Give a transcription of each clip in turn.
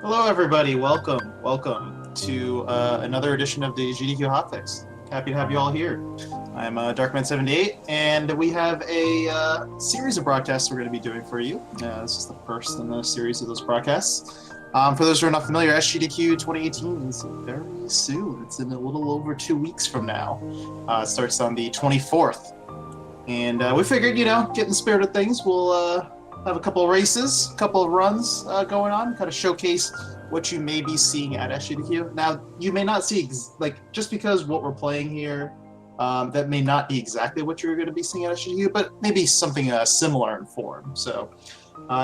Hello, everybody. Welcome to another edition of the GDQ Hotfix. Happy to have you all here. I'm Darkman78, and we have a series of broadcasts we're going to be doing for you. This is the first in the series of those broadcasts. For those who are not familiar, SGDQ 2018 is very soon. It's in a little over 2 weeks from now. It starts on the 24th. And we figured, get in the spirit of things, we'll have a couple of races, a couple of runs going on, kind of showcase what you may be seeing at SGDQ. Now, you may not see, just because what we're playing here, that may not be exactly what you're going to be seeing at SGDQ, but maybe something similar in form. So,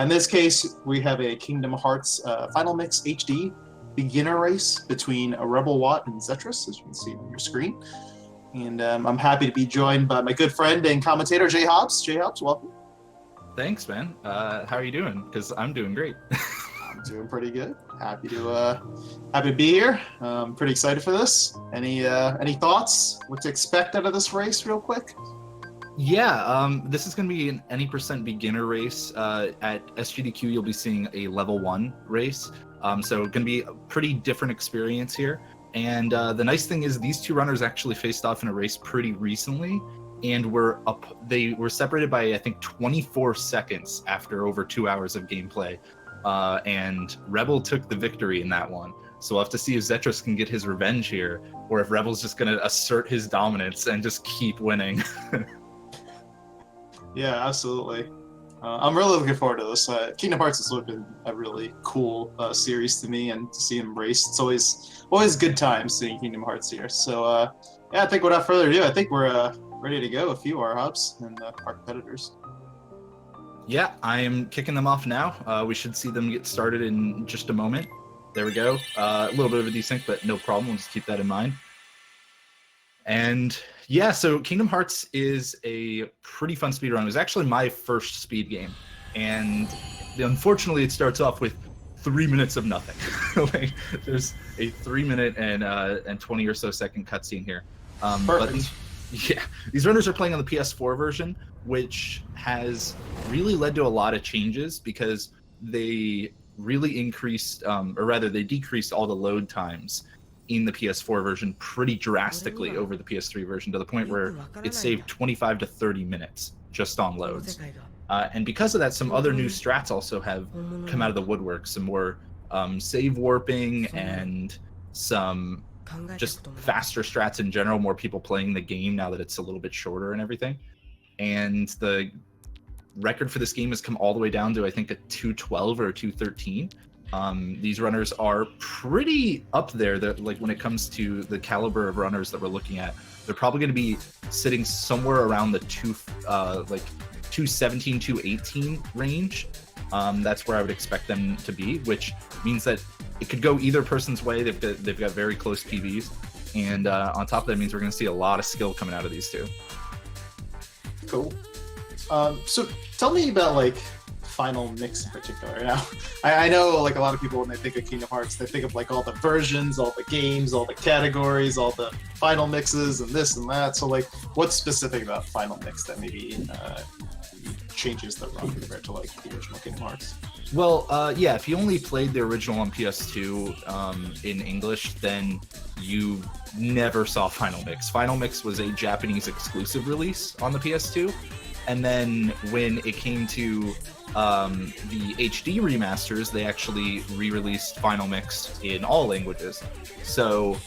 in this case, we have a Kingdom Hearts Final Mix HD beginner race between a Rebel Watt and Zetris, as you can see on your screen. And I'm happy to be joined by my good friend and commentator, Jay Hobbs. Jay Hobbs, welcome. Thanks, man. How are you doing? Because I'm doing great. I'm doing pretty good. Happy to be here. I'm pretty excited for this. Any thoughts? What to expect out of this race, real quick? Yeah, this is going to be an any percent beginner race. At SGDQ, you'll be seeing a level 1 race. So going to be a pretty different experience here. And the nice thing is these two runners actually faced off in a race pretty recently. And they were separated by, I think, 24 seconds after over 2 hours of gameplay. And Rebel took the victory in that one. So we'll have to see if Zetris can get his revenge here, or if Rebel's just going to assert his dominance and just keep winning. Yeah, absolutely. I'm really looking forward to this. Kingdom Hearts has always been a really cool series to me, and to see them race, it's always good times seeing Kingdom Hearts here. So, yeah, I think without further ado, I think we're ready to go. A few our hubs and our competitors. Yeah, I am kicking them off now. We should see them get started in just a moment. There we go. A little bit of a desync, but no problem. We'll just keep that in mind. And yeah, so Kingdom Hearts is a pretty fun speedrun. It was actually my first speed game. And unfortunately, it starts off with 3 minutes of nothing. Like, there's a 3 minute and 20 or so second cutscene here. Perfect. These runners are playing on the PS4 version, which has really led to a lot of changes because they really increased, or rather they decreased all the load times in the PS4 version pretty drastically over the PS3 version, to the point where it saved 25 to 30 minutes just on loads. And because of that, some other new strats also have come out of the woodwork. Some more save warping and some just faster strats in general, more people playing the game now that it's a little bit shorter and everything. And the record for this game has come all the way down to, I think, a 212 or a 213. These runners are pretty up there. Like, when it comes to the caliber of runners that we're looking at, they're probably going to be sitting somewhere around the 217, 218 range. That's where I would expect them to be, which means that it could go either person's way. They've got very close PBs, and on top of that, means we're going to see a lot of skill coming out of these two. Cool. So tell me about Final Mix in particular. Now, I know a lot of people, when they think of Kingdom Hearts, they think of all the versions, all the games, all the categories, all the Final Mixes, and this and that. So what's specific about Final Mix that maybe changes the run compared to the original Kingdom Hearts? Well, yeah, if you only played the original on PS2 in English, then you never saw Final Mix. Final Mix was a Japanese exclusive release on the PS2, and then when it came to the HD remasters, they actually re-released Final Mix in all languages. So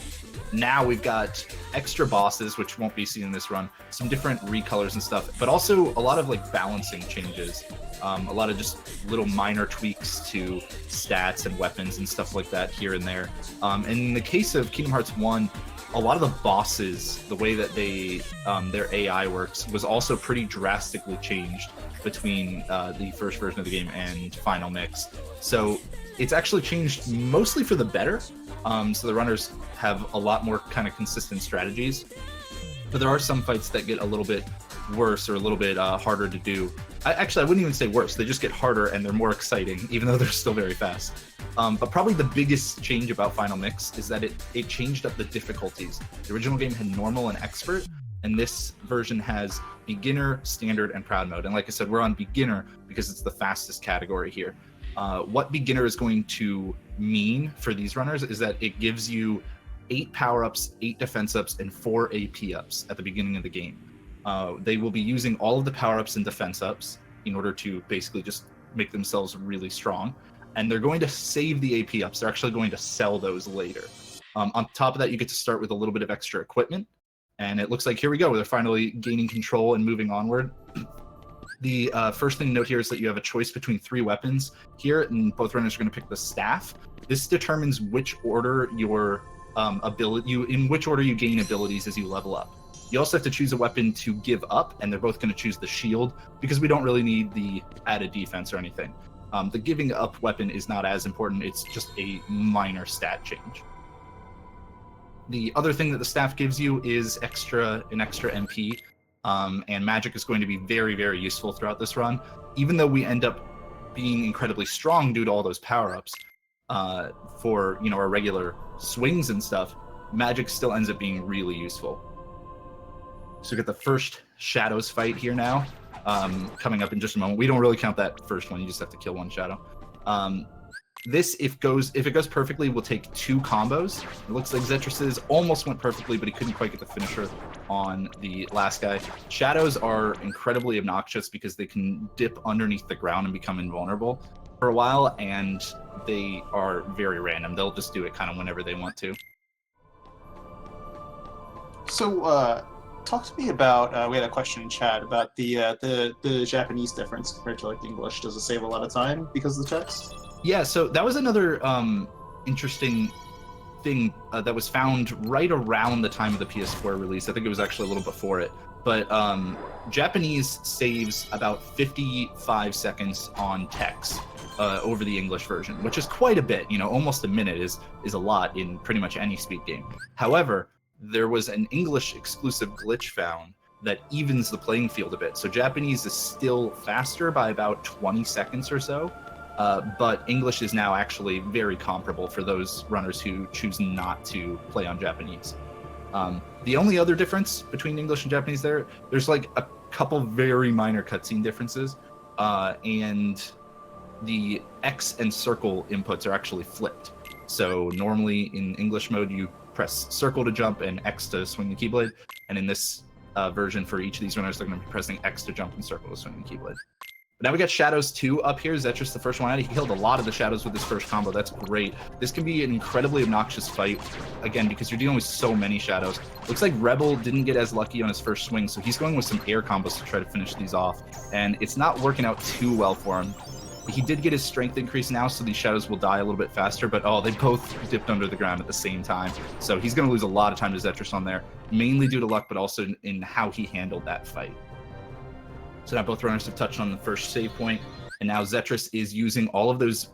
now we've got extra bosses, which won't be seen in this run, some different recolors and stuff, but also a lot of balancing changes. A lot of just little minor tweaks to stats and weapons and stuff like that here and there. And in the case of Kingdom Hearts 1, a lot of the bosses, the way that their AI works, was also pretty drastically changed between the first version of the game and Final Mix. So it's actually changed mostly for the better. So the runners have a lot more kind of consistent strategies. But there are some fights that get a little bit worse or a little bit harder to do. I wouldn't even say worse. They just get harder and they're more exciting, even though they're still very fast. But probably the biggest change about Final Mix is that it changed up the difficulties. The original game had normal and expert, and this version has beginner, standard, and proud mode. And like I said, we're on beginner because it's the fastest category here. What beginner is going to mean for these runners is that it gives you 8 power-ups, 8 defense-ups, and 4 AP-ups at the beginning of the game. They will be using all of the power-ups and defense-ups in order to basically just make themselves really strong. And they're going to save the AP-ups. They're actually going to sell those later. On top of that, you get to start with a little bit of extra equipment. And it looks like, here we go, they're finally gaining control and moving onward. The first thing to note here is that you have a choice between 3 weapons here, and both runners are going to pick the staff. This determines which order your in which order you gain abilities as you level up. You also have to choose a weapon to give up, and they're both going to choose the shield because we don't really need the added defense or anything. The giving up weapon is not as important. It's just a minor stat change. The other thing that the staff gives you is an extra MP, and magic is going to be very, very useful throughout this run. Even though we end up being incredibly strong due to all those power-ups for our regular swings and stuff, magic still ends up being really useful. So we get the first shadows fight here now, coming up in just a moment. We don't really count that first one. You just have to kill one shadow. This, if it goes perfectly, will take 2 combos. It looks like Zetrus's almost went perfectly, but he couldn't quite get the finisher on the last guy. Shadows are incredibly obnoxious because they can dip underneath the ground and become invulnerable for a while, and they are very random. They'll just do it kind of whenever they want to. So, talk to me about, we had a question in chat about the Japanese difference compared to like English. Does it save a lot of time because of the text? Yeah, so that was another interesting thing that was found right around the time of the PS4 release. I think it was actually a little before it. But Japanese saves about 55 seconds on text over the English version, which is quite a bit. Almost a minute is a lot in pretty much any speed game. However, there was an English exclusive glitch found that evens the playing field a bit. So Japanese is still faster by about 20 seconds or so. But English is now actually very comparable for those runners who choose not to play on Japanese. The only other difference between English and Japanese there's like a couple very minor cutscene differences, and the X and circle inputs are actually flipped. So normally in English mode, you press circle to jump and X to swing the Keyblade, and in this version for each of these runners, they're going to be pressing X to jump and circle to swing the Keyblade. Now we got Shadows 2 up here. Zetrus, the first one out. He killed a lot of the Shadows with his first combo. That's great. This can be an incredibly obnoxious fight, again, because you're dealing with so many Shadows. Looks like Rebel didn't get as lucky on his first swing, so he's going with some air combos to try to finish these off. And it's not working out too well for him. He did get his strength increase now, so these Shadows will die a little bit faster, but they both dipped under the ground at the same time. So he's going to lose a lot of time to Zetrus on there, mainly due to luck, but also in how he handled that fight. So now both runners have touched on the first save point, and now Zetrus is using all of those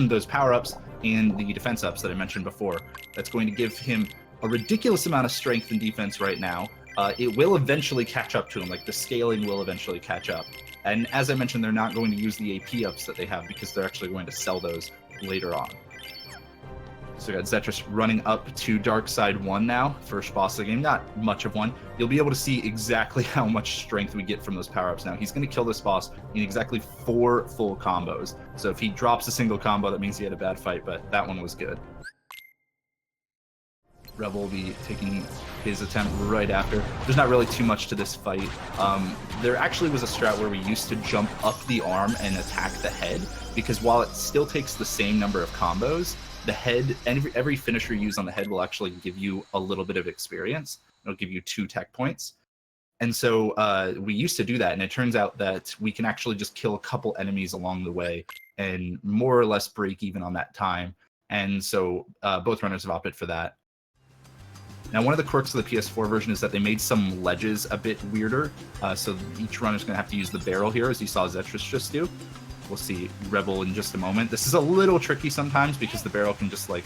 those power-ups and the defense-ups that I mentioned before. That's going to give him a ridiculous amount of strength and defense right now. It will eventually catch up to him, like the scaling will eventually catch up. And as I mentioned, they're not going to use the AP-ups that they have because they're actually going to sell those later on. So we got Zetrus running up to Dark Side 1 now, first boss of the game. Not much of one. You'll be able to see exactly how much strength we get from those power-ups now. He's going to kill this boss in exactly 4 full combos. So if he drops a single combo, that means he had a bad fight, but that one was good. Rebel will be taking his attempt right after. There's not really too much to this fight. There actually was a strat where we used to jump up the arm and attack the head, because while it still takes the same number of combos, the head, every finisher you use on the head will actually give you a little bit of experience. It'll give you 2 tech points. And so we used to do that, and it turns out that we can actually just kill a couple enemies along the way and more or less break even on that time. And so both runners have opted for that. Now, one of the quirks of the PS4 version is that they made some ledges a bit weirder. So each runner's going to have to use the barrel here, as you saw Zetrus just do. We'll see Rebel in just a moment. This is a little tricky sometimes because the barrel can just like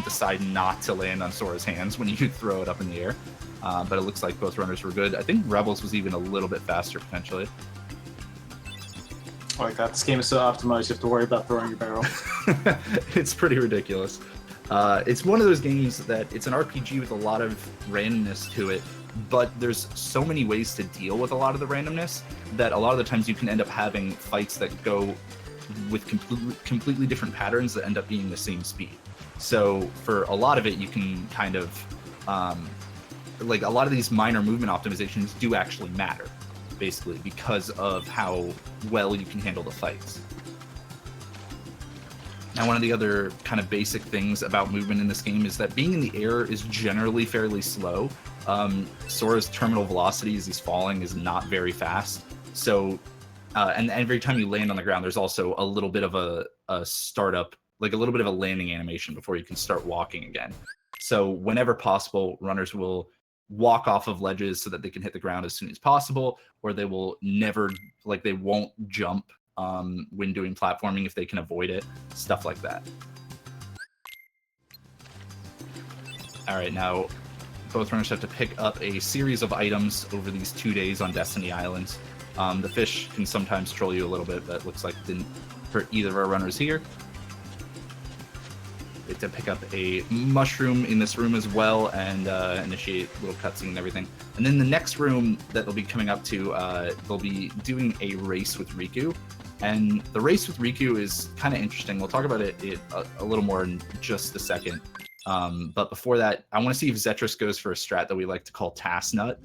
decide not to land on Sora's hands when you throw it up in the air. But it looks like both runners were good. I think Rebel's was even a little bit faster potentially. Oh my god, this game is so optimized you have to worry about throwing your barrel. It's pretty ridiculous. It's one of those games that it's an RPG with a lot of randomness to it, but there's so many ways to deal with a lot of the randomness that a lot of the times you can end up having fights that go with completely different patterns that end up being the same speed. So for a lot of it, you can kind of like a lot of these minor movement optimizations do actually matter, basically, because of how well you can handle the fights. Now, one of the other kind of basic things about movement in this game is that being in the air is generally fairly slow. Sora's terminal velocity as he's falling is not very fast. So, and every time you land on the ground, there's also a little bit of a startup, like a little bit of a landing animation before you can start walking again. So whenever possible, runners will walk off of ledges so that they can hit the ground as soon as possible, or they will never, like they won't jump when doing platforming if they can avoid it, stuff like that. All right, now both runners have to pick up a series of items over these 2 days on Destiny Islands. The fish can sometimes troll you a little bit, but it looks like it didn't hurt either of our runners here. We have to pick up a mushroom in this room as well and initiate a little cutscene and everything. And then the next room that they'll be coming up to, they'll be doing a race with Riku. And the race with Riku is kind of interesting. We'll talk about it a little more in just a second. But before that, I want to see if Zetris goes for a strat that we like to call Task Nut,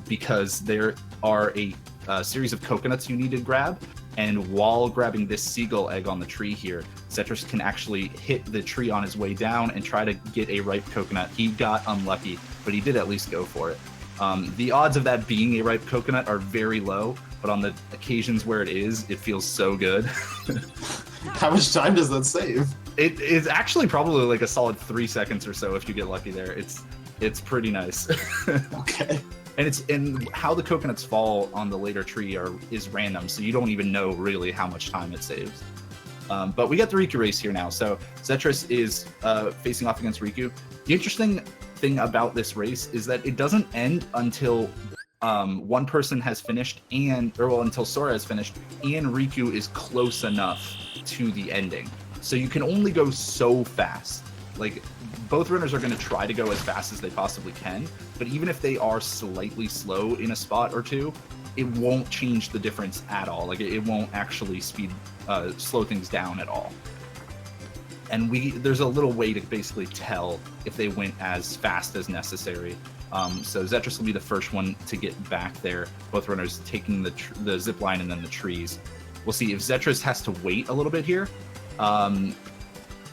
because there are a series of coconuts you need to grab. And while grabbing this seagull egg on the tree here, Zetris can actually hit the tree on his way down and try to get a ripe coconut. He got unlucky, but he did at least go for it. The odds of that being a ripe coconut are very low, but on the occasions where it is, it feels so good. How much time does that save? It is actually probably like a solid 3 seconds or so if you get lucky there. It's pretty nice. Okay. And how the coconuts fall on the later tree is random, so you don't even know really how much time it saves. But we got the Riku race here now. So Zetris is facing off against Riku. The interesting thing about this race is that it doesn't end until one person has finished until Sora has finished and Riku is close enough to the ending. So you can only go so fast. Like, both runners are going to try to go as fast as they possibly can, but even if they are slightly slow in a spot or two, it won't change the difference at all. Like, it won't actually slow things down at all. And there's a little way to basically tell if they went as fast as necessary. So Zetris will be the first one to get back there. Both runners taking the zip line and then the trees. We'll see if Zetris has to wait a little bit here.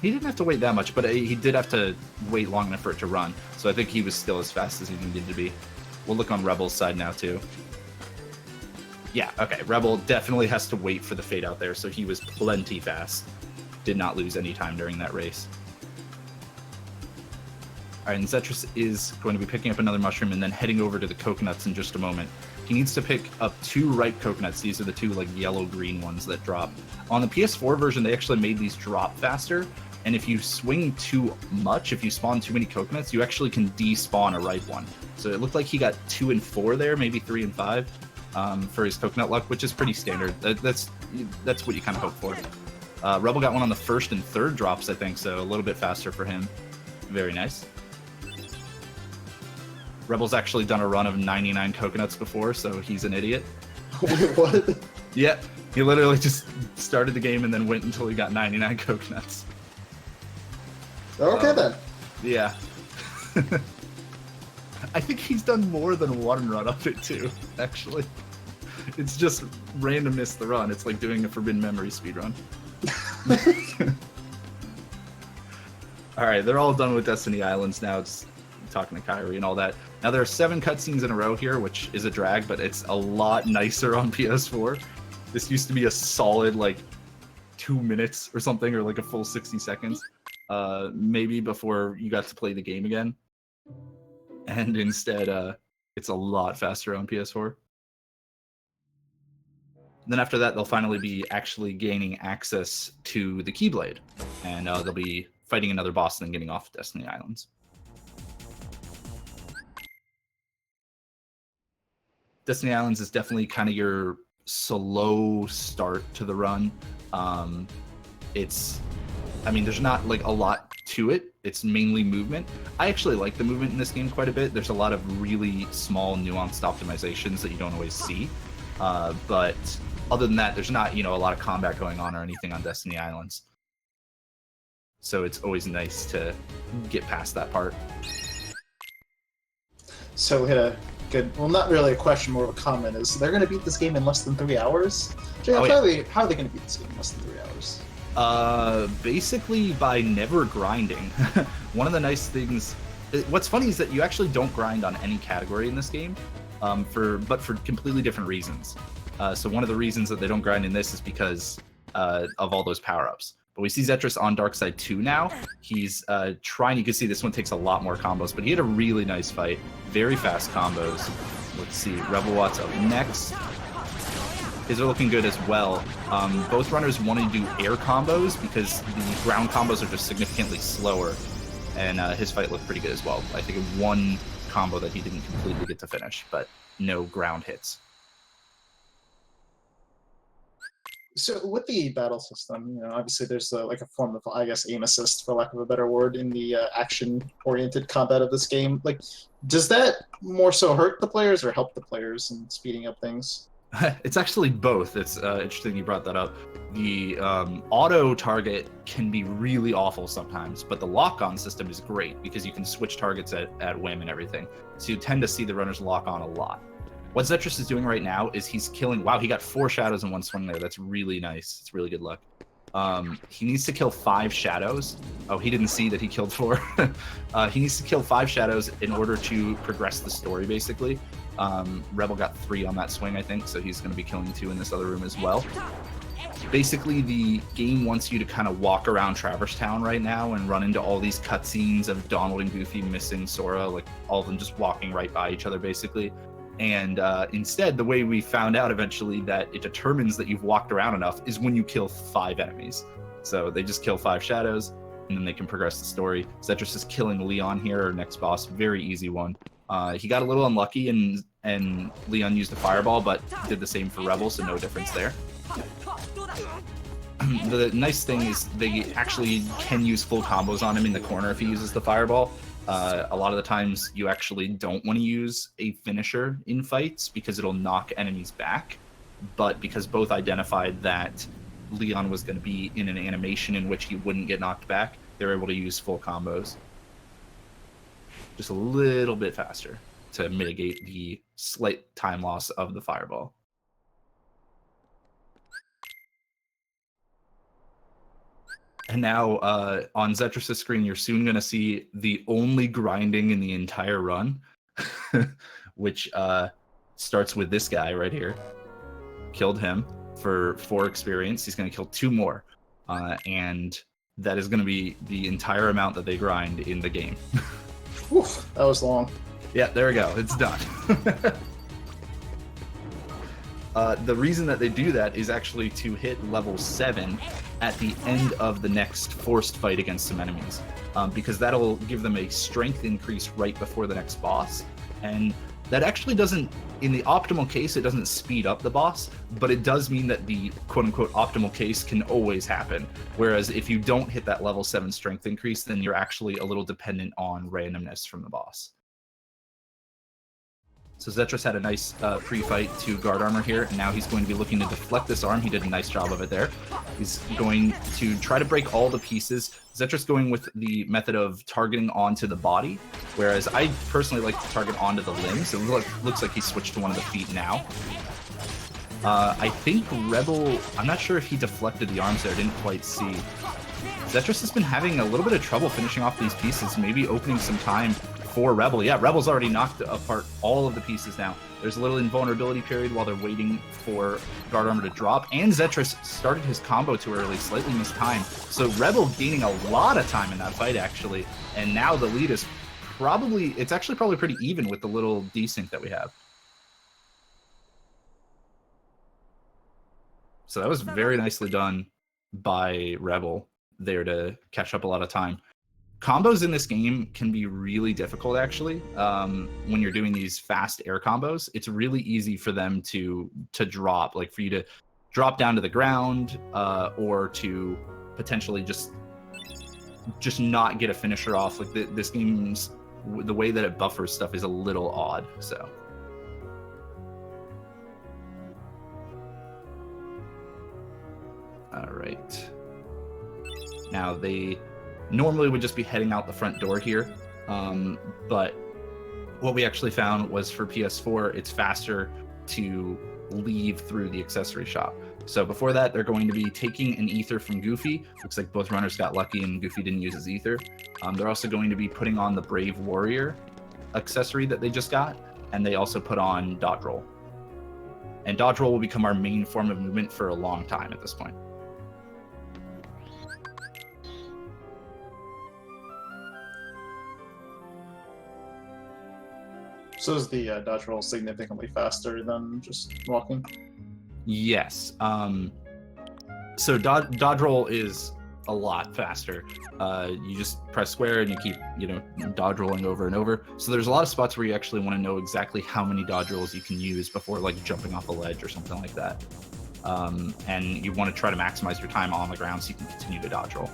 He didn't have to wait that much, but he did have to wait long enough for it to run. So I think he was still as fast as he needed to be. We'll look on Rebel's side now, too. Yeah, okay. Rebel definitely has to wait for the fade out there, so he was plenty fast. Did not lose any time during that race. All right, and Zetris is going to be picking up another mushroom and then heading over to the coconuts in just a moment. He needs to pick up 2 ripe coconuts. These are the 2 like yellow-green ones that drop. On the PS4 version, they actually made these drop faster. And if you swing too much, if you spawn too many coconuts, you actually can despawn a ripe one. So it looked like he got 2 and 4 there, maybe 3 and 5 for his coconut luck, which is pretty standard. That's what you kind of hope for. Rebel got one on the 1st and 3rd drops, I think, so a little bit faster for him. Very nice. Rebel's actually done a run of 99 coconuts before, so he's an idiot. Wait, what? Yeah, he literally just started the game and then went until he got 99 coconuts. Okay, then. Yeah. I think he's done more than one run of it, too, actually. It's just randomness the run. It's like doing a Forbidden Memory speedrun. Alright, they're all done with Destiny Islands now. It's talking to Kyrie and all that. Now, there are 7 cutscenes in a row here, which is a drag, but it's a lot nicer on PS4. This used to be a solid, like, 2 minutes or something, or like a full 60 seconds. Maybe before you got to play the game again. And instead, it's a lot faster on PS4. Then after that, they'll finally be actually gaining access to the Keyblade. And they'll be fighting another boss and then getting off Destiny Islands. Destiny Islands is definitely kind of your slow start to the run. There's not like a lot to it. It's mainly movement. I actually like the movement in this game quite a bit. There's a lot of really small nuanced optimizations that you don't always see. But other than that, there's not, a lot of combat going on or anything on Destiny Islands. So it's always nice to get past that part. So we had a good, well, not really a question, more of a comment, is they're going to beat this game in less than 3 hours? Jay, how are they going to beat this game in less than 3 hours? Basically by never grinding. One of the nice things, what's funny is that you actually don't grind on any category in this game, but for completely different reasons. So one of the reasons that they don't grind in this is because of all those power-ups. But we see Zetris on Darkside 2 now. He's trying, you can see this one takes a lot more combos, but he had a really nice fight. Very fast combos. Let's see, Rebel Watt's up next. His are looking good as well. Both runners want to do air combos because the ground combos are just significantly slower. And his fight looked pretty good as well. I think one combo that he didn't completely get to finish, but no ground hits. So with the battle system, obviously there's like a form of, I guess, aim assist, for lack of a better word, in the action-oriented combat of this game. Like, does that more so hurt the players or help the players in speeding up things? It's actually both. It's interesting you brought that up. The auto target can be really awful sometimes, but the lock-on system is great because you can switch targets at whim and everything. So you tend to see the runners lock on a lot. What Zetris is doing right now is he's killing... Wow, he got 4 shadows in one swing there. That's really nice. It's really good luck. He needs to kill 5 shadows. Oh, he didn't see that he killed 4. He needs to kill 5 shadows in order to progress the story, basically. Rebel got 3 on that swing, I think, so he's going to be killing 2 in this other room as well. Basically, the game wants you to kind of walk around Traverse Town right now and run into all these cutscenes of Donald and Goofy missing Sora, like all of them just walking right by each other, basically. And instead, the way we found out eventually that it determines that you've walked around enough is when you kill 5 enemies. So they just kill 5 shadows, and then they can progress the story. Zetris is killing Leon here, our next boss. Very easy one. He got a little unlucky, and Leon used a fireball, but did the same for Rebel, so no difference there. The nice thing is they actually can use full combos on him in the corner if he uses the fireball. A lot of the times you actually don't want to use a finisher in fights because it'll knock enemies back, but because both identified that Leon was going to be in an animation in which he wouldn't get knocked back, they were able to use full combos just a little bit faster to mitigate the slight time loss of the fireball. And now on Zetris' screen, you're soon going to see the only grinding in the entire run, which starts with this guy right here. Killed him for 4 experience. He's going to kill 2 more. And that is going to be the entire amount that they grind in the game. Whew, that was long. Yeah, there we go. It's done. The reason that they do that is actually to hit level 7 at the end of the next forced fight against some enemies, because that'll give them a strength increase right before the next boss. And that actually doesn't, in the optimal case, it doesn't speed up the boss, but it does mean that the quote-unquote optimal case can always happen. Whereas if you don't hit that level 7 strength increase, then you're actually a little dependent on randomness from the boss. So Zetris had a nice pre-fight to guard armor here, and now he's going to be looking to deflect this arm. He did a nice job of it there. He's going to try to break all the pieces. Zetris going with the method of targeting onto the body, whereas I personally like to target onto the limbs. It looks like he switched to one of the feet now. I think Rebel, I'm not sure if he deflected the arms there, I didn't quite see. Zetris has been having a little bit of trouble finishing off these pieces, maybe opening some time for Rebel. Yeah, Rebel's already knocked apart all of the pieces now. There's a little invulnerability period while they're waiting for guard armor to drop, and Zetris started his combo too early, slightly missed time. So Rebel gaining a lot of time in that fight, actually, and now the lead is probably, it's actually probably pretty even with the little desync that we have. So that was very nicely done by Rebel there to catch up a lot of time. Combos in this game can be really difficult, actually. When you're doing these fast air combos, it's really easy for them to drop, like for you to drop down to the ground, or to potentially just not get a finisher off. Like this game's, the way that it buffers stuff is a little odd, so. All right. Now, they normally would just be heading out the front door here, but what we actually found was for PS4, it's faster to leave through the accessory shop. So before that, they're going to be taking an ether from Goofy. Looks like both runners got lucky and Goofy didn't use his ether. They're also going to be putting on the Brave Warrior accessory that they just got, and they also put on Dodge Roll. And Dodge Roll will become our main form of movement for a long time at this point. So is the dodge roll significantly faster than just walking? Yes. So dodge roll is a lot faster. You just press square and you keep, dodge rolling over and over. So there's a lot of spots where you actually want to know exactly how many dodge rolls you can use before like jumping off a ledge or something like that. And you want to try to maximize your time on the ground so you can continue to dodge roll.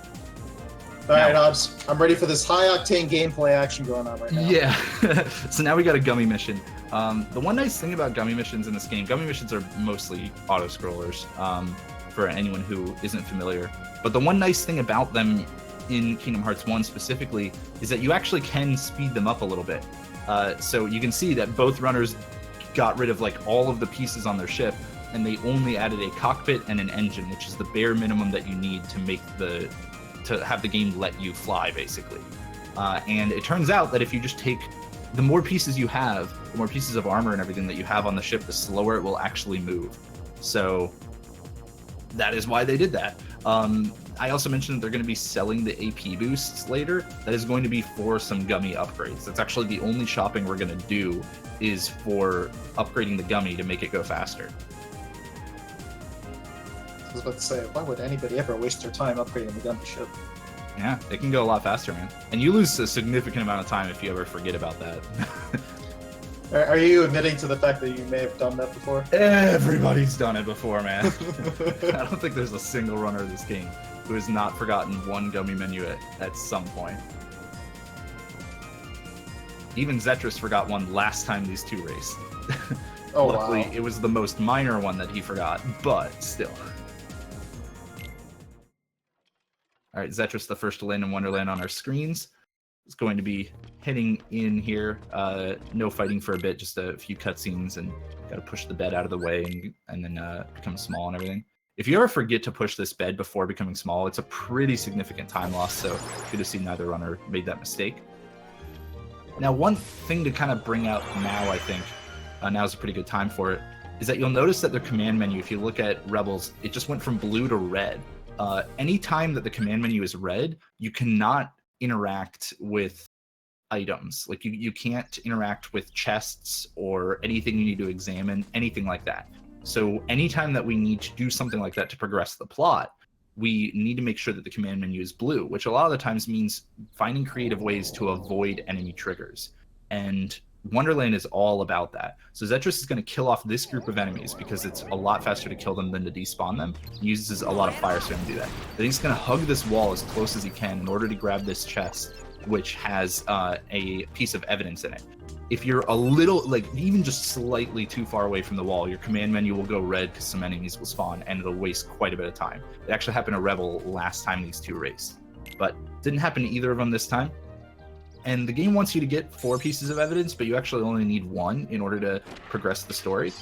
All right, I'm ready for this high-octane gameplay action going on right now. Yeah. So now we got a gummy mission. The one nice thing about gummy missions in this game, gummy missions are mostly auto-scrollers, for anyone who isn't familiar. But the one nice thing about them in Kingdom Hearts 1 specifically is that you actually can speed them up a little bit. So you can see that both runners got rid of like all of the pieces on their ship, and they only added a cockpit and an engine, which is the bare minimum that you need to have the game let you fly, basically. And it turns out that if you just take the more pieces you have, the more pieces of armor and everything that you have on the ship, the slower it will actually move. So that is why they did that. I also mentioned that they're going to be selling the AP boosts later. That is going to be for some gummy upgrades. That's actually the only shopping we're going to do is for upgrading the gummy to make it go faster. I was about to say, why would anybody ever waste their time upgrading the gummy ship? Yeah, it can go a lot faster, man. And you lose a significant amount of time if you ever forget about that. Are you admitting to the fact that you may have done that before? Everybody's done it before, man. I don't think there's a single runner of this game who has not forgotten one gummy menu at some point. Even Zetris forgot one last time these two raced. Oh, Luckily, wow. It was the most minor one that he forgot, but still. All right, Zetris, the first to land in Wonderland on our screens, is going to be heading in here. No fighting for a bit, just a few cutscenes, and got to push the bed out of the way and then become small and everything. If you ever forget to push this bed before becoming small, it's a pretty significant time loss, so good to see neither runner made that mistake. Now, one thing to kind of bring out now, I think, now's a pretty good time for it, is that you'll notice that their command menu, if you look at Rebels, it just went from blue to red. Anytime that the command menu is red, you cannot interact with items. Like you can't interact with chests or anything you need to examine, anything like that. So anytime that we need to do something like that to progress the plot, we need to make sure that the command menu is blue, which a lot of the times means finding creative ways to avoid enemy triggers. And Wonderland is all about that. So Zetris is going to kill off this group of enemies because it's a lot faster to kill them than to despawn them. He uses a lot of fire stone to do that. Then he's going to hug this wall as close as he can in order to grab this chest, which has a piece of evidence in it. If you're a little, like even just slightly too far away from the wall, your command menu will go red because some enemies will spawn and it'll waste quite a bit of time. It actually happened to Rebel last time these two raced, but didn't happen to either of them this time. And the game wants you to get 4 pieces of evidence, but you actually only need 1 in order to progress the story.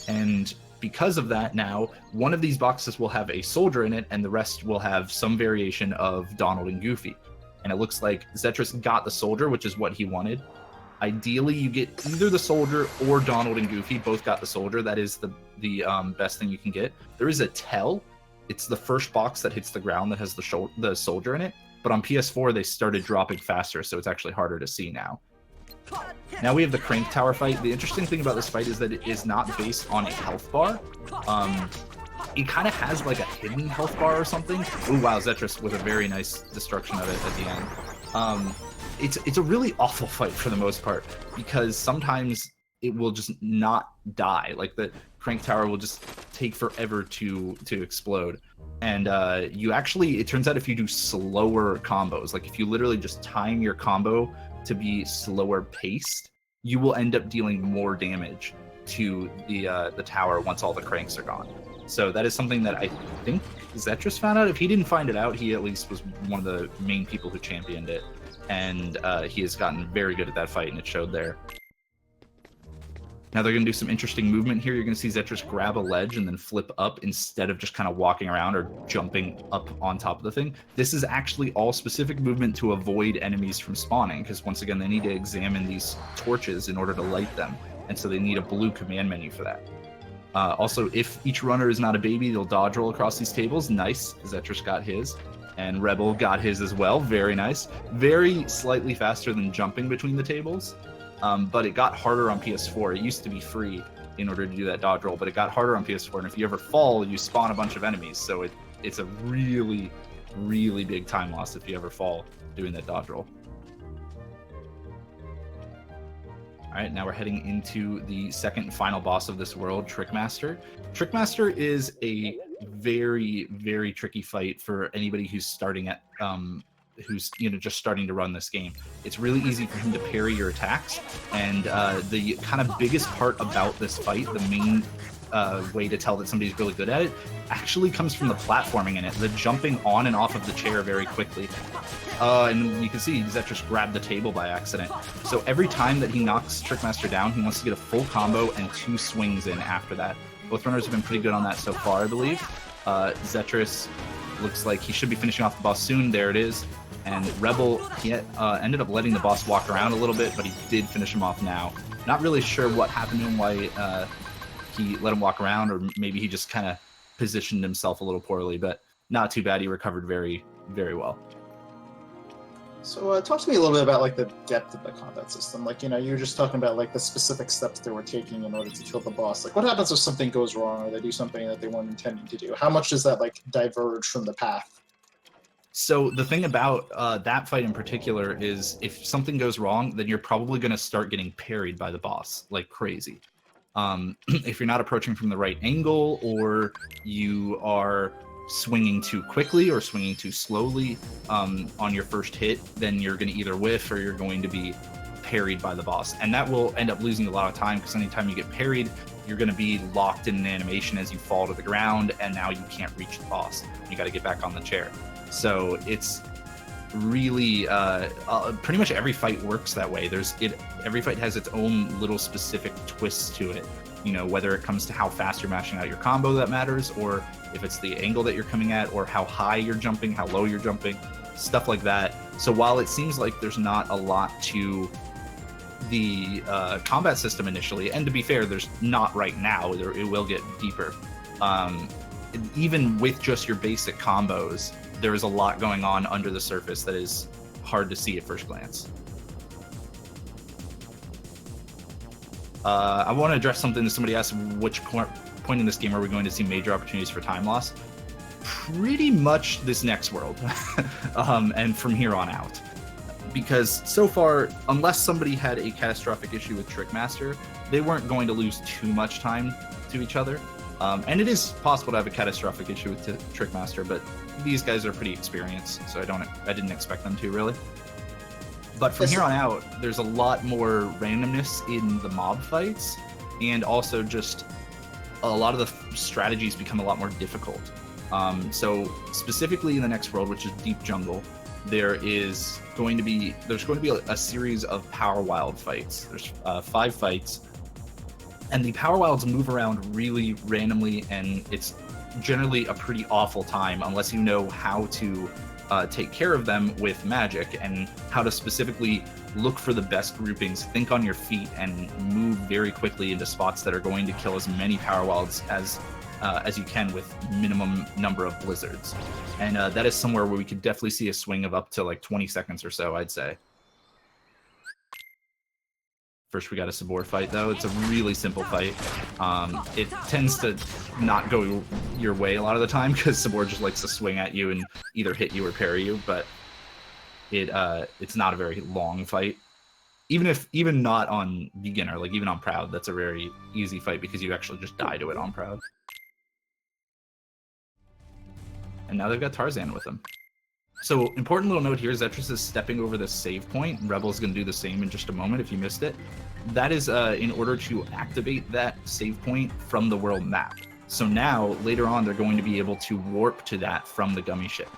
And because of that, now one of these boxes will have a soldier in it and the rest will have some variation of Donald and Goofy. And it looks like Zetris got the soldier, which is what he wanted. Ideally, you get either the soldier or Donald and Goofy. Both got the soldier. That is the best thing you can get. There is a tell. It's the first box that hits the ground that has the soldier in it. But on PS4, they started dropping faster, so it's actually harder to see now. Now we have the Crank Tower fight. The interesting thing about this fight is that it is not based on a health bar. It kind of has like a hidden health bar or something. Oh wow, Zetris with a very nice destruction of it at the end. It's a really awful fight for the most part, because sometimes it will just not die. Like the Crank Tower will just take forever to explode. And it turns out if you do slower combos, like if you literally just time your combo to be slower paced, you will end up dealing more damage to the tower once all the cranks are gone. So that is something that I think Zetris found out. If he didn't find it out, he at least was one of the main people who championed it, and he has gotten very good at that fight, and it showed there. Now they're going to do some interesting movement here. You're going to see Zetris grab a ledge and then flip up instead of just kind of walking around or jumping up on top of the thing. This is actually all specific movement to avoid enemies from spawning, because once again, they need to examine these torches in order to light them, and so they need a blue command menu for that. Also, if each runner is not a baby, they'll dodge roll across these tables. Nice. Zetris got his, and Rebel got his as well. Very nice. Very slightly faster than jumping between the tables. But it got harder on PS4. It used to be free in order to do that dodge roll, but it got harder on PS4. And if you ever fall, you spawn a bunch of enemies. So it's a really, really big time loss if you ever fall doing that dodge roll. All right, now we're heading into the second and final boss of this world, Trickmaster. Trickmaster is a very, very tricky fight for anybody who's starting at who's just starting to run this game. It's really easy for him to parry your attacks, and the kind of biggest part about this fight, the main way to tell that somebody's really good at it, actually comes from the platforming in it, the jumping on and off of the chair very quickly. And you can see Zetris grabbed the table by accident. So every time that he knocks Trickmaster down, he wants to get a full combo and 2 swings in after that. Both runners have been pretty good on that so far, I believe. Zetris looks like he should be finishing off the boss soon. There it is. And Rebel, he ended up letting the boss walk around a little bit, but he did finish him off now. Not really sure what happened to him, why he let him walk around, or maybe he just kind of positioned himself a little poorly, but not too bad. He recovered very, very well. So talk to me a little bit about like the depth of the combat system. Like, you were just talking about like the specific steps they were taking in order to kill the boss. Like, what happens if something goes wrong or they do something that they weren't intending to do? How much does that like diverge from the path? So the thing about that fight in particular is if something goes wrong, then you're probably going to start getting parried by the boss like crazy. If you're not approaching from the right angle, or you are swinging too quickly or swinging too slowly on your first hit, then you're going to either whiff or you're going to be parried by the boss. And that will end up losing a lot of time, because anytime you get parried, you're going to be locked in an animation as you fall to the ground, and now you can't reach the boss. You got to get back on the chair. So it's really pretty much every fight works that way. Every fight has its own little specific twists to it. Whether it comes to how fast you're mashing out your combo that matters, or if it's the angle that you're coming at, or how high you're jumping, how low you're jumping, stuff like that. So while it seems like there's not a lot to the combat system initially, and to be fair, there's not right now, it will get deeper. Even with just your basic combos, there is a lot going on under the surface that is hard to see at first glance. I want to address something that somebody asked: which point in this game are we going to see major opportunities for time loss? Pretty much this next world, and from here on out. Because so far, unless somebody had a catastrophic issue with Trickmaster, they weren't going to lose too much time to each other. And it is possible to have a catastrophic issue with Trickmaster, but these guys are pretty experienced, so I didn't expect them to, really. But from here on out, there's a lot more randomness in the mob fights, and also just a lot of the strategies become a lot more difficult. So specifically in the next world, which is Deep Jungle, there's going to be a series of Power Wild fights. There's 5 fights, and the Power Wilds move around really randomly, and it's generally a pretty awful time unless you know how to take care of them with magic, and how to specifically look for the best groupings, think on your feet, and move very quickly into spots that are going to kill as many Power Wilds as you can with minimum number of blizzards. And that is somewhere where we could definitely see a swing of up to like 20 seconds or so, I'd say. First, we got a Sabor fight, though. It's a really simple fight. It tends to not go your way a lot of the time, because Sabor just likes to swing at you and either hit you or parry you, but it's not a very long fight. Even not on beginner, like even on Proud, that's a very easy fight, because you actually just die to it on Proud. And now they've got Tarzan with them. So important little note here, Zetris is stepping over this save point. Rebel's going to do the same in just a moment if you missed it. That is in order to activate that save point from the world map. So now, later on, they're going to be able to warp to that from the gummy ship.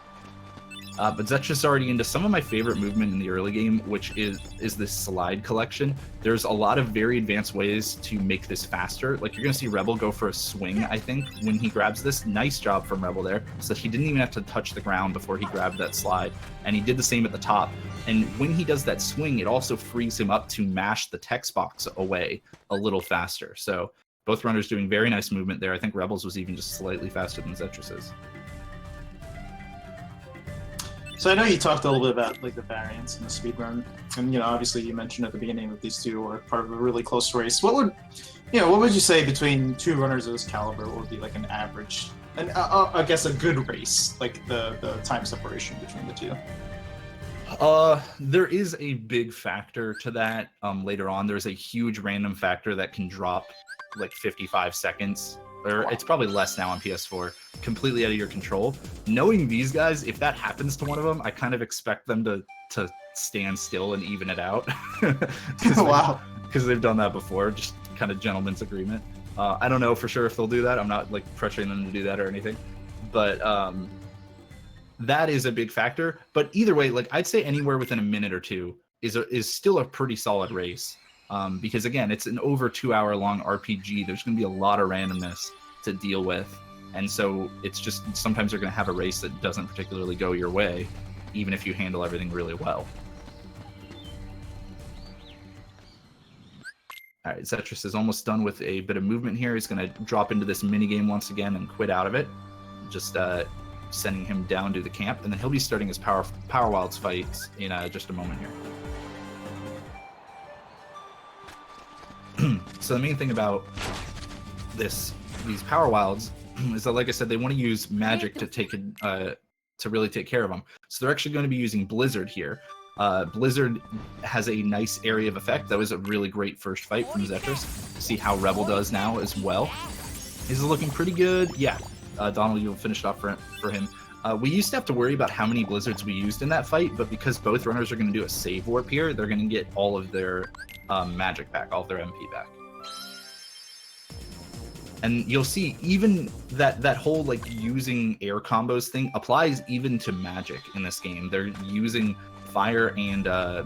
But Zetris already into some of my favorite movement in the early game, which is this slide collection. There's a lot of very advanced ways to make this faster. Like, you're going to see Rebel go for a swing, I think, when he grabs this. Nice job from Rebel there. So he didn't even have to touch the ground before he grabbed that slide. And he did the same at the top. And when he does that swing, it also frees him up to mash the text box away a little faster. So both runners doing very nice movement there. I think Rebel's was even just slightly faster than Zetris's. So I know you talked a little bit about like the variance and the speed run, and obviously you mentioned at the beginning that these two are part of a really close race. What would you say between two runners of this caliber? What would be like an average, and I guess a good race, like the time separation between the two? There is a big factor to that. Later on, there's a huge random factor that can drop like 55 seconds. Or it's probably less now on PS4, completely out of your control. Knowing these guys, if that happens to one of them, I kind of expect them to stand still and even it out. Wow. Because they've done that before, just kind of gentleman's agreement. I don't know for sure if they'll do that. I'm not like pressuring them to do that or anything. But that is a big factor. But either way, like I'd say anywhere within a minute or two is still a pretty solid race. Because again, it's an over 2 hour long RPG. There's going to be a lot of randomness to deal with. And so it's just sometimes you're going to have a race that doesn't particularly go your way, even if you handle everything really well. All right, Zetris is almost done with a bit of movement here. He's going to drop into this minigame once again and quit out of it. Just sending him down to the camp. And then he'll be starting his Power Wilds fights in just a moment here. So the main thing about these Power Wilds is that, like I said, they want to use magic to really take care of them. So they're actually going to be using Blizzard here. Blizzard has a nice area of effect. That was a really great first fight from Zetris. See how Rebel does now as well. He's looking pretty good. Yeah, Donald, you'll finish it off for him. We used to have to worry about how many Blizzards we used in that fight, but because both runners are going to do a save warp here, they're going to get all of their magic back, all of their MP back. And you'll see even that whole like using air combos thing applies even to magic in this game. They're using fire and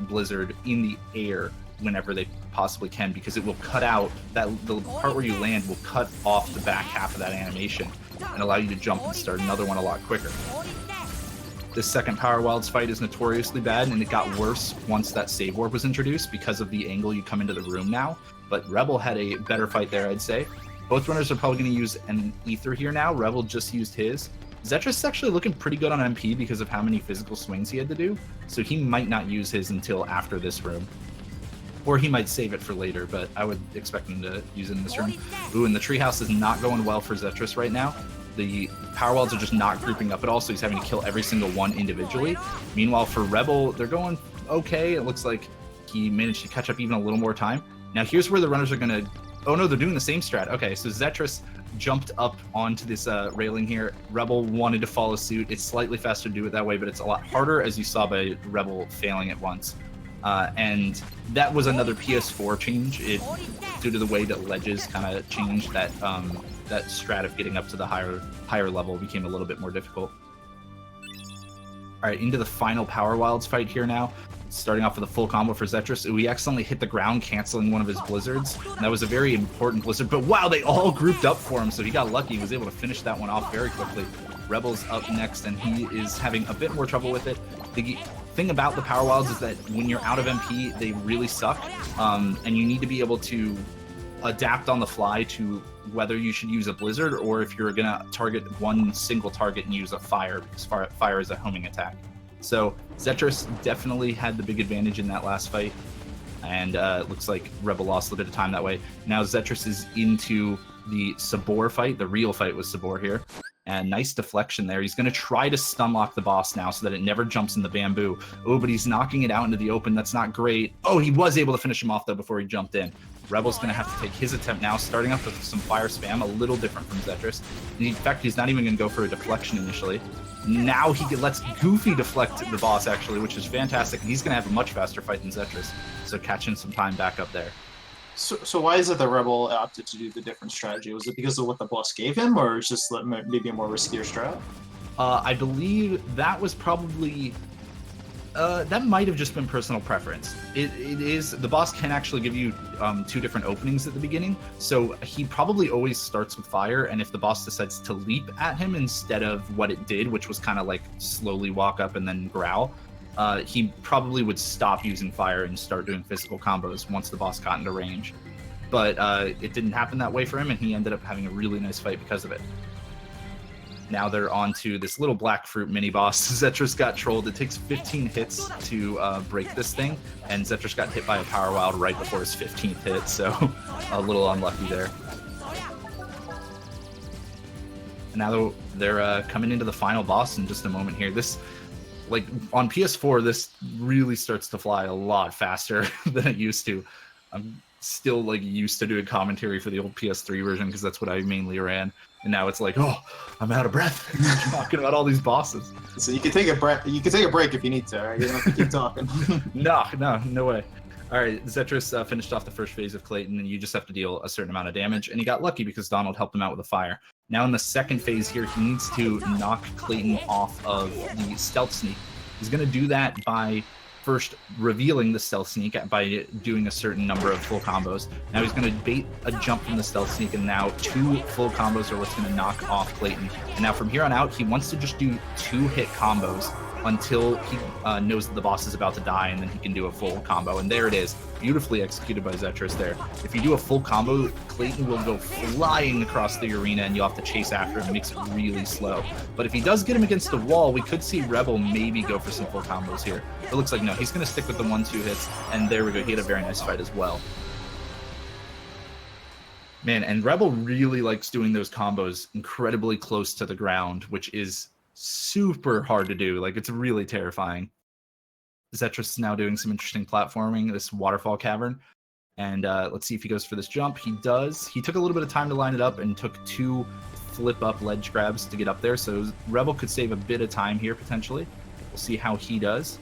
Blizzard in the air whenever they possibly can, because it will cut out the part where you land will cut off the back half of that animation and allow you to jump and start another one a lot quicker. This second Power Wilds fight is notoriously bad, and it got worse once that save warp was introduced because of the angle you come into the room now. But Rebel had a better fight there, I'd say. Both runners are probably going to use an Ether here now. Rebel just used his. Zetris is actually looking pretty good on MP because of how many physical swings he had to do, so he might not use his until after this room. Or he might save it for later, but I would expect him to use it in this room. Ooh, and the treehouse is not going well for Zetris right now. The Power Wilds are just not grouping up at all, so he's having to kill every single one individually. Meanwhile, for Rebel, they're going okay. It looks like he managed to catch up even a little more time. Now, here's where the runners are going to... Oh, no, they're doing the same strat. Okay, so Zetris jumped up onto this railing here. Rebel wanted to follow suit. It's slightly faster to do it that way, but it's a lot harder, as you saw by Rebel failing it once. And that was another PS4 change. Due to the way that ledges kind of changed, that strat of getting up to the higher level became a little bit more difficult. All right, into the final Power Wilds fight here now. Starting off with a full combo for Zetris. We accidentally hit the ground, canceling one of his blizzards. And that was a very important blizzard. But wow, they all grouped up for him, so he got lucky. He was able to finish that one off very quickly. Rebel's up next, and he is having a bit more trouble with it. The thing about the Power Wilds is that when you're out of MP, they really suck. And you need to be able to adapt on the fly to whether you should use a blizzard or if you're going to target one single target and use a fire, because fire is a homing attack. So Zetris definitely had the big advantage in that last fight, and it looks like Rebel lost a bit of time that way. Now Zetris is into the Sabor fight, the real fight with Sabor here, and nice deflection there. He's going to try to stun lock the boss now so that it never jumps in the bamboo. Oh, but he's knocking it out into the open. That's not great. Oh, he was able to finish him off though before he jumped in. Rebel's going to have to take his attempt now, starting off with some fire spam, a little different from Zetris. In fact, he's not even going to go for a deflection initially. Now he lets Goofy deflect the boss, actually, which is fantastic. And he's going to have a much faster fight than Zetris. So catching some time back up there. So why is it the Rebel opted to do the different strategy? Was it because of what the boss gave him, or is just maybe a more riskier strat? I believe that was probably... that might have just been personal preference. It is, the boss can actually give you 2 different openings at the beginning, so he probably always starts with fire, and if the boss decides to leap at him instead of what it did, which was kind of like slowly walk up and then growl, he probably would stop using fire and start doing physical combos once the boss got into range. But it didn't happen that way for him, and he ended up having a really nice fight because of it. Now they're on to this little black fruit mini boss. Zetris got trolled. It takes 15 hits to break this thing, and Zetris got hit by a Power Wild right before his 15th hit, so a little unlucky there. And now they're coming into the final boss in just a moment here. This, like, on PS4, this really starts to fly a lot faster than it used to. I'm still, like, used to doing commentary for the old PS3 version because that's what I mainly ran. And now it's like, oh, I'm out of breath talking about all these bosses. So you can take a breath. You can take a break if you need to. Right? You don't have to keep talking. No way. All right, Zetris finished off the first phase of Clayton, and you just have to deal a certain amount of damage. And he got lucky because Donald helped him out with a fire. Now in the second phase here, he needs to knock Clayton off of the stealth sneak. He's going to do that by first revealing the stealth sneak by doing a certain number of full combos. Now he's going to bait a jump from the stealth sneak, and now 2 full combos are what's going to knock off Clayton. And now from here on out, he wants to just do 2-hit combos until he knows that the boss is about to die, and then he can do a full combo. And there it is, beautifully executed by Zetris there. If you do a full combo, Clayton will go flying across the arena, and you'll have to chase after him. It makes it really slow. But if he does get him against the wall, we could see Rebel maybe go for some full combos here. It looks like no, he's going to stick with the 1-2 hits, and there we go. He had a very nice fight as well. Man, and Rebel really likes doing those combos incredibly close to the ground, which is super hard to do. Like, it's really terrifying. Zetris is now doing some interesting platforming, this waterfall cavern. And let's see if he goes for this jump. He does. He took a little bit of time to line it up and took 2 flip-up ledge grabs to get up there. So Rebel could save a bit of time here, potentially. We'll see how he does.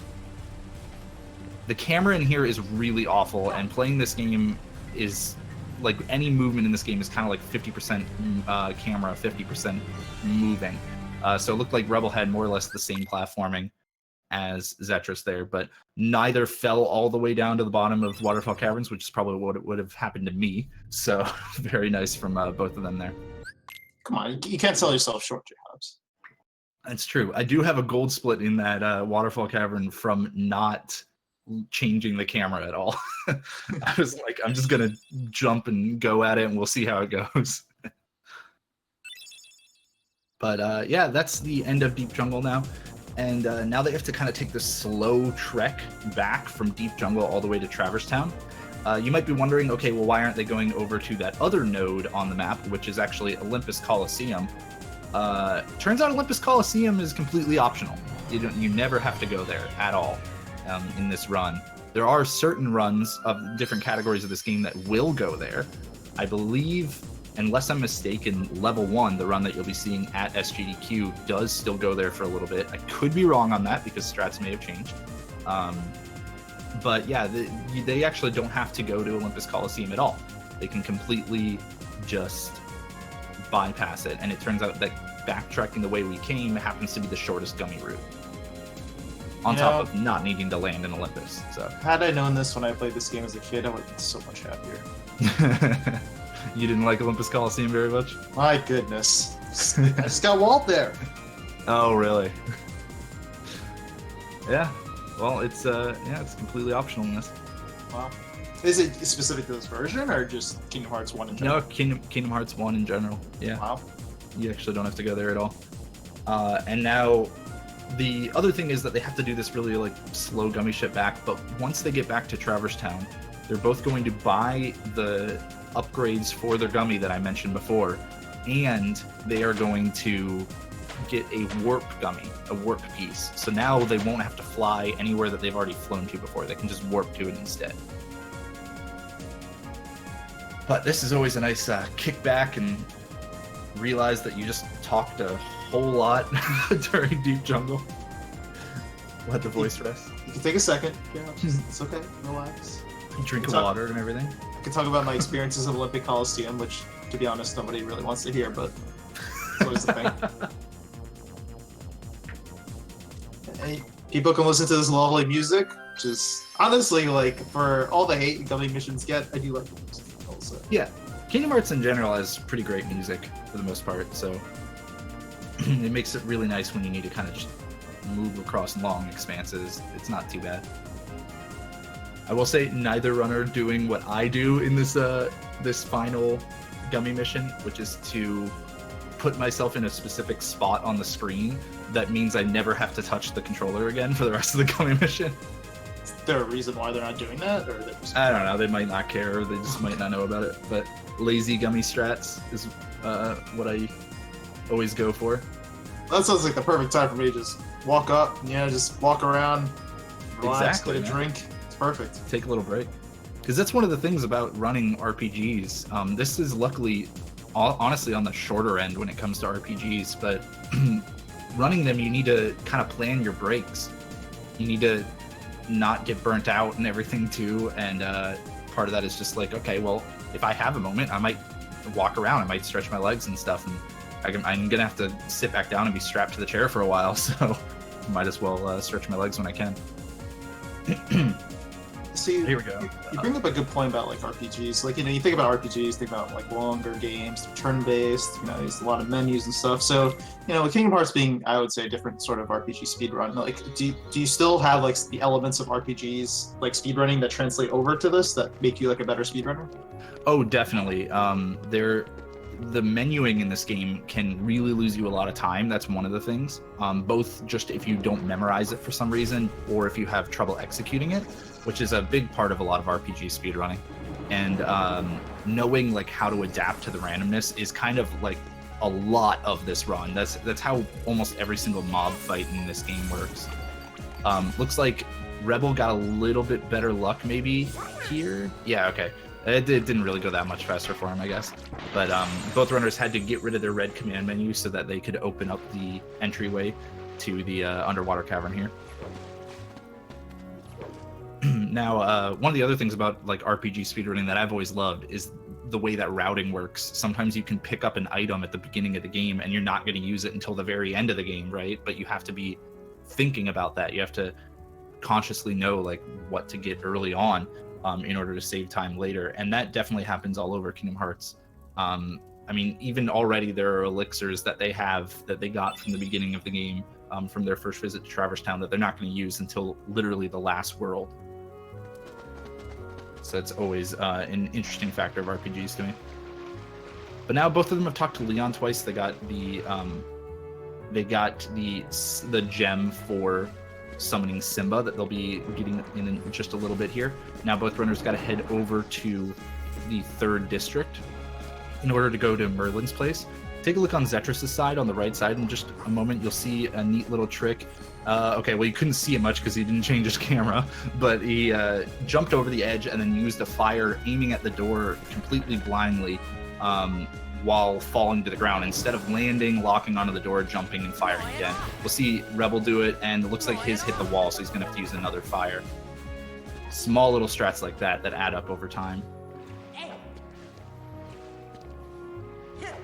The camera in here is really awful, and playing this game is... like, any movement in this game is kind of like 50% camera, 50% moving. So it looked like Rebel had more or less the same platforming as Zetris there, but neither fell all the way down to the bottom of Waterfall Caverns, which is probably what it would have happened to me. So very nice from both of them there. Come on, you can't sell yourself short, J-Hobbs. That's true. I do have a gold split in that Waterfall Cavern from not changing the camera at all. I was like, I'm just gonna jump and go at it, and we'll see how it goes. But yeah, that's the end of Deep Jungle now. And now they have to kind of take this slow trek back from Deep Jungle all the way to Traverse Town. You might be wondering, okay, well, why aren't they going over to that other node on the map, which is actually Olympus Coliseum? Turns out Olympus Coliseum is completely optional. You never have to go there at all in this run. There are certain runs of different categories of this game that will go there. I believe, unless I'm mistaken, level 1, the run that you'll be seeing at SGDQ, does still go there for a little bit. I could be wrong on that because strats may have changed. But yeah, they actually don't have to go to Olympus Coliseum at all. They can completely just bypass it. And it turns out that backtracking the way we came happens to be the shortest gummy route. On top of not needing to land in Olympus. So had I known this when I played this game as a kid, I would have been so much happier. You didn't like Olympus Coliseum very much? My goodness. I just got walled there. Oh, really? Yeah. Well, it's completely optional in this. Wow. Is it specific to this version or just Kingdom Hearts 1 in general? No, Kingdom Hearts 1 in general. Yeah. Wow. You actually don't have to go there at all. And now the other thing is that they have to do this really like slow gummy shit back, but once they get back to Traverse Town, they're both going to buy the upgrades for their gummy that I mentioned before, and they are going to get a warp gummy, a warp piece. So now they won't have to fly anywhere that they've already flown to before. They can just warp to it instead. But this is always a nice kickback and realize that you just talked a whole lot during Deep Jungle. Let the voice rest. You can take a second. Yeah, it's okay. Relax. Drink of water and everything. I can talk about my experiences of Olympic Coliseum, which, to be honest, nobody really wants to hear, but it's always the thing. And people can listen to this lovely music, which is honestly, like, for all the hate gummy missions get, I do like the music also. Yeah, Kingdom Hearts in general has pretty great music for the most part, so it makes it really nice when you need to kind of just move across long expanses. It's not too bad. I will say neither runner doing what I do in this this final gummy mission, which is to put myself in a specific spot on the screen. That means I never have to touch the controller again for the rest of the gummy mission. Is there a reason why they're not doing that, or they're just... I don't know. They might not care, or they just might not know about it. But lazy gummy strats is what I always go for. That sounds like the perfect time for me to just walk up, just walk around, relax, Exactly, get a drink. It's perfect. Take a little break. Because that's one of the things about running RPGs. This is luckily, honestly, on the shorter end when it comes to RPGs, but running them, you need to kind of plan your breaks. You need to not get burnt out and everything too, and part of that is just like, okay, well, if I have a moment, I might walk around, I might stretch my legs and stuff, and I'm gonna have to sit back down and be strapped to the chair for a while, so might as well stretch my legs when I can. See, here we go. You bring up a good point about like RPGs. Like, you think about RPGs, think about like longer games, turn-based. There's a lot of menus and stuff. So, with Kingdom Hearts being, I would say, a different sort of RPG speedrun. Like, do you still have like the elements of RPGs like speedrunning that translate over to this that make you like a better speedrunner? Oh, definitely. The menuing in this game can really lose you a lot of time. That's one of the things. Both just if you don't memorize it for some reason, or if you have trouble executing it, which is a big part of a lot of RPG speedrunning. And knowing like how to adapt to the randomness is kind of like a lot of this run. That's how almost every single mob fight in this game works. Looks like Rebel got a little bit better luck maybe here. Yeah, okay. It didn't really go that much faster for him, I guess. But both runners had to get rid of their red command menu so that they could open up the entryway to the underwater cavern here. Now, one of the other things about like RPG speedrunning that I've always loved is the way that routing works. Sometimes you can pick up an item at the beginning of the game and you're not going to use it until the very end of the game, right? But you have to be thinking about that. You have to consciously know like what to get early on. In order to save time later, and that definitely happens all over Kingdom Hearts. I mean, even already there are elixirs that they got from the beginning of the game, from their first visit to Traverse Town, that they're not going to use until literally the last world. So it's always an interesting factor of RPGs to me. But now both of them have talked to Leon twice. They got the gem for summoning Simba that they'll be getting in just a little bit here. Now both runners got to head over to the 3rd district in order to go to Merlin's place. Take a look on Zetrus' side, on the right side. In just a moment, you'll see a neat little trick. Okay, well, you couldn't see it much because he didn't change his camera, but he jumped over the edge and then used a fire aiming at the door completely blindly while falling to the ground. Instead of landing, locking onto the door, jumping, and firing again. We'll see Rebel do it, and it looks like his hit the wall, so he's going to have to use another fire. Small little strats like that add up over time.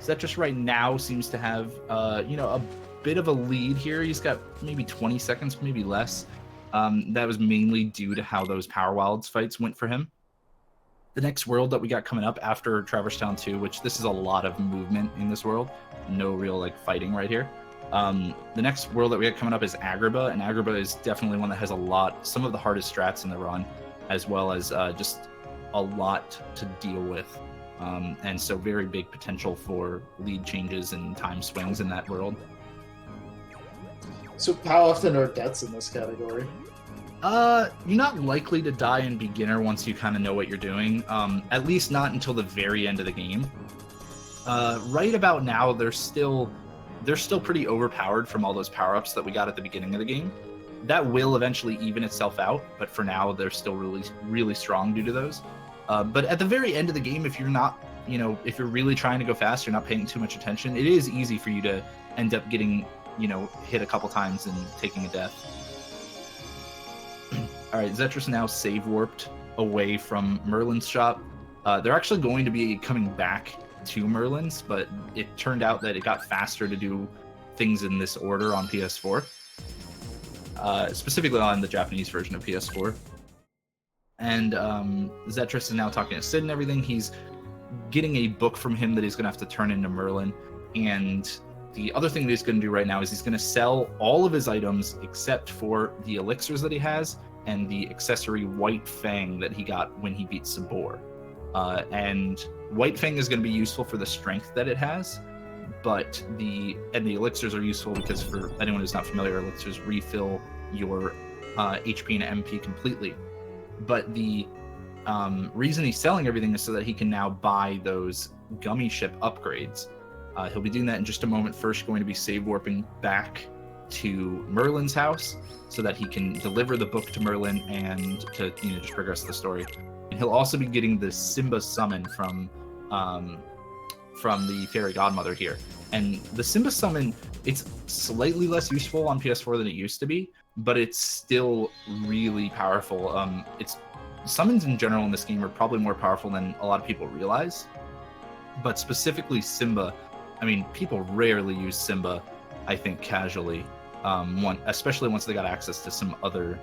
Zetrus right now seems to have, a bit of a lead here. He's got maybe 20 seconds, maybe less. That was mainly due to how those Power Wilds fights went for him. The next world that we got coming up after Traverse Town 2, which this is a lot of movement in this world, no real like fighting right here. The next world that we got coming up is Agrabah, and Agrabah is definitely one that has some of the hardest strats in the run, as well as just a lot to deal with. And so very big potential for lead changes and time swings in that world. So how often are deaths in this category? You're not likely to die in beginner once you kind of know what you're doing. At least not until the very end of the game. Right about now, they're still pretty overpowered from all those power-ups that we got at the beginning of the game. That will eventually even itself out, but for now, they're still really, really strong due to those. But at the very end of the game, if you're not you know, if you're really trying to go fast, you're not paying too much attention, it is easy for you to end up getting, you know, hit a couple times and taking a death. All right, Zetrus now save warped away from Merlin's shop. They're actually going to be coming back to Merlin's, but it turned out that it got faster to do things in this order on PS4, specifically on the Japanese version of PS4. And Zetrus is now talking to Sid and everything. He's getting a book from him that he's going to have to turn into Merlin. And the other thing that he's going to do right now is he's going to sell all of his items except for the elixirs that he has and the accessory White Fang that he got when he beat Sabor. And White Fang is going to be useful for the strength that it has, but the elixirs are useful because, for anyone who's not familiar, elixirs refill your HP and MP completely. But the reason he's selling everything is so that he can now buy those gummy ship upgrades. He'll be doing that in just a moment. First, going to be save warping back to Merlin's house so that he can deliver the book to Merlin and to, you know, just progress the story. And he'll also be getting the Simba summon from the fairy godmother here. And the Simba summon, it's slightly less useful on PS4 than it used to be, but it's still really powerful. It's summons in general in this game are probably more powerful than a lot of people realize, but specifically Simba, I mean, people rarely use Simba, I think, casually, especially once they got access to some other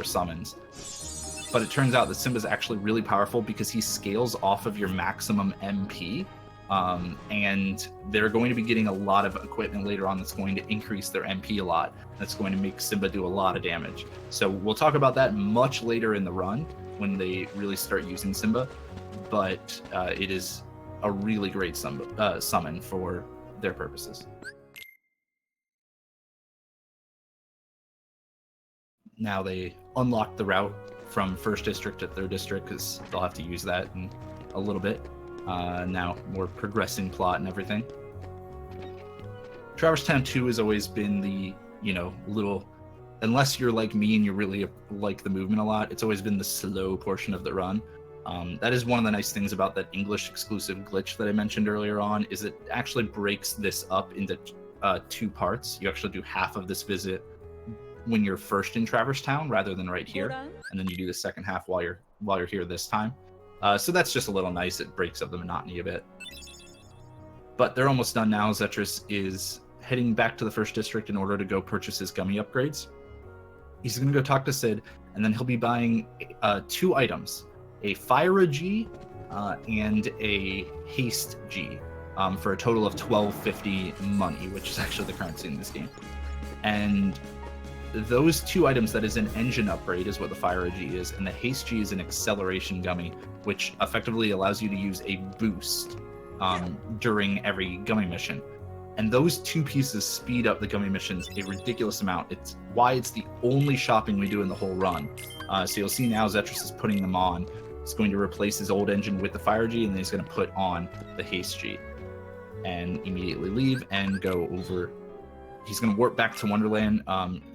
summons. But it turns out that Simba's actually really powerful because he scales off of your maximum MP, and they're going to be getting a lot of equipment later on that's going to increase their MP a lot. That's going to make Simba do a lot of damage. So we'll talk about that much later in the run when they really start using Simba, but it is a really great summon for their purposes. Now they unlock the route from 1st District to 3rd District because they'll have to use that in a little bit. Now more progressing plot and everything. Traverse Town 2 has always been the, you know, little, unless you're like me and you really like the movement a lot, it's always been the slow portion of the run. That is one of the nice things about that English exclusive glitch that I mentioned earlier on, is it actually breaks this up into 2 parts. You actually do half of this visit when you're first in Traverse Town rather than right here, and then you do the second half while you're here this time. So that's just a little nice. It breaks up the monotony a bit. But they're almost done now. Zetrus is heading back to the 1st District in order to go purchase his gummy upgrades. He's going to go talk to Sid, and then he'll be buying 2 items, a Fire G and a Haste G, for a total of 1250 money, which is actually the currency in this game. And those 2 items, that is an engine upgrade, is what the Fire G is, and the Haste G is an acceleration gummy, which effectively allows you to use a boost during every gummy mission. And those 2 pieces speed up the gummy missions a ridiculous amount. It's why it's the only shopping we do in the whole run. So you'll see now Zetrus is putting them on. He's going to replace his old engine with the Fire G, and then he's going to put on the Haste G. And immediately leave and go over. He's going to warp back to Wonderland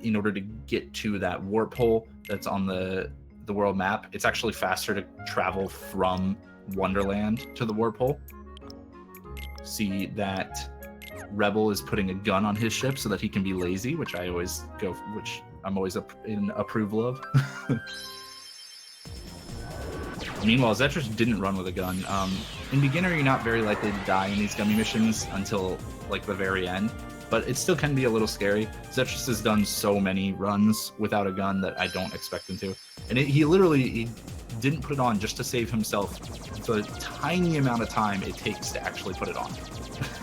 in order to get to that warp hole that's on the world map. It's actually faster to travel from Wonderland to the warp hole. See that Rebel is putting a gun on his ship so that he can be lazy, which I'm always in approval of. Meanwhile, Zetrus didn't run with a gun. In beginner, you're not very likely to die in these gummy missions until like the very end, but it still can be a little scary. Zetrus has done so many runs without a gun that I don't expect him to. And he didn't put it on just to save himself the tiny amount of time it takes to actually put it on.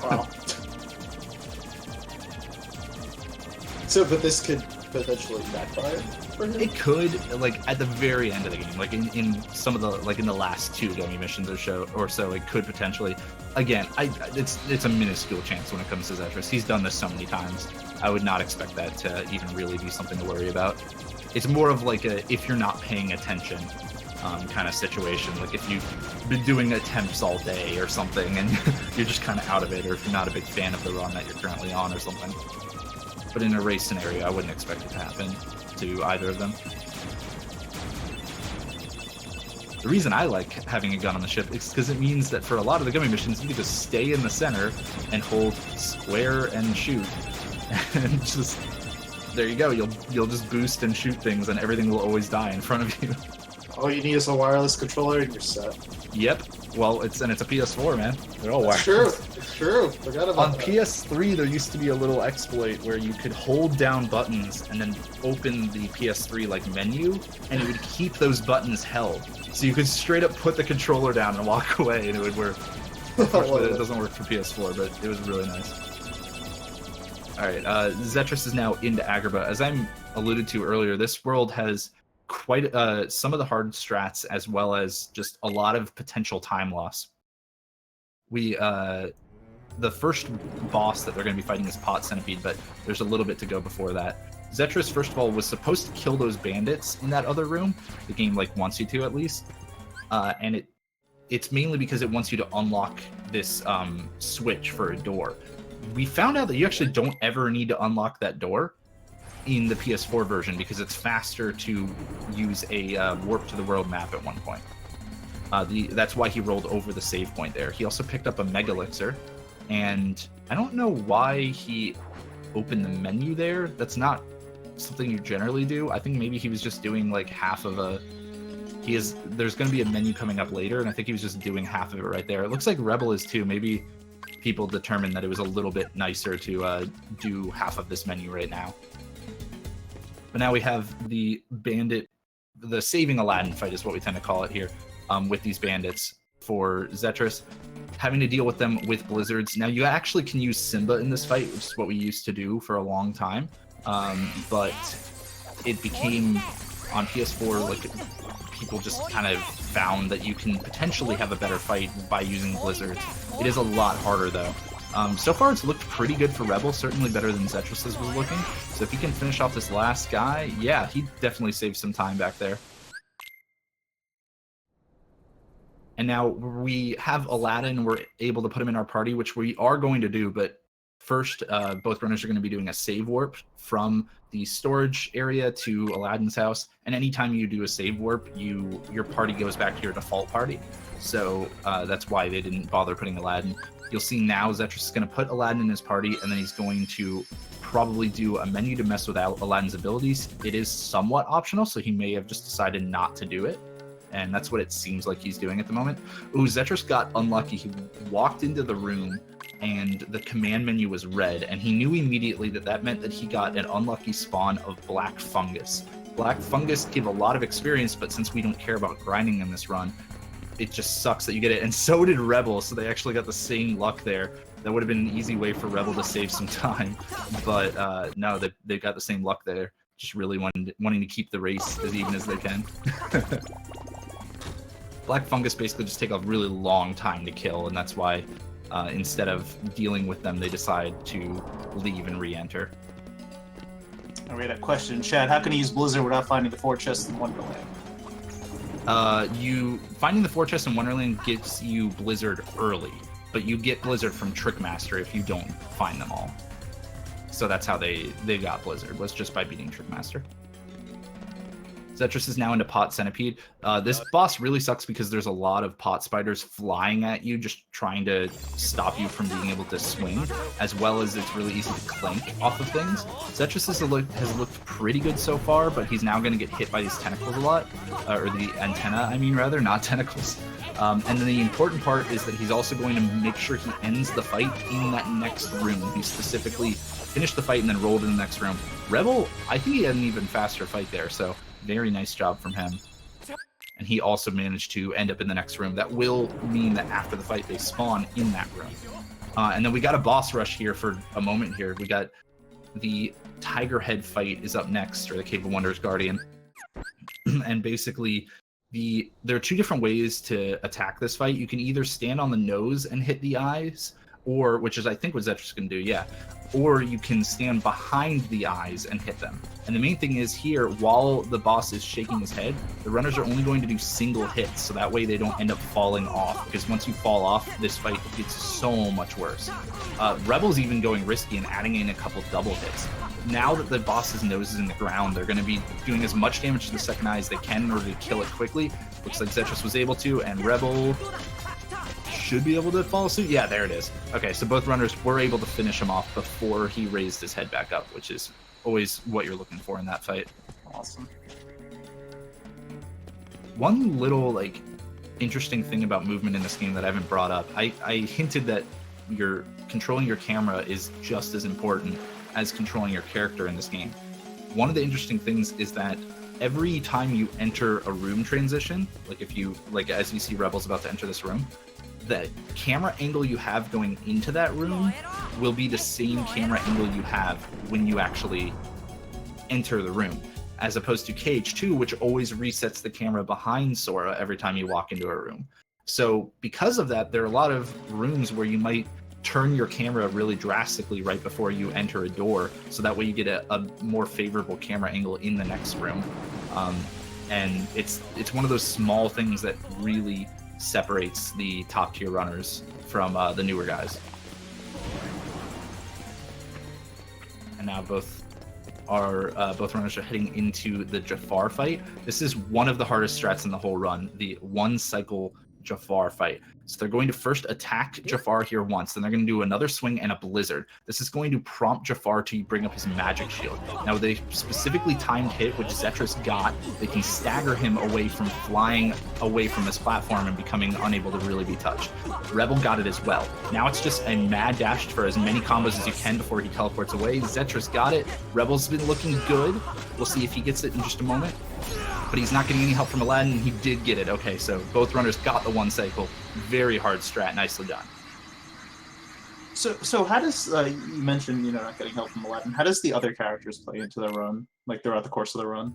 Wow. So, but this could potentially backfire for him? It could, like, at the very end of the game, like in some of the, like in the last 2 gummy missions or so, it could potentially. Again, it's a minuscule chance when it comes to Zetrus. He's done this so many times. I would not expect that to even really be something to worry about. It's more of like a if you're not paying attention kind of situation. Like if you've been doing attempts all day or something and you're just kind of out of it, or if you're not a big fan of the run that you're currently on or something. But in a race scenario, I wouldn't expect it to happen to either of them. The reason I like having a gun on the ship is because it means that for a lot of the gummy missions, you can just stay in the center and hold square and shoot. And just, there you go. You'll just boost and shoot things, and everything will always die in front of you. All you need is a wireless controller and you're set. Yep. Well, it's a PS4, man. They're all wireless. True. It's true. Forgot about that. On PS3, there used to be a little exploit where you could hold down buttons and then open the PS3 like menu, and it would keep those buttons held. So you could straight up put the controller down and walk away, and it would work. Unfortunately, it doesn't work for PS4, but it was really nice. All right, Zetris is now into Agrabah. As I alluded to earlier, this world has quite some of the hard strats, as well as just a lot of potential time loss. The first boss that they're going to be fighting is Pot Centipede, but there's a little bit to go before that. Zetris, first of all, was supposed to kill those bandits in that other room. The game wants you to, at least, and it's mainly because it wants you to unlock this switch for a door. We found out that you actually don't ever need to unlock that door in the PS4 version because it's faster to use a warp to the world map at one point. That's why he rolled over the save point there. He also picked up a Mega Elixir, and I don't know why he opened the menu there. That's not something you generally do. I think maybe he was just doing half of a... There's going to be a menu coming up later, and I think he was just doing half of it right there. It looks like Rebel is too. Maybe people determined that it was a little bit nicer to do half of this menu right now. But now we have the bandit, the saving Aladdin fight is what we tend to call it here, with these bandits for Zetris, having to deal with them with blizzards. Now you actually can use Simba in this fight, which is what we used to do for a long time, but it became on PS4 people just kind of found that you can potentially have a better fight by using blizzards. It is a lot harder though. So far it's looked pretty good for Rebel, certainly better than Zetris's was looking. So if he can finish off this last guy, yeah, he definitely saved some time back there. And now we have Aladdin, we're able to put him in our party, which we are going to do, but first, both runners are going to be doing a save warp from the storage area to Aladdin's house. And anytime you do a save warp, your party goes back to your default party. So that's why they didn't bother putting Aladdin. You'll see now Zetris is going to put Aladdin in his party, and then he's going to probably do a menu to mess with Aladdin's abilities. It is somewhat optional, so he may have just decided not to do it. And that's what it seems like he's doing at the moment. Ooh, Zetris got unlucky. He walked into the room and the command menu was red, and he knew immediately that that meant that he got an unlucky spawn of black fungus. Black fungus give a lot of experience, but since we don't care about grinding in this run, it just sucks that you get it. And so did Rebel, so they actually got the same luck there. That would have been an easy way for Rebel to save some time, but no, they got the same luck there. Just really wanting to keep the race as even as they can. Black fungus basically just take a really long time to kill, and that's why instead of dealing with them, they decide to leave and re-enter. I read a question in chat. How can you use Blizzard without finding the 4 chests in Wonderland? Finding the 4 chests in Wonderland gets you Blizzard early, but you get Blizzard from Trickmaster if you don't find them all. So that's how they got Blizzard, was just by beating Trickmaster. Zetris is now into Pot Centipede. This boss really sucks because there's a lot of pot spiders flying at you, just trying to stop you from being able to swing, as well as it's really easy to clank off of things. Zetris has looked pretty good so far, but he's now going to get hit by these tentacles a lot, or the antenna, I mean, rather, not tentacles. And then the important part is that he's also going to make sure he ends the fight in that next room. He specifically finished the fight and then rolled in the next room. Rebel, I think he had an even faster fight there, so very nice job from him. And he also managed to end up in the next room. That will mean that after the fight, they spawn in that room. And then we got a boss rush here for a moment here. We got the Tiger Head fight is up next, or the Cave of Wonders Guardian. And basically, there are 2 different ways to attack this fight. You can either stand on the nose and hit the eyes, or which is I think what Zetra's going to do, yeah. Or you can stand behind the eyes and hit them. And the main thing is here, while the boss is shaking his head, the runners are only going to do single hits, so that way they don't end up falling off, because once you fall off, this fight gets so much worse. Rebel's even going risky and adding in a couple double hits. Now that the boss's nose is in the ground, they're going to be doing as much damage to the second eye as they can in order to kill it quickly. Looks like Zetris was able to, and Rebel should be able to follow suit. Yeah, there it is. Okay, so both runners were able to finish him off before he raised his head back up, which is always what you're looking for in that fight. Awesome. One little interesting thing about movement in this game that I haven't brought up, I hinted that controlling your camera is just as important as controlling your character in this game. One of the interesting things is that every time you enter a room transition, as you see Rebel's about to enter this room, the camera angle you have going into that room will be the same camera angle you have when you actually enter the room, as opposed to Cage 2, which always resets the camera behind Sora every time you walk into a room. So because of that, there are a lot of rooms where you might turn your camera really drastically right before you enter a door, so that way you get a more favorable camera angle in the next room. And it's one of those small things that really separates the top tier runners from the newer guys. And now both runners are heading into the Jafar fight. This is one of the hardest strats in the whole run, the one cycle Jafar fight. So they're going to first attack Jafar here once, then they're going to do another swing and a blizzard. This is going to prompt Jafar to bring up his magic shield. Now with a specifically timed hit, which Zetris got, they can stagger him away from flying away from this platform and becoming unable to really be touched. Rebel got it as well. Now it's just a mad dash for as many combos as you can before he teleports away. Zetris got it. Rebel's been looking good. We'll see if he gets it in just a moment. But he's not getting any help from Aladdin, and he did get it. Okay, so both runners got the one cycle. Very hard strat, nicely done. So how does, you mentioned, not getting help from Aladdin, how does the other characters play into the run, throughout the course of the run?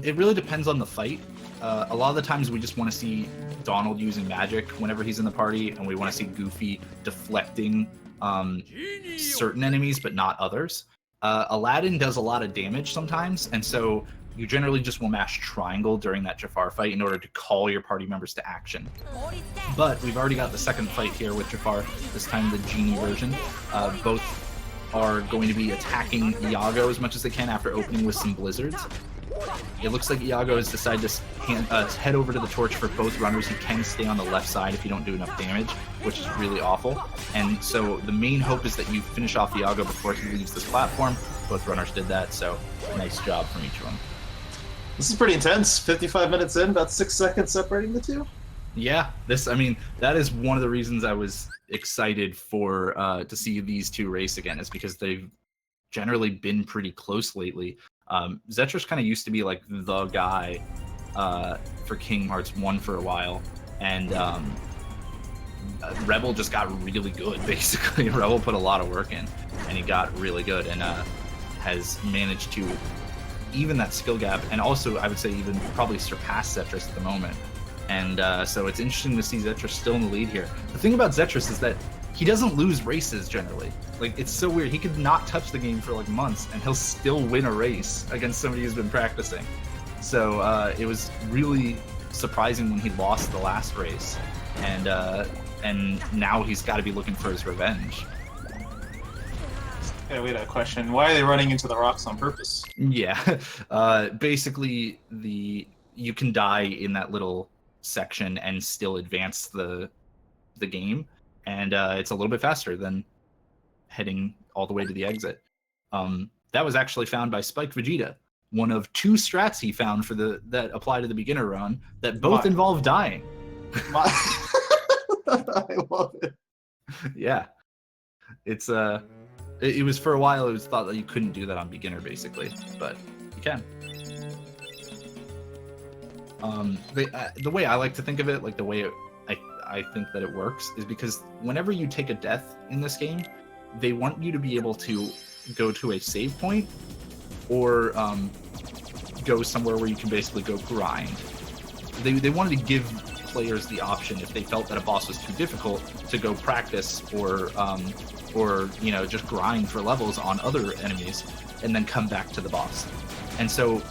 It really depends on the fight. A lot of the times we just want to see Donald using magic whenever he's in the party, and we want to see Goofy deflecting certain enemies, but not others. Aladdin does a lot of damage sometimes, and so you generally just will mash triangle during that Jafar fight in order to call your party members to action. But we've already got the second fight here with Jafar, this time the Genie version. Both are going to be attacking Iago as much as they can after opening with some blizzards. It looks like Iago has decided to head over to the torch for both runners. He can stay on the left side if you don't do enough damage, which is really awful. And so the main hope is that you finish off Iago before he leaves this platform. Both runners did that, so nice job from each one. This is pretty intense. 55 minutes in, about 6 seconds separating the two. Yeah, that is one of the reasons I was excited for to see these two race again, is because they've generally been pretty close lately. Zetris kind of used to be like the guy for Kingdom Hearts 1 for a while, and Rebel just got really good, basically. Rebel put a lot of work in, and he got really good, and has managed to even that skill gap, and also I would say even probably surpass Zetris at the moment. And so it's interesting to see Zetris still in the lead here. The thing about Zetris is that he doesn't lose races generally. It's so weird. He could not touch the game for months and he'll still win a race against somebody who's been practicing. So it was really surprising when he lost the last race, and now he's got to be looking for his revenge. Yeah, we had a question. Why are they running into the rocks on purpose? Yeah, basically you can die in that little section and still advance the game, and it's a little bit faster than heading all the way to the exit. That was actually found by Spike Vegeta, one of 2 strats he found that apply to the beginner run that both involve dying. I love it. Yeah, it's it was for a while. It was thought that you couldn't do that on beginner, basically, but you can. The way I like to think of it, the way I think that it works, is because whenever you take a death in this game, they want you to be able to go to a save point or go somewhere where you can basically go grind. They wanted to give players the option, if they felt that a boss was too difficult, to go practice or you know, just grind for levels on other enemies and then come back to the boss. And so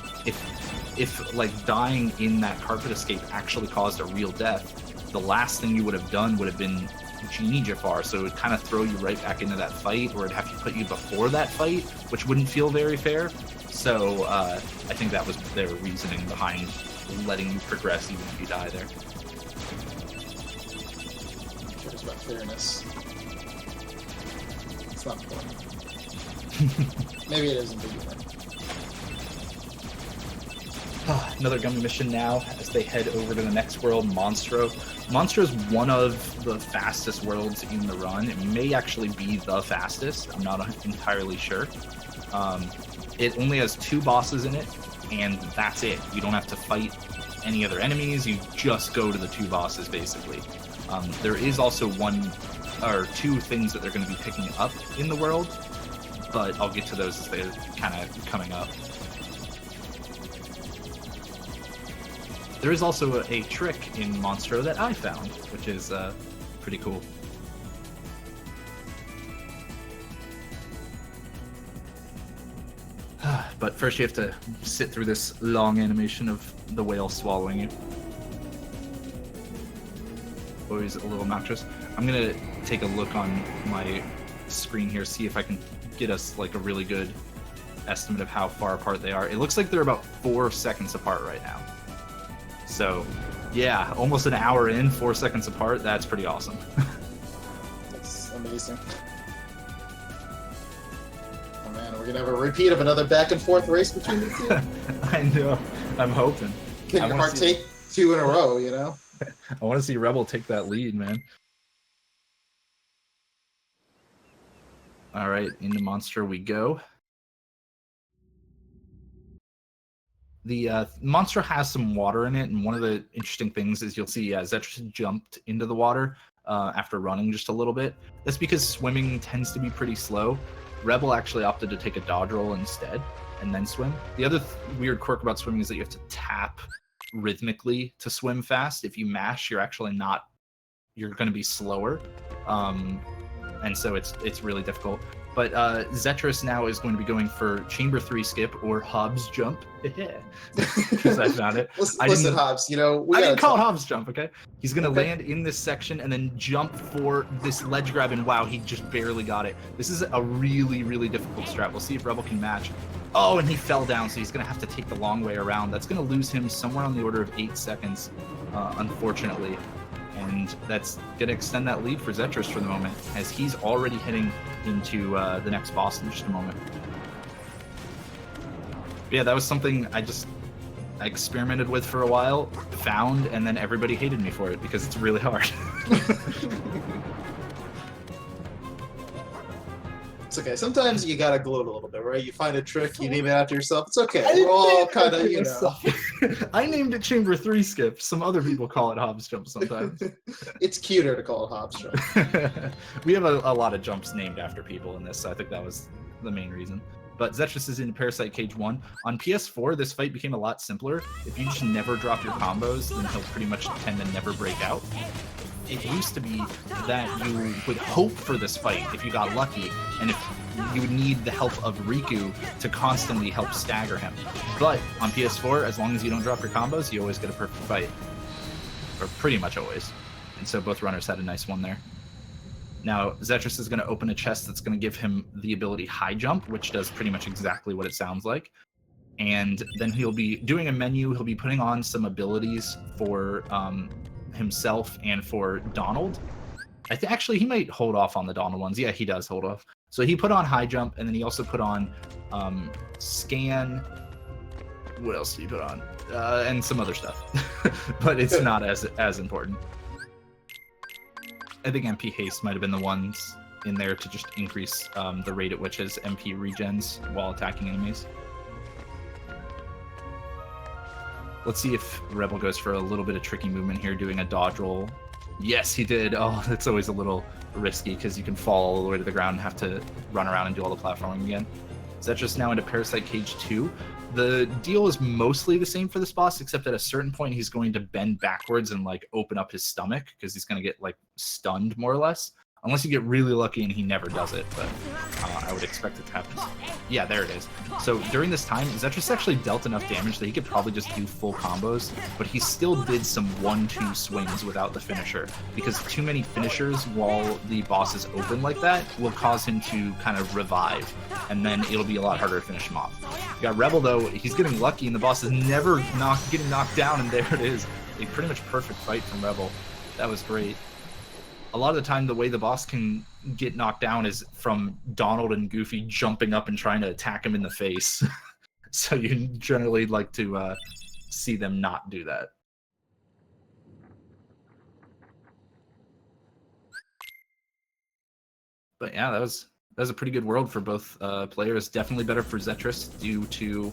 if like dying in that carpet escape actually caused a real death, the last thing you would have done would have been Genie Jafar, so it would kind of throw you right back into that fight, or it'd have to put you before that fight, which wouldn't feel very fair. So I think that was their reasoning behind letting you progress even if you die there. Cares about fairness. It's not important. Maybe it isn't, but you are. Another gummy mission now as they head over to the next world, Monstro. Monstro is one of the fastest worlds in the run. It may actually be the fastest. I'm not entirely sure. It only has 2 bosses in it, and that's it. You don't have to fight any other enemies. You just go to the 2 bosses, basically. There is also 1 or 2 things that they're going to be picking up in the world, but I'll get to those as they're kind of coming up. There is also a trick in Monstro that I found, which is pretty cool. But first you have to sit through this long animation of the whale swallowing you. Always a little obnoxious. I'm gonna take a look on my screen here, see if I can get us like a really good estimate of how far apart they are. It looks like they're about 4 seconds apart right now. So, yeah, almost an hour in, 4 seconds apart. That's pretty awesome. That's amazing. Oh man, we're gonna have a repeat of another back and forth race between the 2. I know. I'm hoping. Can your heart take 2 in a row, you know? I want to see Rebel take that lead, man. All right, into Monstro we go. The Monstro has some water in it, and one of the interesting things is you'll see Zetris jumped into the water after running just a little bit. That's because swimming tends to be pretty slow. Rebel actually opted to take a dodge roll instead and then swim. The other weird quirk about swimming is that you have to tap rhythmically to swim fast. If you mash, you're actually not. You're going to be slower, and so it's really difficult. But Zetris now is going to be going for Chamber 3 skip or Hobbs jump. Because I found it. Listen, Hobbs, you know, I didn't call it Hobbs jump, okay? He's going to land in this section and then jump for this ledge grab, and wow, he just barely got it. This is a really, really difficult strat. We'll see if Rebel can match. Oh, and he fell down, so he's going to have to take the long way around. That's going to lose him somewhere on the order of 8 seconds, unfortunately. And that's going to extend that lead for Zetris for the moment, as he's already heading into the next boss in just a moment. But yeah, that was something I experimented with for a while, found, and then everybody hated me for it because it's really hard. It's okay. Sometimes you gotta gloat a little bit, right? You find a trick, you name it after yourself. It's okay. We're all kind of, you know. I named it Chamber 3 skip. Some other people call it Hobbs jump sometimes. It's cuter to call it Hobbs jump. We have a lot of jumps named after people in this, so I think that was the main reason. But Zetris is in Parasite Cage 1. On PS4, this fight became a lot simpler. If you just never drop your combos, then he'll pretty much tend to never break out. It used to be that you would hope for this fight if you got lucky, and if you would need the help of Riku to constantly help stagger him. But on PS4, as long as you don't drop your combos, you always get a perfect fight. Or pretty much always. And so both runners had a nice one there. Now, Zetris is going to open a chest that's going to give him the ability High Jump, which does pretty much exactly what it sounds like. And then he'll be doing a menu. He'll be putting on some abilities for himself and for Donald. Actually, he might hold off on the Donald ones. Yeah, he does hold off. So he put on High Jump, and then he also put on Scan. What else did he put on? And some other stuff. But it's not as important. I think MP Haste might have been the ones in there to just increase the rate at which his MP regens while attacking enemies. Let's see if Rebel goes for a little bit of tricky movement here, doing a dodge roll. Yes, he did. Oh, that's always a little risky because you can fall all the way to the ground and have to run around and do all the platforming again. Zetrus now into Parasite Cage 2. The deal is mostly the same for this boss, except at a certain point he's going to bend backwards and like open up his stomach because he's going to get like stunned more or less. Unless you get really lucky and he never does it, but I would expect it to happen. Yeah, there it is. So during this time, Zetrus actually dealt enough damage that he could probably just do full combos, but he still did some 1-2 swings without the finisher, because too many finishers while the boss is open like that will cause him to kind of revive, and then it'll be a lot harder to finish him off. You got Rebel though, he's getting lucky and the boss is never getting knocked down, and there it is. A pretty much perfect fight from Rebel. That was great. A lot of the time, the way the boss can get knocked down is from Donald and Goofy jumping up and trying to attack him in the face. So you generally like to see them not do that. But yeah, that was a pretty good world for both players. Definitely better for Zetrus due to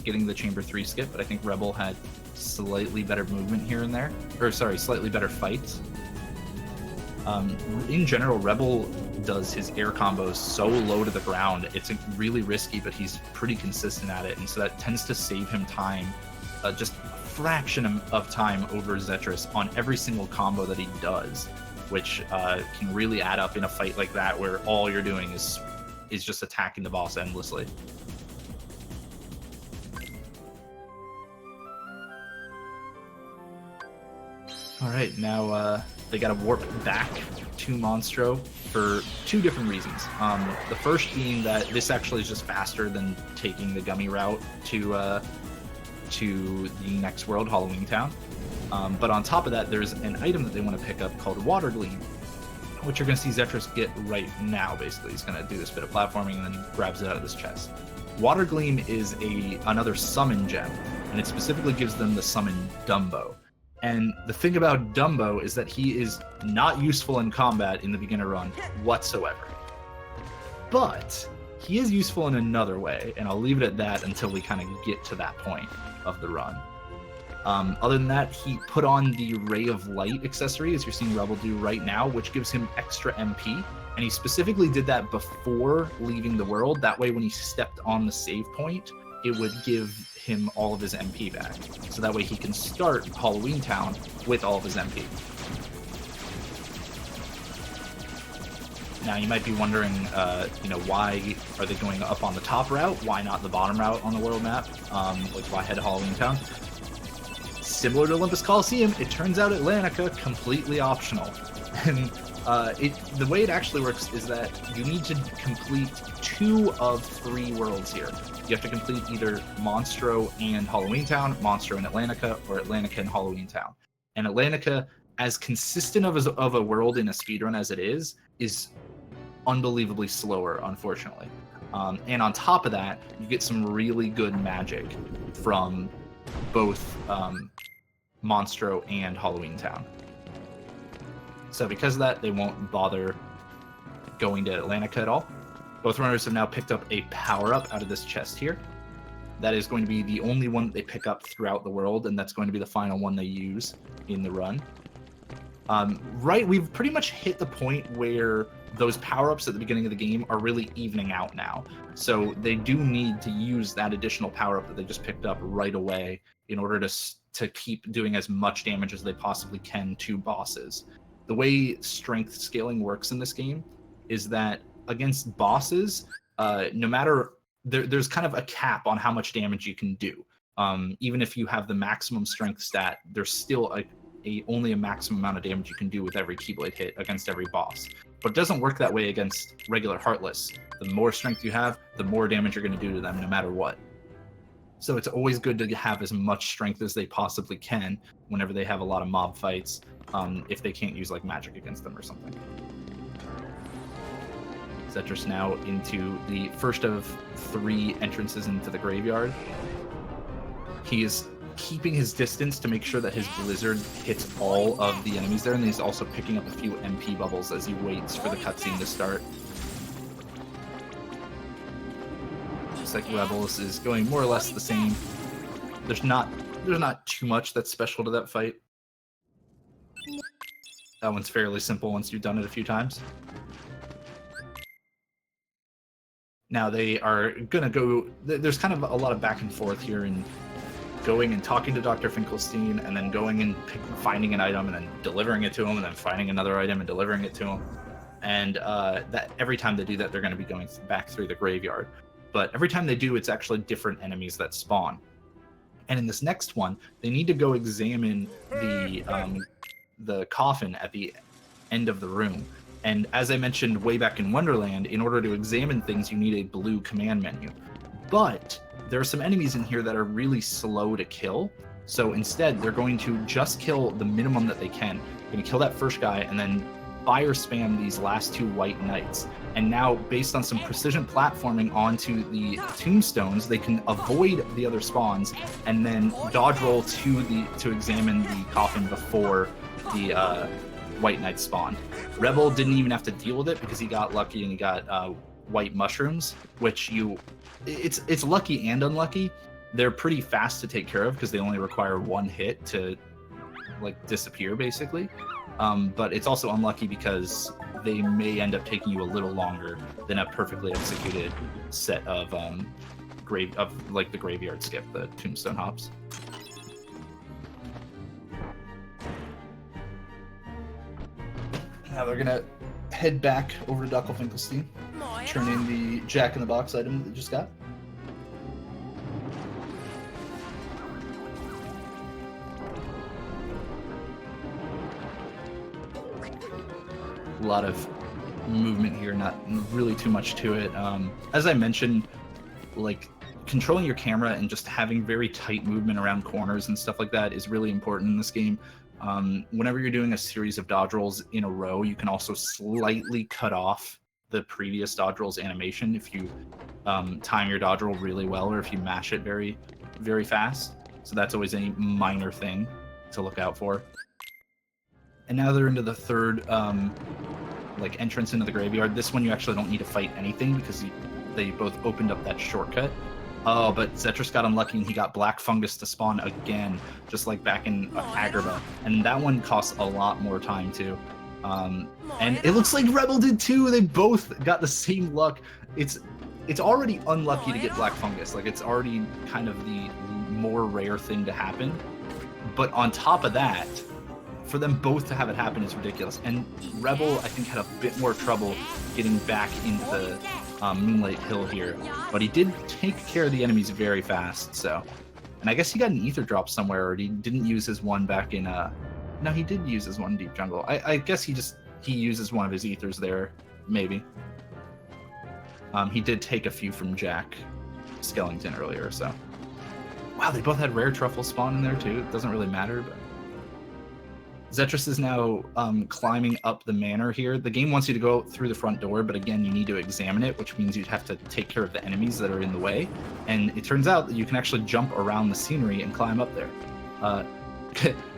getting the Chamber 3 skip, but I think Rebel had slightly better movement here and there. Or sorry, slightly better fights. In general, Rebel does his air combos so low to the ground, it's really risky, but he's pretty consistent at it, and so that tends to save him time, just a fraction of time over Zetrus on every single combo that he does, which can really add up in a fight like that where all you're doing is just attacking the boss endlessly. All right, now they got to warp back to Monstro for 2 different reasons. The first being that this actually is just faster than taking the gummy route to the next world, Halloween Town. But on top of that, there's an item that they want to pick up called Water Gleam, which you're going to see Zetrus get right now, basically. He's going to do this bit of platforming and then he grabs it out of this chest. Water Gleam is another summon gem, and it specifically gives them the summon Dumbo. And the thing about Dumbo is that he is not useful in combat in the beginner run whatsoever. But he is useful in another way, and I'll leave it at that until we kind of get to that point of the run. Other than that, he put on the Ray of Light accessory, as you're seeing Rebel do right now, which gives him extra MP. And he specifically did that before leaving the world. That way, when he stepped on the save point, it would give him all of his MP back. So that way he can start Halloween Town with all of his MP. Now you might be wondering, why are they going up on the top route? Why not the bottom route on the world map? Why head to Halloween Town? Similar to Olympus Coliseum, it turns out Atlantica completely optional. And the way it actually works is that you need to complete 2 of 3 worlds here. You have to complete either Monstro and Halloween Town, Monstro and Atlantica, or Atlantica and Halloween Town. And Atlantica, as consistent of a world in a speedrun as it is unbelievably slower, unfortunately. And on top of that, you get some really good magic from both Monstro and Halloween Town. So because of that, they won't bother going to Atlantica at all. Both runners have now picked up a power-up out of this chest here. That is going to be the only one that they pick up throughout the world, and that's going to be the final one they use in the run. We've pretty much hit the point where those power-ups at the beginning of the game are really evening out now. So they do need to use that additional power-up that they just picked up right away in order to keep doing as much damage as they possibly can to bosses. The way strength scaling works in this game is that against bosses, there's kind of a cap on how much damage you can do. Even if you have the maximum strength stat, there's still only a maximum amount of damage you can do with every Keyblade hit against every boss. But it doesn't work that way against regular Heartless. The more strength you have, the more damage you're going to do to them no matter what. So it's always good to have as much strength as they possibly can whenever they have a lot of mob fights, if they can't use like magic against them or something. Zetrus now into the first of 3 entrances into the graveyard. He is keeping his distance to make sure that his Blizzard hits all of the enemies there, and he's also picking up a few MP bubbles as he waits for the cutscene to start. Looks like Rebels is going more or less the same. There's not too much that's special to that fight. That one's fairly simple once you've done it a few times. Now they are gonna go. There's kind of a lot of back and forth here, and going and talking to Dr. Finkelstein, and then going and finding an item, and then delivering it to him, and then finding another item and delivering it to him. And that every time they do that, they're going to be going back through the graveyard. But every time they do, it's actually different enemies that spawn. And in this next one, they need to go examine the coffin at the end of the room. And as I mentioned way back in Wonderland, in order to examine things, you need a blue command menu. But there are some enemies in here that are really slow to kill. So instead, they're going to just kill the minimum that they can. They're going to kill that first guy and then fire spam these last 2 white knights. And now, based on some precision platforming onto the tombstones, they can avoid the other spawns and then dodge roll to examine the coffin before the white knights spawned. Rebel didn't even have to deal with it because he got lucky and he got white mushrooms, which it's lucky and unlucky. They're pretty fast to take care of because they only require 1 hit to like disappear basically. But it's also unlucky because they may end up taking you a little longer than a perfectly executed set of the graveyard skip, the tombstone hops. Now they're gonna head back over to Dr. Finkelstein, turn in the Jack in the Box item that they just got. A lot of movement here, not really too much to it. As I mentioned, like controlling your camera and just having very tight movement around corners and stuff like that is really important in this game. Whenever you're doing a series of dodge rolls in a row, you can also slightly cut off the previous dodge roll's animation if you time your dodge roll really well or if you mash it very, very fast. So that's always a minor thing to look out for. And now they're into the third entrance into the graveyard. This one you actually don't need to fight anything because they both opened up that shortcut. Oh, but Zetris got unlucky and he got black fungus to spawn again, just like back in Agrabah. And that one costs a lot more time too. And it looks like Rebel did too. They both got the same luck. It's already unlucky to get black fungus. Like it's already kind of the more rare thing to happen. But on top of that, for them both to have it happen is ridiculous. And Rebel, I think, had a bit more trouble getting back into Moonlight Hill here. But he did take care of the enemies very fast, so. And I guess he got an ether drop somewhere, or he didn't use his one back in, no, he did use his one in Deep Jungle. I guess he uses one of his ethers there, maybe. He did take a few from Jack Skellington earlier, so. Wow, they both had rare truffle spawn in there too. It doesn't really matter, but. Zetris is now climbing up the manor here. The game wants you to go through the front door, but again, you need to examine it, which means you'd have to take care of the enemies that are in the way. And it turns out that you can actually jump around the scenery and climb up there.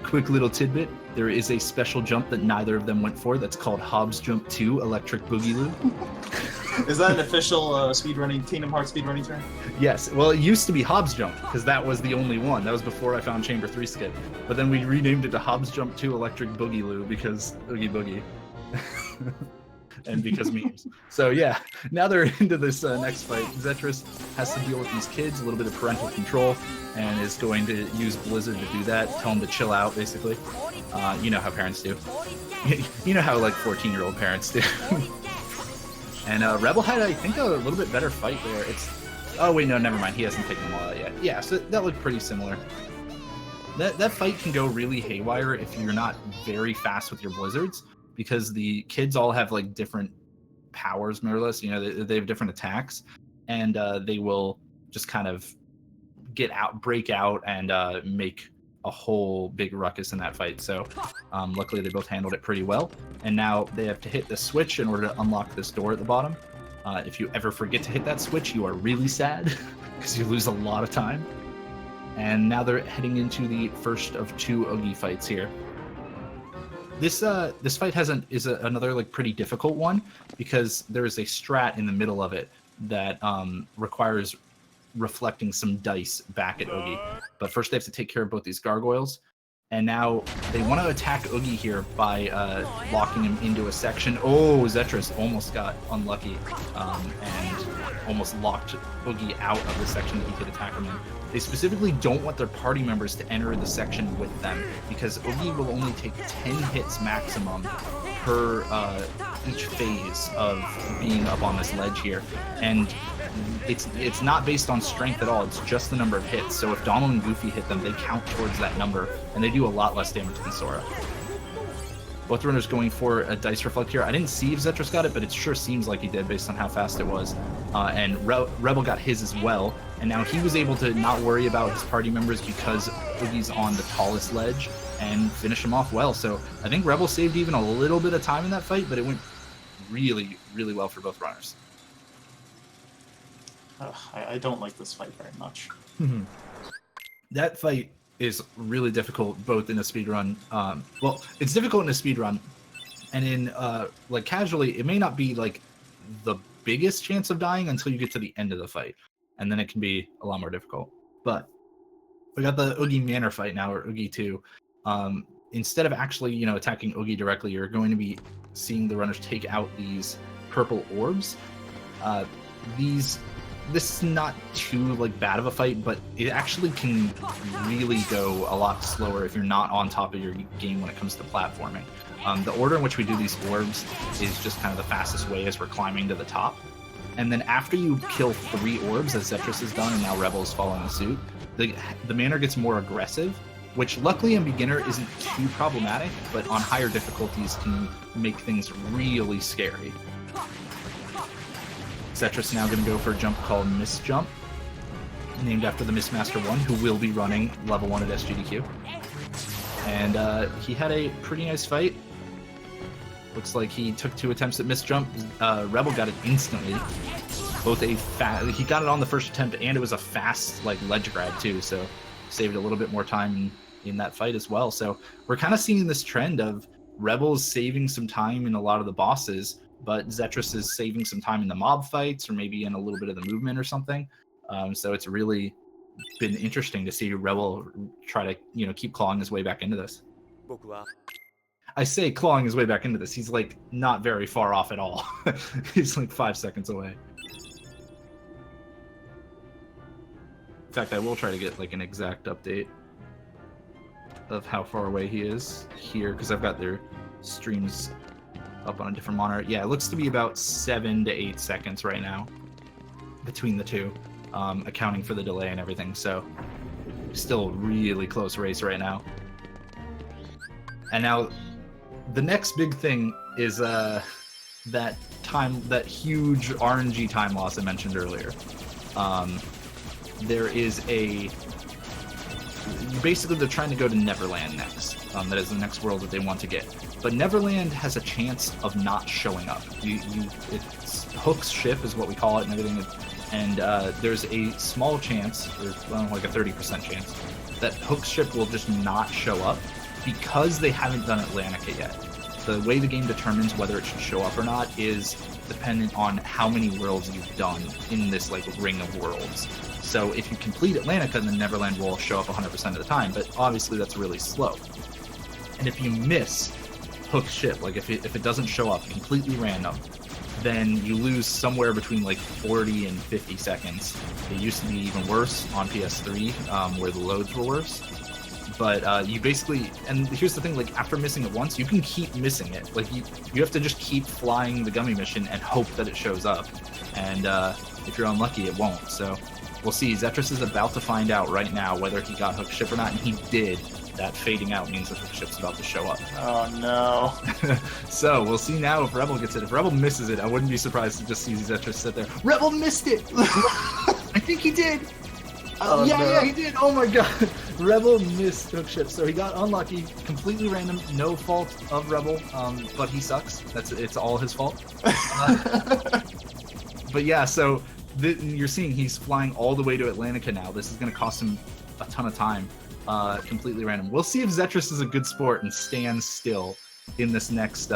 Quick little tidbit, there is a special jump that neither of them went for that's called Hobbs Jump 2 Electric Boogaloo. Is that an official speedrunning, Kingdom Hearts speedrunning term? Yes. Well, it used to be Hobbs Jump because that was the only one. That was before I found Chamber 3 skip. But then we renamed it to Hobbs Jump 2 Electric Boogaloo because Oogie Boogie. And because memes. So yeah, now they're into this next fight. Zetris has to deal with these kids, a little bit of parental control, and is going to use Blizzard to do that, tell them to chill out, basically. You know how parents do. You know how, like, 14-year-old parents do. And Rebel had, I think, a little bit better fight there. Oh, wait, no, never mind. He hasn't taken them all out yet. Yeah, so that looked pretty similar. That fight can go really haywire if you're not very fast with your Blizzards, because the kids all have, like, different powers, more or less. You know, they have different attacks, and they will just kind of break out, and make a whole big ruckus in that fight. So luckily they both handled it pretty well, and now they have to hit the switch in order to unlock this door at the bottom. If you ever forget to hit that switch, you are really sad because you lose a lot of time. And now they're heading into the first of 2 Oogie fights here. This fight is another, like, pretty difficult one because there is a strat in the middle of it that requires reflecting some dice back at Oogie. But first they have to take care of both these gargoyles. And now they want to attack Oogie here by locking him into a section. Oh, Zetris almost got unlucky and almost locked Oogie out of the section that he could attack him in. They specifically don't want their party members to enter the section with them because Oogie will only take 10 hits maximum per each phase of being up on this ledge here. And it's not based on strength at all, it's just the number of hits. So if Donald and Goofy hit them, they count towards that number, and they do a lot less damage than Sora. Both runners going for a Dice Reflect here. I didn't see if Zetris got it, but it sure seems like he did based on how fast it was. And Rebel got his as well, and now he was able to not worry about his party members because Oogie's on the tallest ledge and finish him off well. So I think Rebel saved even a little bit of time in that fight, but it went really, really well for both runners. I don't like this fight very much. That fight is really difficult, both in a speedrun. Well, it's difficult in a speedrun, and in like casually, it may not be like the biggest chance of dying until you get to the end of the fight, and then it can be a lot more difficult. But we got the Oogie Manor fight now, or Oogie 2. Instead of actually, attacking Oogie directly, you're going to be seeing the runners take out these purple orbs. This is not too bad of a fight, but it actually can really go a lot slower if you're not on top of your game when it comes to platforming. The order in which we do these orbs is just kind of the fastest way as we're climbing to the top. And then after you kill 3 orbs, as Zetris has done, and now Rebel is following suit, the manner gets more aggressive, which luckily in beginner isn't too problematic, but on higher difficulties can make things really scary. Zetris now going to go for a jump called Miss Jump, named after the Mistmaster 1, who will be running level 1 at SGDQ. And he had a pretty nice fight. Looks like he took 2 attempts at Miss Jump. Rebel got it instantly. He got it on the first attempt, and it was a fast ledge grab too, so saved a little bit more time in that fight as well. So we're kind of seeing this trend of Rebels saving some time in a lot of the bosses, but Zetris is saving some time in the mob fights, or maybe in a little bit of the movement or something. So it's really been interesting to see Rebel try to, keep clawing his way back into this. I say clawing his way back into this. He's not very far off at all. He's 5 seconds away. In fact, I will try to get an exact update of how far away he is here, because I've got their streams up on a different monitor. Yeah, it looks to be about 7 to 8 seconds right now between the two, accounting for the delay and everything. So still really close race right now. And now the next big thing is that huge RNG time loss I mentioned earlier. There is basically they're trying to go to Neverland next. That is the next world that they want to get. But Neverland has a chance of not showing up. It's Hook's ship is what we call it and everything. And there's a small chance, or a 30% chance, that Hook's ship will just not show up because they haven't done Atlantica yet. The way the game determines whether it should show up or not is dependent on how many worlds you've done in this ring of worlds. So if you complete Atlantica, then Neverland will show up 100% of the time, but obviously that's really slow. And if you miss Hook's ship, if it doesn't show up completely random, then you lose somewhere between 40 and 50 seconds. It used to be even worse on PS3, where the loads were worse. But you basically, and here's the thing, after missing it once, you can keep missing it. You have to just keep flying the gummy mission and hope that it shows up. And if you're unlucky, it won't. So we'll see. Zetris is about to find out right now whether he got Hook's ship or not, and he did. That fading out means that Hook's ship's about to show up. Oh, no. So we'll see now if Rebel gets it. If Rebel misses it, I wouldn't be surprised to just see Zetris sit there. Rebel missed it! I think he did! Oh, no. Yeah, he did. Oh my god. Rebel missed Hook's ship, so he got unlucky, completely random, no fault of Rebel, but he sucks. It's all his fault. But yeah, so you're seeing he's flying all the way to Atlantica now. This is going to cost him a ton of time. Completely random. We'll see if Zetris is a good sport and stands still in this next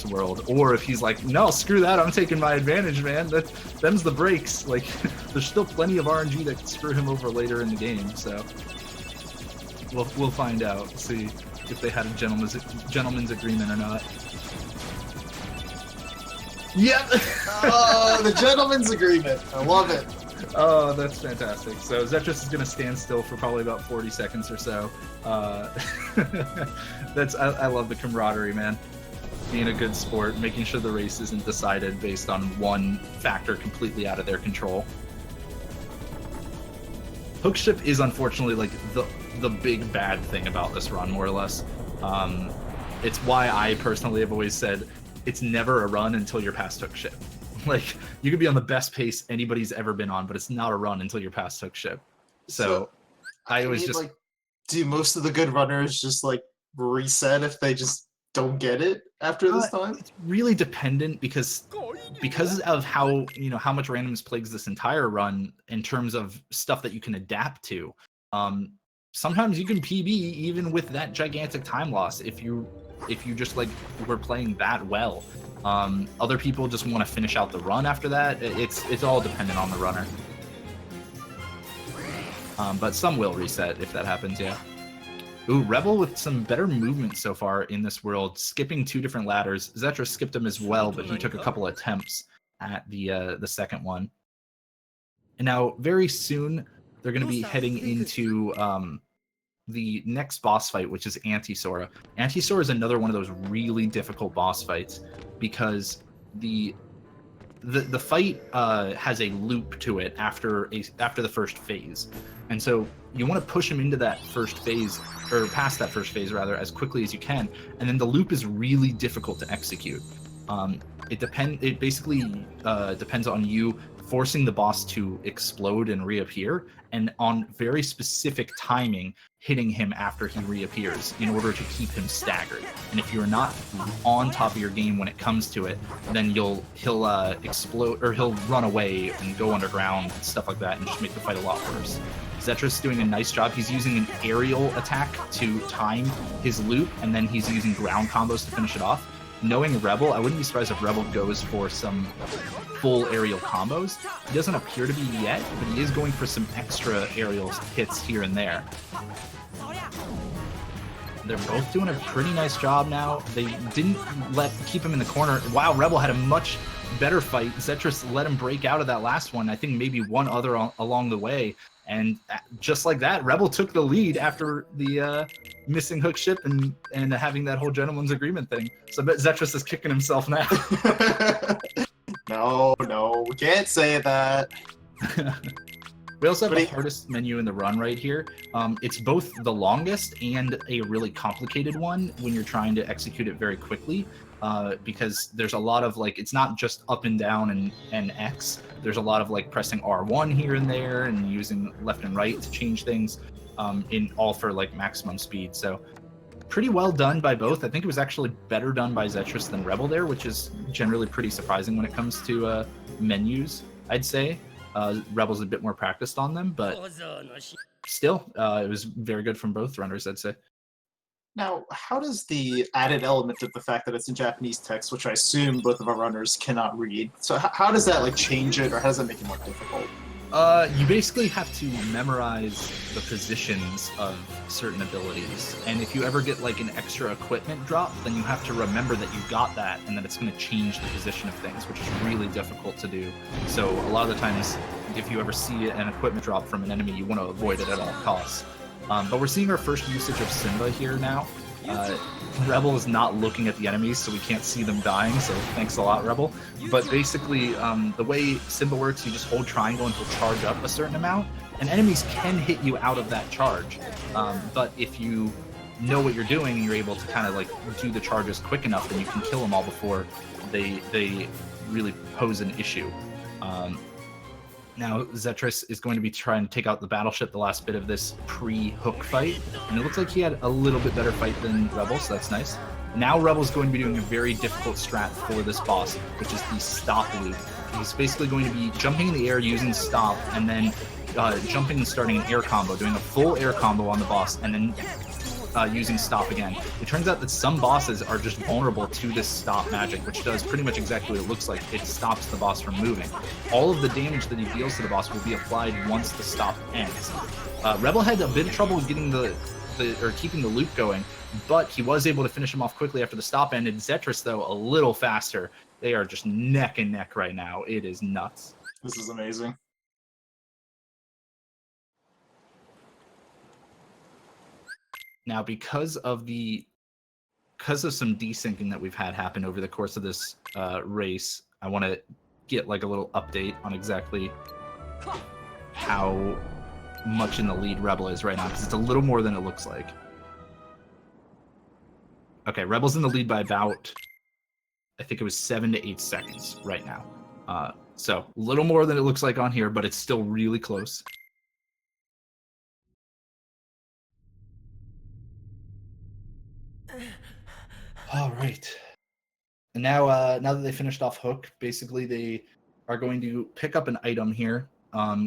world, or if he's no, screw that, I'm taking my advantage, man. Them's the breaks. There's still plenty of RNG that can screw him over later in the game. So We'll find out. See if they had a gentleman's agreement or not. Yep. Oh, the gentleman's agreement. I love it. Oh, that's fantastic. So Zetris is going to stand still for probably about 40 seconds or so. I love the camaraderie, man. Being a good sport, making sure the race isn't decided based on one factor completely out of their control. Hookship is unfortunately like the big bad thing about this run, more or less. It's why I personally have always said it's never a run until you're past Hookship. Like, you could be on the best pace anybody's ever been on, but it's not a run until you're past Hookship. So I always just... Like, do most of the good runners just, like, reset if they just don't get it after this time? It's really dependent because of how, how much randomness plagues this entire run in terms of stuff that you can adapt to. Sometimes you can PB even with that gigantic time loss if you just, like, were playing that well. Other people just want to finish out the run after that. It's all dependent on the runner. But some will reset if that happens, yeah. Ooh, Rebel with some better movement so far in this world, skipping 2 different ladders. Zetris skipped them as well, but he took a couple attempts at the second one. And now, very soon, they're going to be heading into the next boss fight, which is Anti-Sora. Anti-Sora is another one of those really difficult boss fights because the fight has a loop to it after the first phase, and so you want to push him into that first phase, or past that first phase rather, as quickly as you can, and then the loop is really difficult to execute. It basically depends on you forcing the boss to explode and reappear, and on very specific timing hitting him after he reappears in order to keep him staggered. And if you're not on top of your game when it comes to it, then he'll explode, or he'll run away and go underground and stuff like that, and just make the fight a lot worse. Zetris is doing a nice job. He's using an aerial attack to time his loop, and then he's using ground combos to finish it off. Knowing Rebel, I wouldn't be surprised if Rebel goes for some full aerial combos. He doesn't appear to be yet, but he is going for some extra aerial hits here and there. They're both doing a pretty nice job now. They didn't keep him in the corner. Wow, Rebel had a much better fight. Zetris let him break out of that last one. I think maybe one other along the way. And just like that, Rebel took the lead after the missing Hookship and having that whole gentleman's agreement thing. So I bet Zetris is kicking himself now. No, we can't say that. We also have the hardest menu in the run right here. It's both the longest and a really complicated one when you're trying to execute it very quickly. Because there's a lot of, like, it's not just up and down and X. There's a lot of, like, pressing R1 here and there and using left and right to change things, in all for, like, maximum speed. So pretty well done by both. I think it was actually better done by Zetris than Rebel there, which is generally pretty surprising when it comes to menus, I'd say. Rebel's a bit more practiced on them, but still, it was very good from both runners, I'd say. Now, how does the added element of the fact that it's in Japanese text, which I assume both of our runners cannot read, so how does that, like, change it, or how does that make it more difficult? You basically have to memorize the positions of certain abilities, and if you ever get, like, an extra equipment drop, then you have to remember that you got that, and that it's going to change the position of things, which is really difficult to do. So a lot of the times, if you ever see an equipment drop from an enemy, you want to avoid it at all costs. But we're seeing our first usage of Simba here now. Rebel is not looking at the enemies, so we can't see them dying, so thanks a lot, Rebel. But basically, the way Simba works, you just hold triangle and he'll charge up a certain amount, and enemies can hit you out of that charge. But if you know what you're doing and you're able to kind of, like, do the charges quick enough, then you can kill them all before they really pose an issue. Now, Zetris is going to be trying to take out the battleship the last bit of this pre-hook fight, and it looks like he had a little bit better fight than Rebel, so that's nice. Now Rebel's going to be doing a very difficult strat for this boss, which is the stop loop. He's basically going to be jumping in the air using stop, and then jumping and starting an air combo, doing a full air combo on the boss, and then using stop again. It turns out that some bosses are just vulnerable to this stop magic, which does pretty much exactly what it looks like. It stops the boss from moving. All of the damage that he deals to the boss will be applied once the stop ends. Rebel had a bit of trouble getting the keeping the loop going, but he was able to finish him off quickly after the stop ended. Zetris, though, a little faster. They are just neck and neck right now. It is nuts. This is amazing. Now, because of some desyncing that we've had happen over the course of this race, I want to get like a little update on exactly how much in the lead Rebel is right now, because it's a little more than it looks like. Okay, Rebel's in the lead by about, I think it was 7 to 8 seconds right now. So a little more than it looks like on here, but it's still really close. All right. And now that they finished off Hook, basically they are going to pick up an item here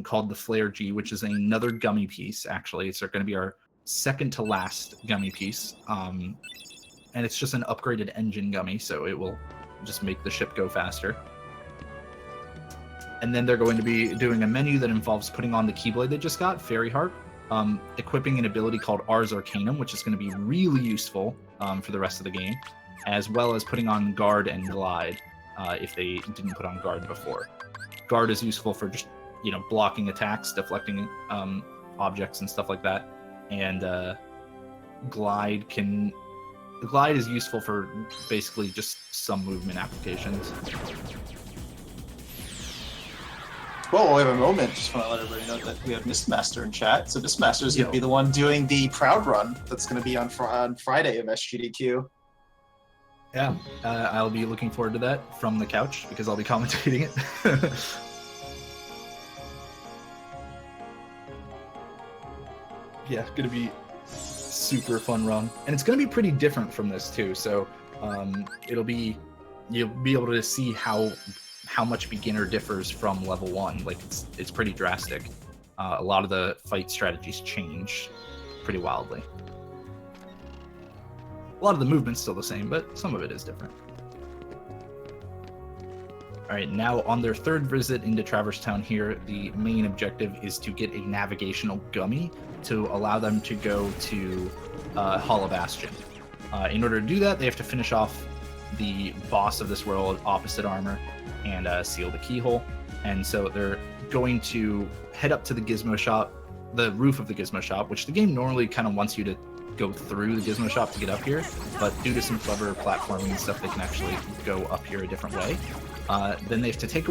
called the Flare G, which is another gummy piece, actually. It's going to be our second to last gummy piece. And it's just an upgraded engine gummy, so it will just make the ship go faster. And then they're going to be doing a menu that involves putting on the Keyblade they just got, Fairy Heart, equipping an ability called Ars Arcanum, which is going to be really useful for the rest of the game, as well as putting on Guard and Glide if they didn't put on Guard before. Guard is useful for just, blocking attacks, deflecting objects and stuff like that. And Glide is useful for basically just some movement applications. Well, while we have a moment, just want to let everybody know that we have Mistmaster in chat. So Mistmaster is going to be the one doing the Proud Run that's going to be on Friday of SGDQ. Yeah, I'll be looking forward to that from the couch because I'll be commentating it. Yeah, going to be super fun run. And it's going to be pretty different from this too. So you'll be able to see how much beginner differs from level 1. Like it's pretty drastic. A lot of the fight strategies change pretty wildly. A lot of the movement's still the same, but some of it is different. All right, now on their third visit into Traverse Town here, the main objective is to get a navigational gummy to allow them to go to Hall of Bastion. In order to do that, they have to finish off the boss of this world, Opposite Armor, and seal the keyhole. And so they're going to head up to the Gizmo Shop, the roof of the Gizmo Shop, which the game normally kind of wants you to go through the Gizmo Shop to get up here, but due to some clever platforming and stuff, they can actually go up here a different way. Then they have to take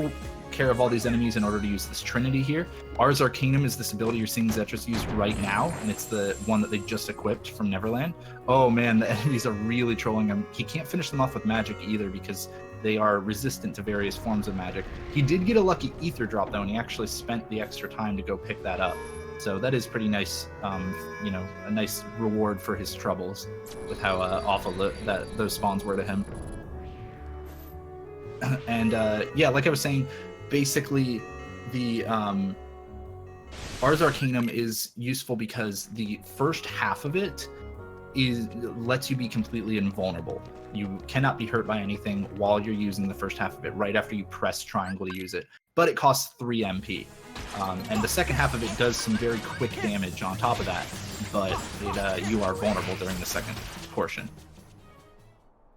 care of all these enemies in order to use this Trinity here. Ars Arcanum is this ability you're seeing Zetris use right now, and it's the one that they just equipped from Neverland. Oh man, the enemies are really trolling him. He can't finish them off with magic either because they are resistant to various forms of magic. He did get a lucky ether drop though, and he actually spent the extra time to go pick that up. So that is pretty nice, a nice reward for his troubles with how awful those spawns were to him. And yeah, like I was saying, basically the Ars Arcanum is useful because the first half of it lets you be completely invulnerable. You cannot be hurt by anything while you're using the first half of it, right after you press triangle to use it. But it costs 3 MP. And the second half of it does some very quick damage on top of that, but you are vulnerable during the second portion.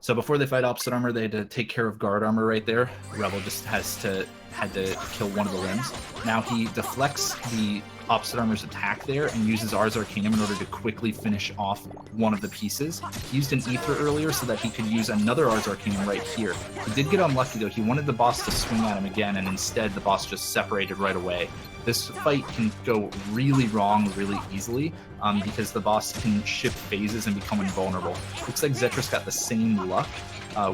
So before they fight Opposite Armor, they had to take care of Guard Armor right there. Rebel just had to kill one of the limbs. Now he deflects the Opposite Armor's attack there and uses Ars Arcanum in order to quickly finish off one of the pieces. He used an Ether earlier so that he could use another Ars Arcanum right here. He did get unlucky though. He wanted the boss to swing at him again, and instead the boss just separated right away. This fight can go really wrong really easily because the boss can shift phases and become invulnerable. Looks like Zetris got the same luck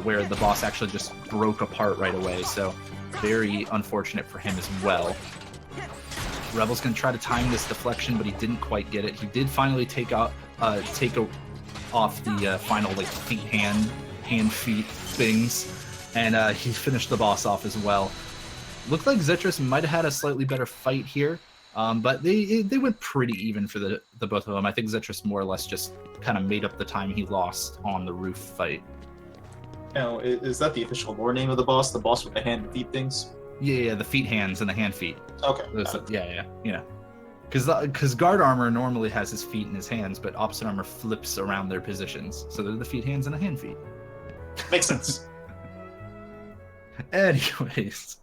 where the boss actually just broke apart right away, so very unfortunate for him as well. Rebel's going to try to time this deflection, but he didn't quite get it. He did finally take off the final feet hand feet things, and he finished the boss off as well. Looked like Zetris might have had a slightly better fight here, but they went pretty even for the both of them. I think Zetris more or less just kind of made up the time he lost on the roof fight. Now, is that the official lore name of the boss? The boss with the hand and feet things? Yeah, the feet hands and the hand feet. Okay. Yeah. Because guard armor normally has his feet in his hands, but opposite armor flips around their positions. So they're the feet, hands, and a hand feet. Makes sense. Anyways,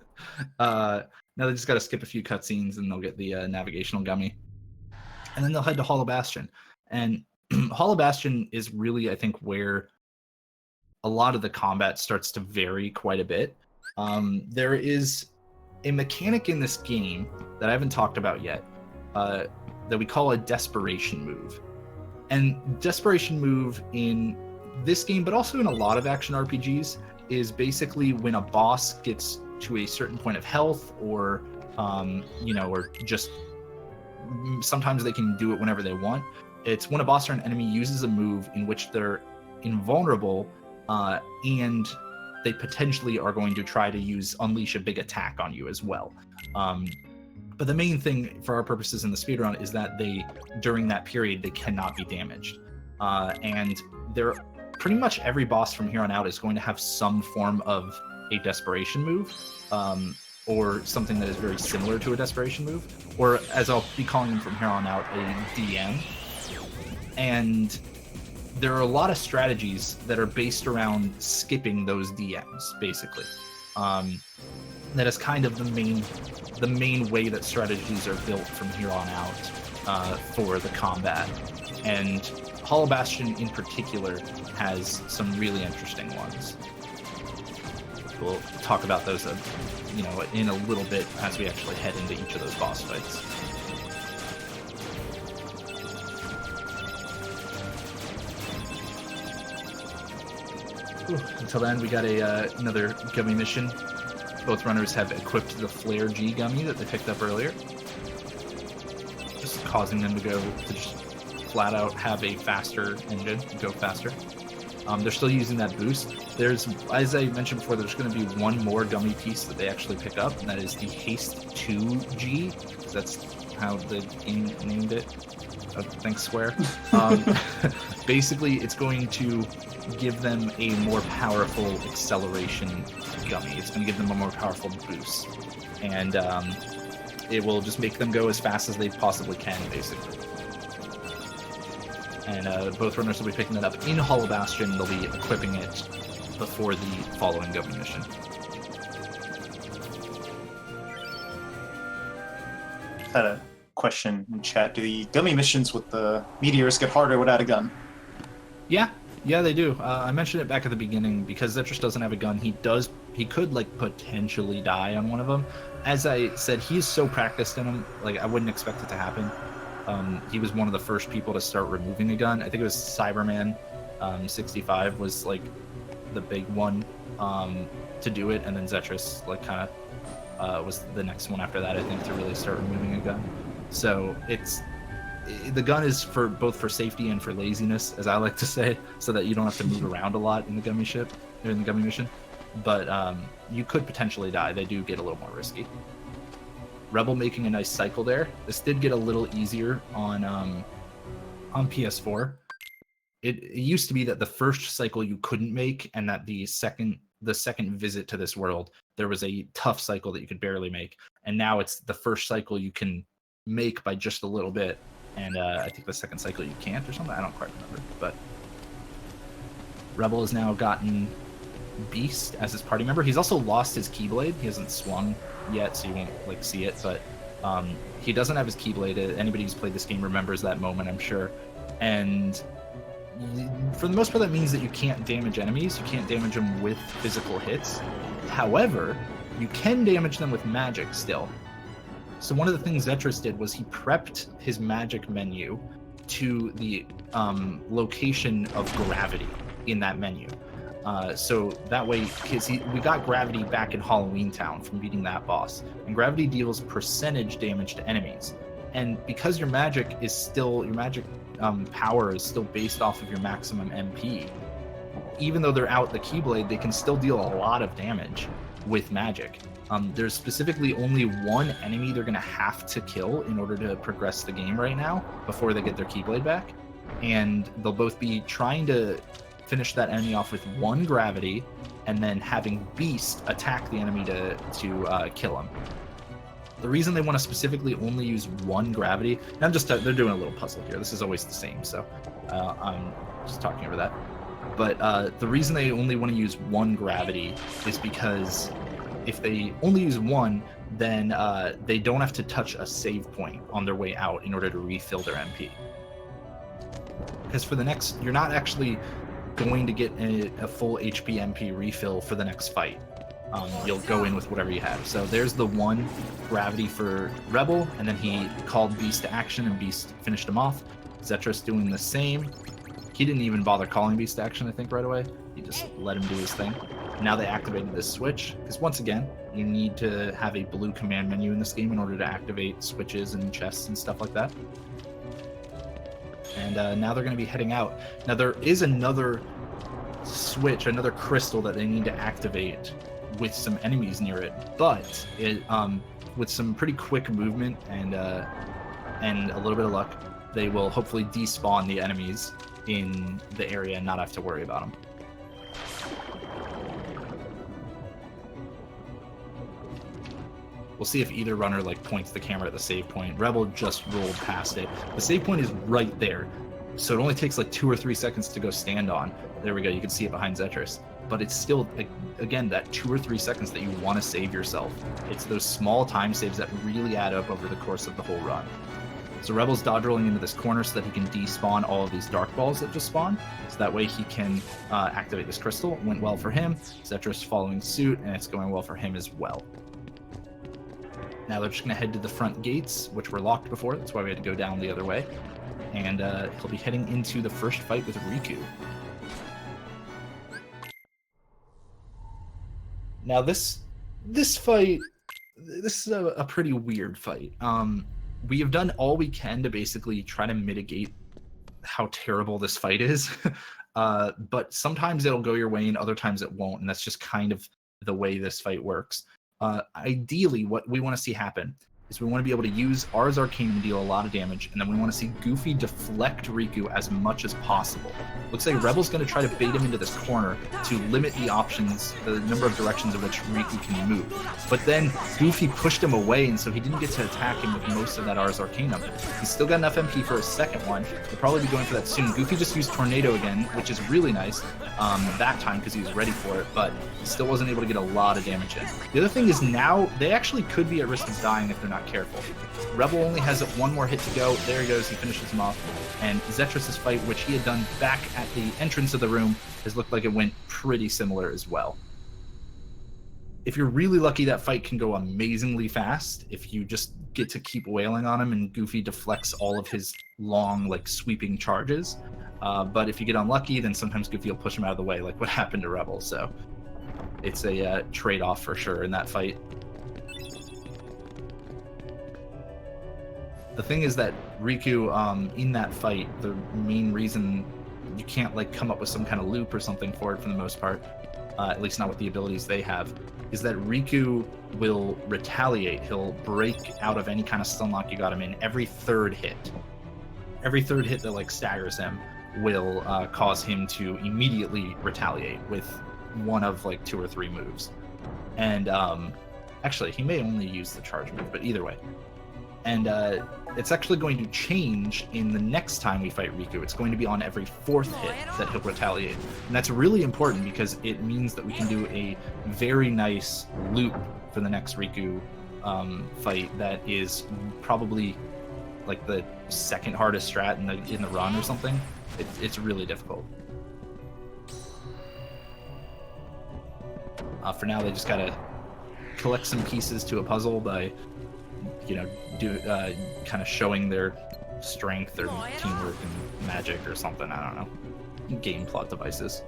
now they just got to skip a few cutscenes and they'll get the navigational gummy. And then they'll head to Hollow Bastion. And Hollow Bastion is really, I think, where a lot of the combat starts to vary quite a bit. There is a mechanic in this game that I haven't talked about yet that we call a desperation move. And desperation move in this game, but also in a lot of action RPGs, is basically when a boss gets to a certain point of health or, or just sometimes they can do it whenever they want. It's when a boss or an enemy uses a move in which they're invulnerable and they potentially are going to try to unleash a big attack on you as well. But the main thing for our purposes in the speedrun is that during that period, they cannot be damaged. And pretty much every boss from here on out is going to have some form of a desperation move, or something that is very similar to a desperation move, or as I'll be calling them from here on out, a DM. And there are a lot of strategies that are based around skipping those DMs, basically. That is kind of the main way that strategies are built from here on out for the combat. And Hollow Bastion in particular has some really interesting ones. We'll talk about those in a little bit as we actually head into each of those boss fights. Until then, we got another gummy mission. Both runners have equipped the Flare G gummy that they picked up earlier, just causing them to just flat out have a faster engine, go faster. They're still using that boost. As I mentioned before, there's going to be one more gummy piece that they actually pick up, and that is the Haste 2G. That's how the game named it. Thanks, Square. Basically, it's going to give them a more powerful acceleration gummy. It's going to give them a more powerful boost. And it will just make them go as fast as they possibly can, basically. And both runners will be picking that up in Hollow Bastion. They'll be equipping it before the following gummy mission. Had a question in chat. Do the gummy missions with the meteors get harder without a gun? Yeah, they do. I mentioned it back at the beginning because Zetrus doesn't have a gun. He could potentially die on one of them. As I said, he's so practiced in them. I wouldn't expect it to happen. He was one of the first people to start removing a gun. I think it was Cyberman 65 was the big one to do it, and then Zetrus was the next one after that, I think, to really start removing a gun. So the gun is both for safety and for laziness, as I like to say, so that you don't have to move around a lot in the gummy mission. But you could potentially die. They do get a little more risky. Rebel making a nice cycle there. This did get a little easier on PS4. It used to be that the first cycle you couldn't make, and that the second visit to this world, there was a tough cycle that you could barely make. And now it's the first cycle you can make by just a little bit, and I think the second cycle you can't or something. I don't quite remember. But Rebel has now gotten Beast as his party member. He's also lost his Keyblade. He hasn't swung yet, so you won't see it, but he doesn't have his Keyblade. Anybody who's played this game remembers that moment, I'm sure. And for the most part, that means that you can't damage enemies. You can't damage them with physical hits. However, you can damage them with magic still. So one of the things Zetrus did was he prepped his magic menu to the location of gravity in that menu. So that way, because we got gravity back in Halloween Town from beating that boss, and gravity deals percentage damage to enemies. And because your magic power is still based off of your maximum MP, even though they're out the Keyblade, they can still deal a lot of damage with magic. There's specifically only one enemy they're going to have to kill in order to progress the game right now before they get their Keyblade back. And they'll both be trying to finish that enemy off with one gravity, and then having Beast attack the enemy to kill him. The reason they want to specifically only use one gravity, and they're doing a little puzzle here. This is always the same, so I'm just talking over that. But the reason they only want to use one gravity is because if they only use one, then they don't have to touch a save point on their way out in order to refill their MP. Because for the next, you're not actually going to get a full HP MP refill for the next fight. You'll go in with whatever you have. So there's the one gravity for Rebel, and then he called Beast to action, and Beast finished him off. Zetris doing the same. He didn't even bother calling Beast to action, I think, right away. He just let him do his thing. Now they activated this switch, because once again, you need to have a blue command menu in this game in order to activate switches and chests and stuff like that. And now they're going to be heading out. Now there is another switch, another crystal that they need to activate with some enemies near it, but with some pretty quick movement and a little bit of luck, they will hopefully despawn the enemies in the area and not have to worry about them. We'll see if either runner points the camera at the save point. Rebel just rolled past it. The save point is right there, so it only takes 2 or 3 seconds to go stand on. There we go. You can see it behind Zetris. But it's still, again, that 2 or 3 seconds that you want to save yourself. It's those small time saves that really add up over the course of the whole run. So Rebel's dodge rolling into this corner so that he can despawn all of these dark balls that just spawn. So that way he can activate this crystal. It went well for him. Zetris following suit, and it's going well for him as well. Now they're just going to head to the front gates, which were locked before. That's why we had to go down the other way. And he'll be heading into the first fight with Riku. Now this fight, this is a pretty weird fight. We have done all we can to basically try to mitigate how terrible this fight is. But sometimes it'll go your way and other times it won't. And that's just kind of the way this fight works. Ideally, what we want to see happen is we want to be able to use Ars Arcanum to deal a lot of damage, and then we want to see Goofy deflect Riku as much as possible. Looks like Rebel's going to try to bait him into this corner to limit the options, the number of directions in which Riku can move. But then Goofy pushed him away, and so he didn't get to attack him with most of that Ars Arcanum. He's still got enough MP for a second one. He'll probably be going for that soon. Goofy just used Tornado again, which is really nice that time because he was ready for it, but he still wasn't able to get a lot of damage in. The other thing is now they actually could be at risk of dying if they're not careful. Rebel only has one more hit to go. There he goes. He finishes him off. And Zetris' fight, which he had done back at the entrance of the room, has looked like it went pretty similar as well. If you're really lucky, that fight can go amazingly fast if you just get to keep wailing on him and Goofy deflects all of his long, sweeping charges. But if you get unlucky, then sometimes Goofy will push him out of the way, like what happened to Rebel. So it's a trade-off for sure in that fight. The thing is that Riku, in that fight, the main reason you can't come up with some kind of loop or something for it for the most part, at least not with the abilities they have, is that Riku will retaliate. He'll break out of any kind of stun lock you got him in every third hit. Every third hit that staggers him will cause him to immediately retaliate with one of 2 or 3 moves. And actually, he may only use the charge move, but either way. And it's actually going to change in the next time we fight Riku. It's going to be on every 4th hit that he'll retaliate. And that's really important because it means that we can do a very nice loop for the next Riku fight that is probably the second hardest strat in the run or something. It's really difficult. For now, they just gotta collect some pieces to a puzzle by kind of showing their strength or teamwork and magic or something. I don't know. Game plot devices.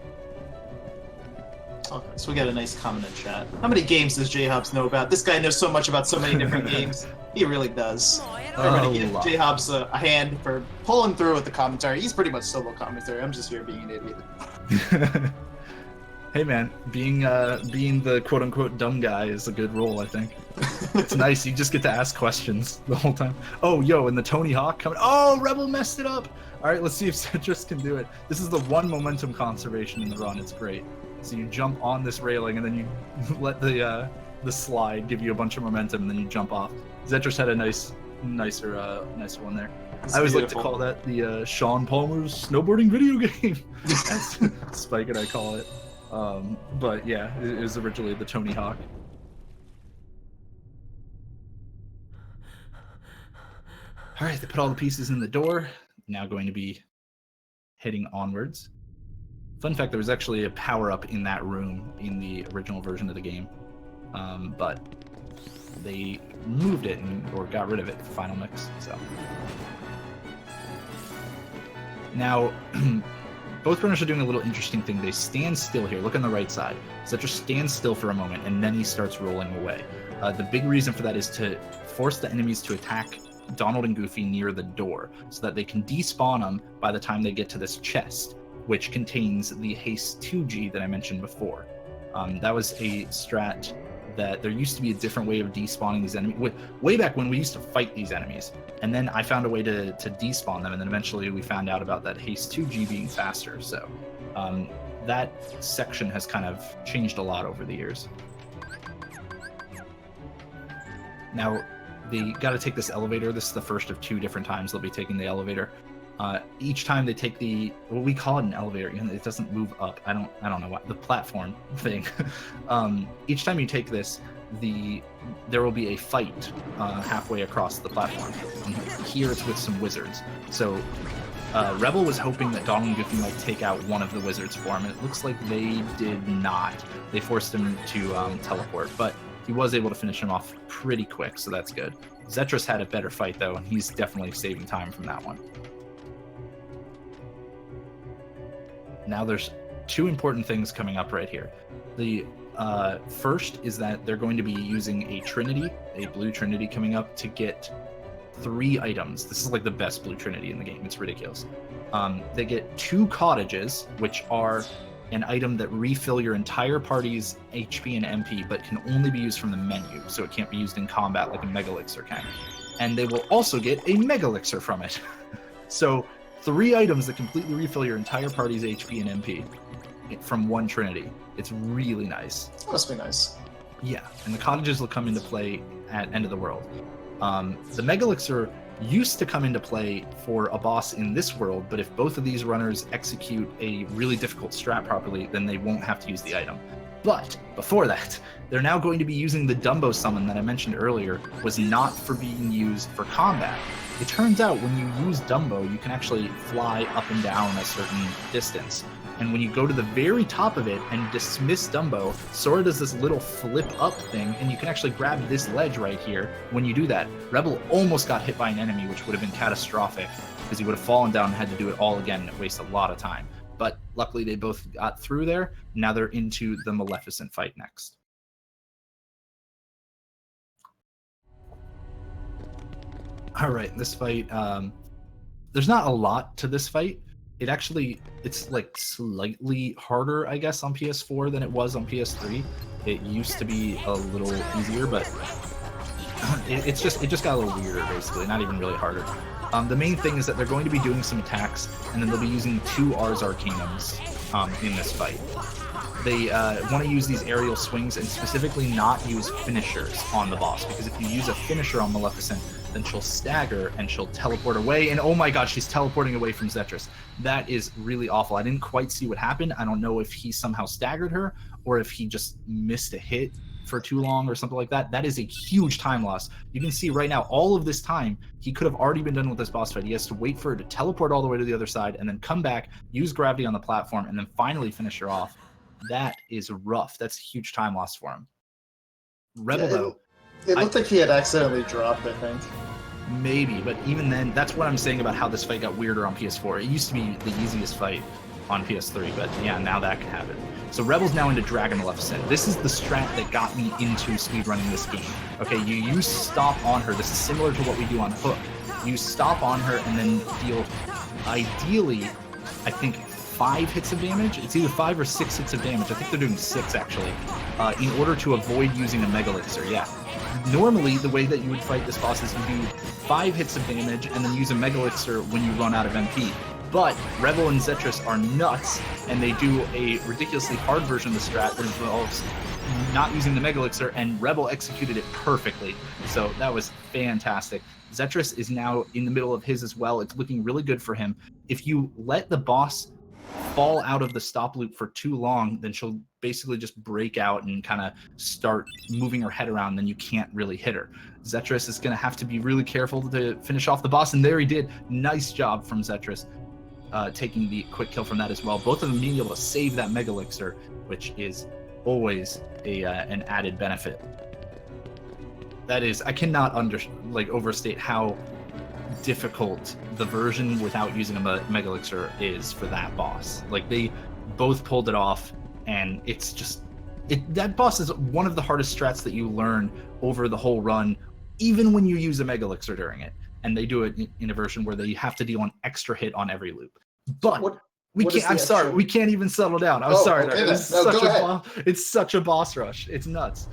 Okay, so we got a nice comment in chat. How many games does J-Hobbs know about? This guy knows so much about so many different games. He really does. I'm going to give J-Hobbs a hand for pulling through with the commentary. He's pretty much solo commentary. I'm just here being an idiot. Hey man, being the quote-unquote dumb guy is a good role, I think. It's nice, you just get to ask questions the whole time. Oh, yo, and the Tony Hawk coming. Oh, Rebel messed it up! Alright, let's see if Zetris can do it. This is the one momentum conservation in the run, it's great. So you jump on this railing and then you let the the slide, give you a bunch of momentum, and then you jump off. Zetris had a nicer one there. It's I always beautiful. like to call that the Sean Palmer's snowboarding video game. That's Spike and I call it. But yeah, it was originally the Tony Hawk. All right, they put all the pieces in the door. Now going to be heading onwards. Fun fact, there was actually a power-up in that room in the original version of the game. But they moved it or got rid of it for Final Mix. So now both runners are doing a little interesting thing. They stand still here. Look on the right side. Zetris stands still for a moment, and then he starts rolling away. The big reason for that is to force the enemies to attack Donald and Goofy near the door, so that they can despawn them by the time they get to this chest, which contains the Haste 2G that I mentioned before. That was a strat that there used to be a different way of despawning these enemies. Way back when we used to fight these enemies, and then I found a way to despawn them, and then eventually we found out about that Haste 2G being faster. So that section has kind of changed a lot over the years. Now, they got to take this elevator. This is the first of 2 different times they'll be taking the elevator. Each time they take we call it an elevator. It doesn't move up. I don't know what the platform thing. Each time you take this, there will be a fight halfway across the platform. And here it's with some wizards. So Rebel was hoping that Donald and Goofy might take out one of the wizards for him, and it looks like they did not. They forced him to teleport, but he was able to finish him off pretty quick, so that's good. Zetris had a better fight though, and he's definitely saving time from that one. Now there's 2 important things coming up right here. The first is that they're going to be using a Trinity, a blue Trinity coming up to get 3 items. This is like the best blue Trinity in the game. It's ridiculous. They get 2 cottages, which are an item that refill your entire party's HP and MP, but can only be used from the menu, so it can't be used in combat like a Mega Elixir can. And they will also get a Mega Elixir from it. So 3 items that completely refill your entire party's HP and MP from one Trinity. It's really nice. That must be nice. Yeah, and the cottages will come into play at End of the World. The Mega Elixir used to come into play for a boss in this world, but if both of these runners execute a really difficult strat properly, then they won't have to use the item. But before that, they're now going to be using the Dumbo summon that I mentioned earlier, was not for being used for combat. It turns out when you use Dumbo, you can actually fly up and down a certain distance. And when you go to the very top of it and dismiss Dumbo, Sora does this little flip up thing, and you can actually grab this ledge right here. When you do that, Rebel almost got hit by an enemy, which would have been catastrophic, because he would have fallen down and had to do it all again, and it wastes a lot of time. But luckily they both got through there. Now they're into the Maleficent fight next. All right, this fight, there's not a lot to this fight. It's like slightly harder, I guess, on PS4 than it was on PS3. It used to be a little easier, but it just got a little weirder, basically, not even really harder. The main thing is that they're going to be doing some attacks, and then they'll be using 2 Ars Arcanums in this fight. They want to use these aerial swings and specifically not use finishers on the boss, because if you use a finisher on Maleficent, then she'll stagger and she'll teleport away, and oh my god, she's teleporting away from Zetris. That is really awful. I didn't quite see what happened. I don't know if he somehow staggered her or if he just missed a hit for too long or something like that. That is a huge time loss. You can see right now, all of this time, he could have already been done with this boss fight. He has to wait for her to teleport all the way to the other side and then come back, use gravity on the platform, and then finally finish her off. That is rough. That's a huge time loss for him. Rebel, though, It looked like he had accidentally dropped, I think. Maybe, but even then, that's what I'm saying about how this fight got weirder on PS4. It used to be the easiest fight on PS3, but yeah, now that can happen. So Rebel's now into Dragon Maleficent. This is the strat that got me into speedrunning this game. Okay, you use Stop on her. This is similar to what we do on Hook. You stop on her and then deal, ideally, I think 5 hits of damage. It's either 5 or 6 hits of damage. I think they're doing 6 actually, in order to avoid using a Mega Elixir. Yeah. Normally, the way that you would fight this boss is you do 5 hits of damage and then use a Mega Elixir when you run out of MP. But Rebel and Zetris are nuts, and they do a ridiculously hard version of the strat that involves not using the Mega Elixir, and Rebel executed it perfectly. So that was fantastic. Zetris is now in the middle of his as well. It's looking really good for him. If you let the boss fall out of the stop loop for too long, then she'll basically just break out and kind of start moving her head around, then you can't really hit her. Zetris is going to have to be really careful to finish off the boss, and there he did. Nice job from Zetris, taking the quick kill from that as well. Both of them being able to save that Mega Elixir, which is always an added benefit. That is, I cannot overstate how difficult the version without using a Mega Elixir is for that boss. Like, they both pulled it off, and it's just that boss is one of the hardest strats that you learn over the whole run, even when you use a Mega Elixir during it. And they do it in a version where they have to deal an extra hit on every loop. But we can't. I'm sorry, we can't even settle down. I'm sorry. Okay, it's such a boss rush. It's nuts.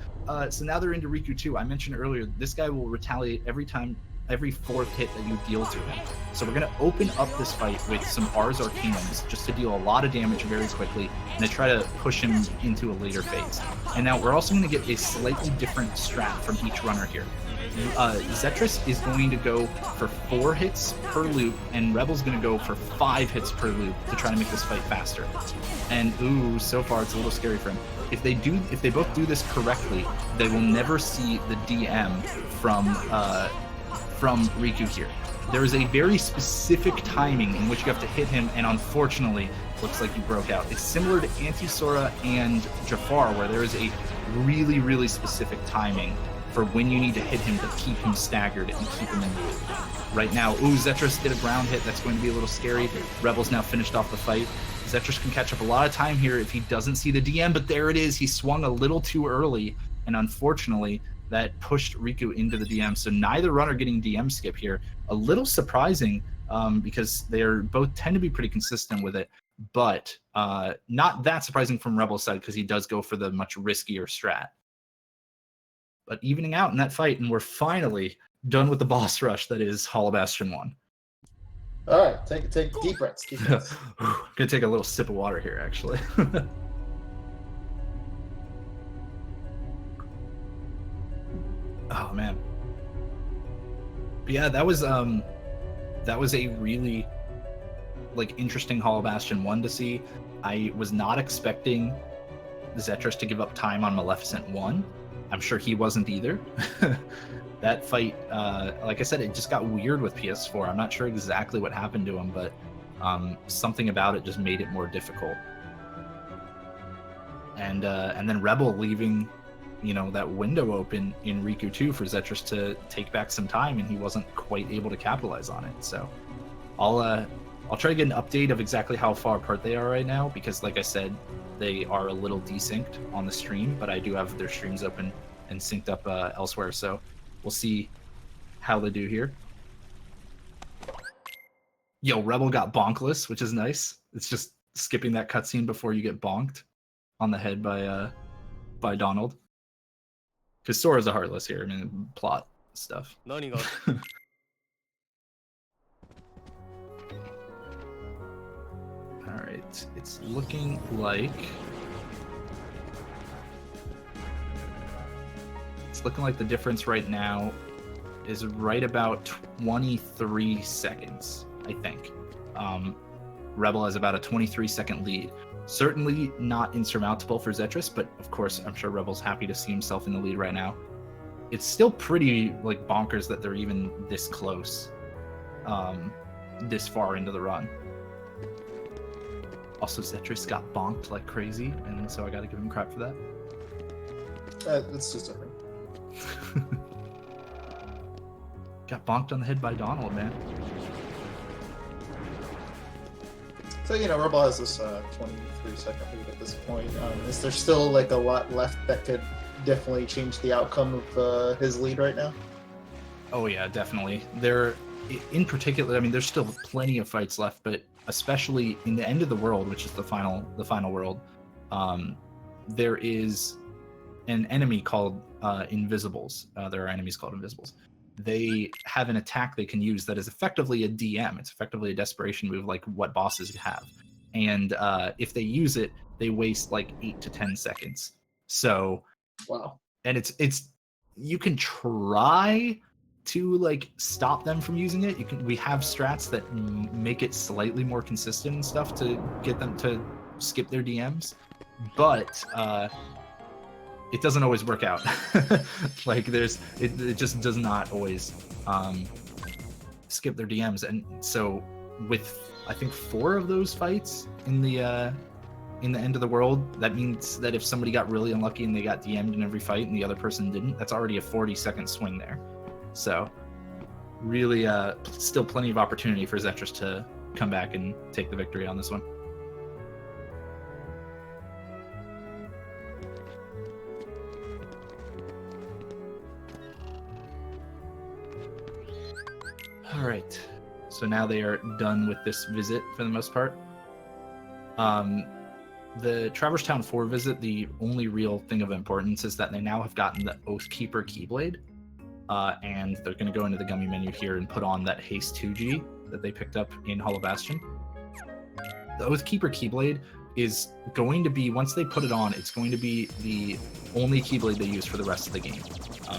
So now they're into Riku 2. I mentioned earlier, this guy will retaliate every fourth hit that you deal to him. So we're going to open up this fight with some Ars Arcanums just to deal a lot of damage very quickly and to try to push him into a later phase. And now we're also going to get a slightly different strat from each runner here. Zetris is going to go for 4 hits per loop, and Rebel's going to go for 5 hits per loop to try to make this fight faster. And ooh, so far it's a little scary for him. If they both do this correctly, they will never see the DM from Riku here. There is a very specific timing in which you have to hit him, and unfortunately, looks like you broke out. It's similar to Anti-Sora and Jafar, where there is a really, really specific timing for when you need to hit him to keep him staggered and keep him in the loop. Right now, Zetris did a ground hit. That's going to be a little scary. Rebel's now finished off the fight. Zetris can catch up a lot of time here if he doesn't see the DM, but there it is. He swung a little too early, and unfortunately, that pushed Riku into the DM. So neither runner getting DM skip here. A little surprising because they're both tend to be pretty consistent with it, but not that surprising from Rebel's side because he does go for the much riskier strat. But evening out in that fight, and we're finally done with the boss rush that is Hall of Bastion 1. All right, take deep breaths. I'm gonna take a little sip of water here, actually. Oh man. But yeah, that was a really interesting Hall of Bastion 1 to see. I was not expecting Zetris to give up time on Maleficent 1. I'm sure he wasn't either. That fight, like I said, it just got weird with PS4. I'm not sure exactly what happened to him, but something about it just made it more difficult. And then Rebel leaving, that window open in Riku 2 for Zetris to take back some time, and he wasn't quite able to capitalize on it. So I'll try to get an update of exactly how far apart they are right now, because like I said, they are a little desynced on the stream, but I do have their streams open and synced up elsewhere. So we'll see how they do here. Yo, Rebel got bonkless, which is nice. It's just skipping that cutscene before you get bonked on the head by Donald. Because Sora's a heartless here. I mean, plot stuff. All right, it's looking like the difference right now is right about 23 seconds, I think. Rebel has about a 23-second lead. Certainly not insurmountable for Zetris, but of course, I'm sure Rebel's happy to see himself in the lead right now. It's still pretty bonkers that they're even this close, this far into the run. Also, Zetris got bonked like crazy, and so I gotta give him crap for that. It's just different. Got bonked on the head by Donald, man. So, Rebel has this 23-second lead at this point. Is there still a lot left that could definitely change the outcome of his lead right now? Oh yeah, definitely. In particular, I mean, there's still plenty of fights left, but especially in the end of the world, which is the final world, there is an enemy called Invisibles. There are enemies called Invisibles. They have an attack they can use that is effectively a DM. It's effectively a desperation move, like what bosses have. And if they use it, they waste 8 to 10 seconds So, Wow. and it's you can try to like stop them from using it. We have strats that make it slightly more consistent and stuff to get them to skip their DMs, but it doesn't always work out. Like it just does not always skip their DMs. And so with I think 4 of those fights in the end of the world, that means that if somebody got really unlucky and they got DM'd in every fight and the other person didn't, that's already a 40-second swing there. So really still plenty of opportunity for Zetrus to come back and take the victory on this one. All right, so now they are done with this visit for the most part. The Traverse Town 4 visit, the only real thing of importance is that they now have gotten the Oathkeeper Keyblade, and they're going to go into the gummy menu here and put on that Haste 2G that they picked up in Hollow Bastion. The Oathkeeper Keyblade is going to be, once they put it on, it's going to be the only Keyblade they use for the rest of the game.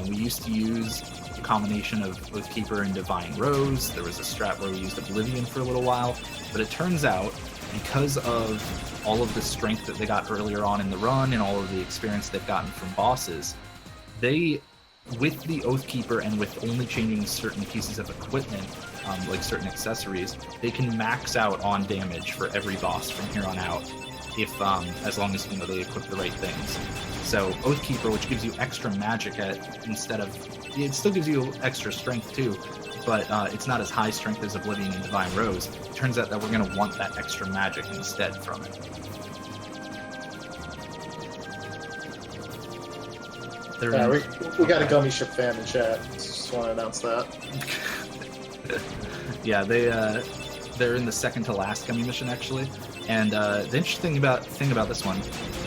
We used to use a combination of Oathkeeper and Divine Rose. There was a strat where we used Oblivion for a little while, but it turns out, because of all of the strength that they got earlier on in the run and all of the experience they've gotten from bosses, they, with the Oathkeeper and with only changing certain pieces of equipment, like certain accessories, they can max out on damage for every boss from here on out, if as long as they equip the right things. So Oathkeeper, which gives you extra magic instead of, it still gives you extra strength too, but it's not as high strength as Oblivion and Divine Rose. It turns out that we're going to want that extra magic instead from it. Yeah, we got a Gummy Ship fan in chat. Just want to announce that. Yeah, they're in the second to last gummy mission actually, and the interesting thing about this one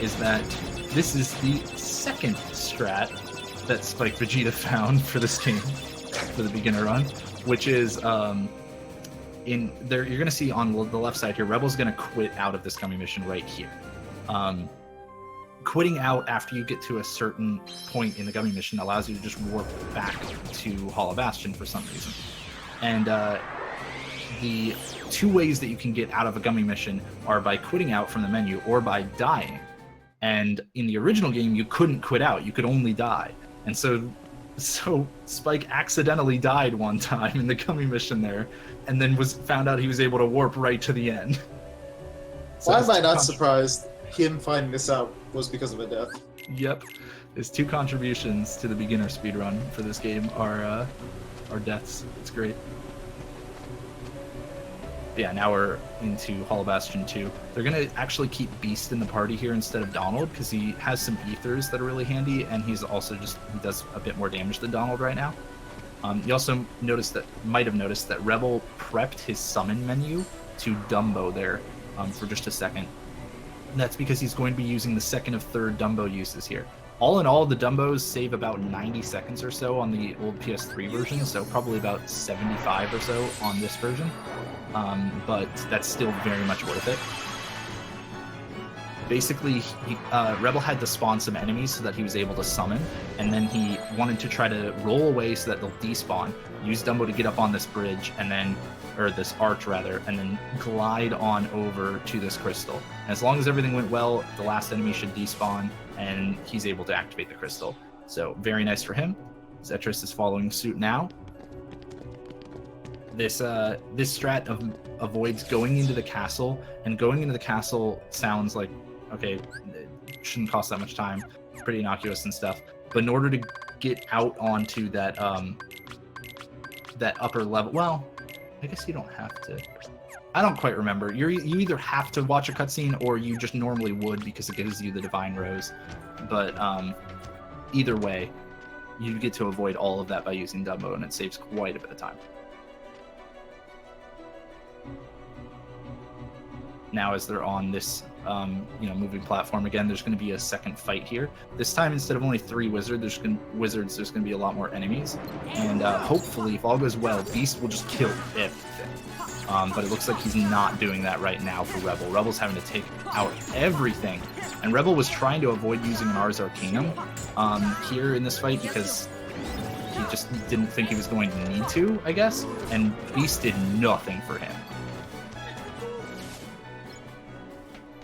is that this is the second strat that Spike Vegeta found for this game for the beginner run, which is in there. You're gonna see on the left side here, Rebel's gonna quit out of this gummy mission right here. Quitting out after you get to a certain point in the gummy mission allows you to just warp back to Hollow Bastion for some reason. And the 2 ways that you can get out of a gummy mission are by quitting out from the menu or by dying. And in the original game, you couldn't quit out, you could only die. And so Spike accidentally died one time in the gummy mission there, and then found out he was able to warp right to the end. So why am I not surprised him finding this out was because of a death? Yep. His 2 contributions to the beginner speedrun for this game are deaths. It's great. Yeah, now we're into Hollow Bastion 2. They're going to actually keep Beast in the party here instead of Donald, because he has some ethers that are really handy, and he's also he does a bit more damage than Donald right now. You also might have noticed that Rebel prepped his summon menu to Dumbo there for just a second. And that's because he's going to be using the second of 3rd Dumbo uses here. All in all, the Dumbos save about 90 seconds or so on the old PS3 version, so probably about 75 or so on this version. But that's still very much worth it. Basically, Rebel had to spawn some enemies so that he was able to summon, and then he wanted to try to roll away so that they'll despawn, use Dumbo to get up on this bridge, and then, or this arch rather, and then glide on over to this crystal. And as long as everything went well, the last enemy should despawn, and he's able to activate the crystal. So very nice for him. Zetrus is following suit now. This strat avoids going into the castle, and going into the castle sounds like, okay, it shouldn't cost that much time, pretty innocuous and stuff. But in order to get out onto that that upper level, well, I guess you don't have to. I don't quite remember. You either have to watch a cutscene or you just normally would because it gives you the Divine Rose. But either way, you get to avoid all of that by using Dumbo, and it saves quite a bit of time. Now, as they're on this moving platform again, there's going to be a second fight here. This time, instead of only 3 wizards, there's going to be a lot more enemies. And hopefully, if all goes well, Beast will just kill everything. but it looks like he's not doing that right now for Rebel. Rebel's having to take out everything, and Rebel was trying to avoid using an Ars Arcanum here in this fight because he just didn't think he was going to need to, I guess, and Beast did nothing for him.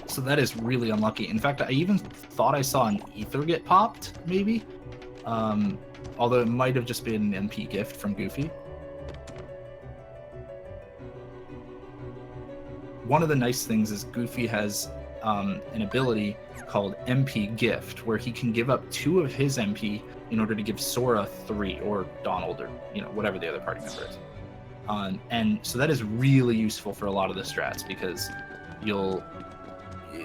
So that is really unlucky. In fact, I even thought I saw an Ether get popped, maybe, although it might have just been an MP gift from Goofy. One of the nice things is Goofy has an ability called MP Gift, where he can give up 2 of his MP in order to give Sora 3, or Donald, or whatever the other party member is. And so that is really useful for a lot of the strats, because you'll,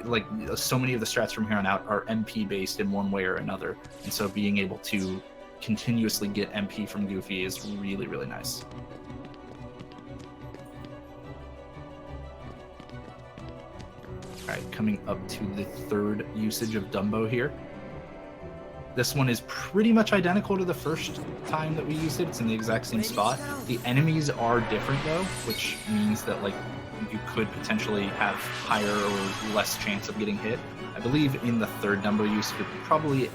like, so many of the strats from here on out are MP based in one way or another, and so being able to continuously get MP from Goofy is really, really nice. Alright, coming up to the 3rd usage of Dumbo here. This one is pretty much identical to the first time that we used it. It's in the exact same spot. The enemies are different though, which means that, like, you could potentially have higher or less chance of getting hit. I believe in the 3rd Dumbo use, you're probably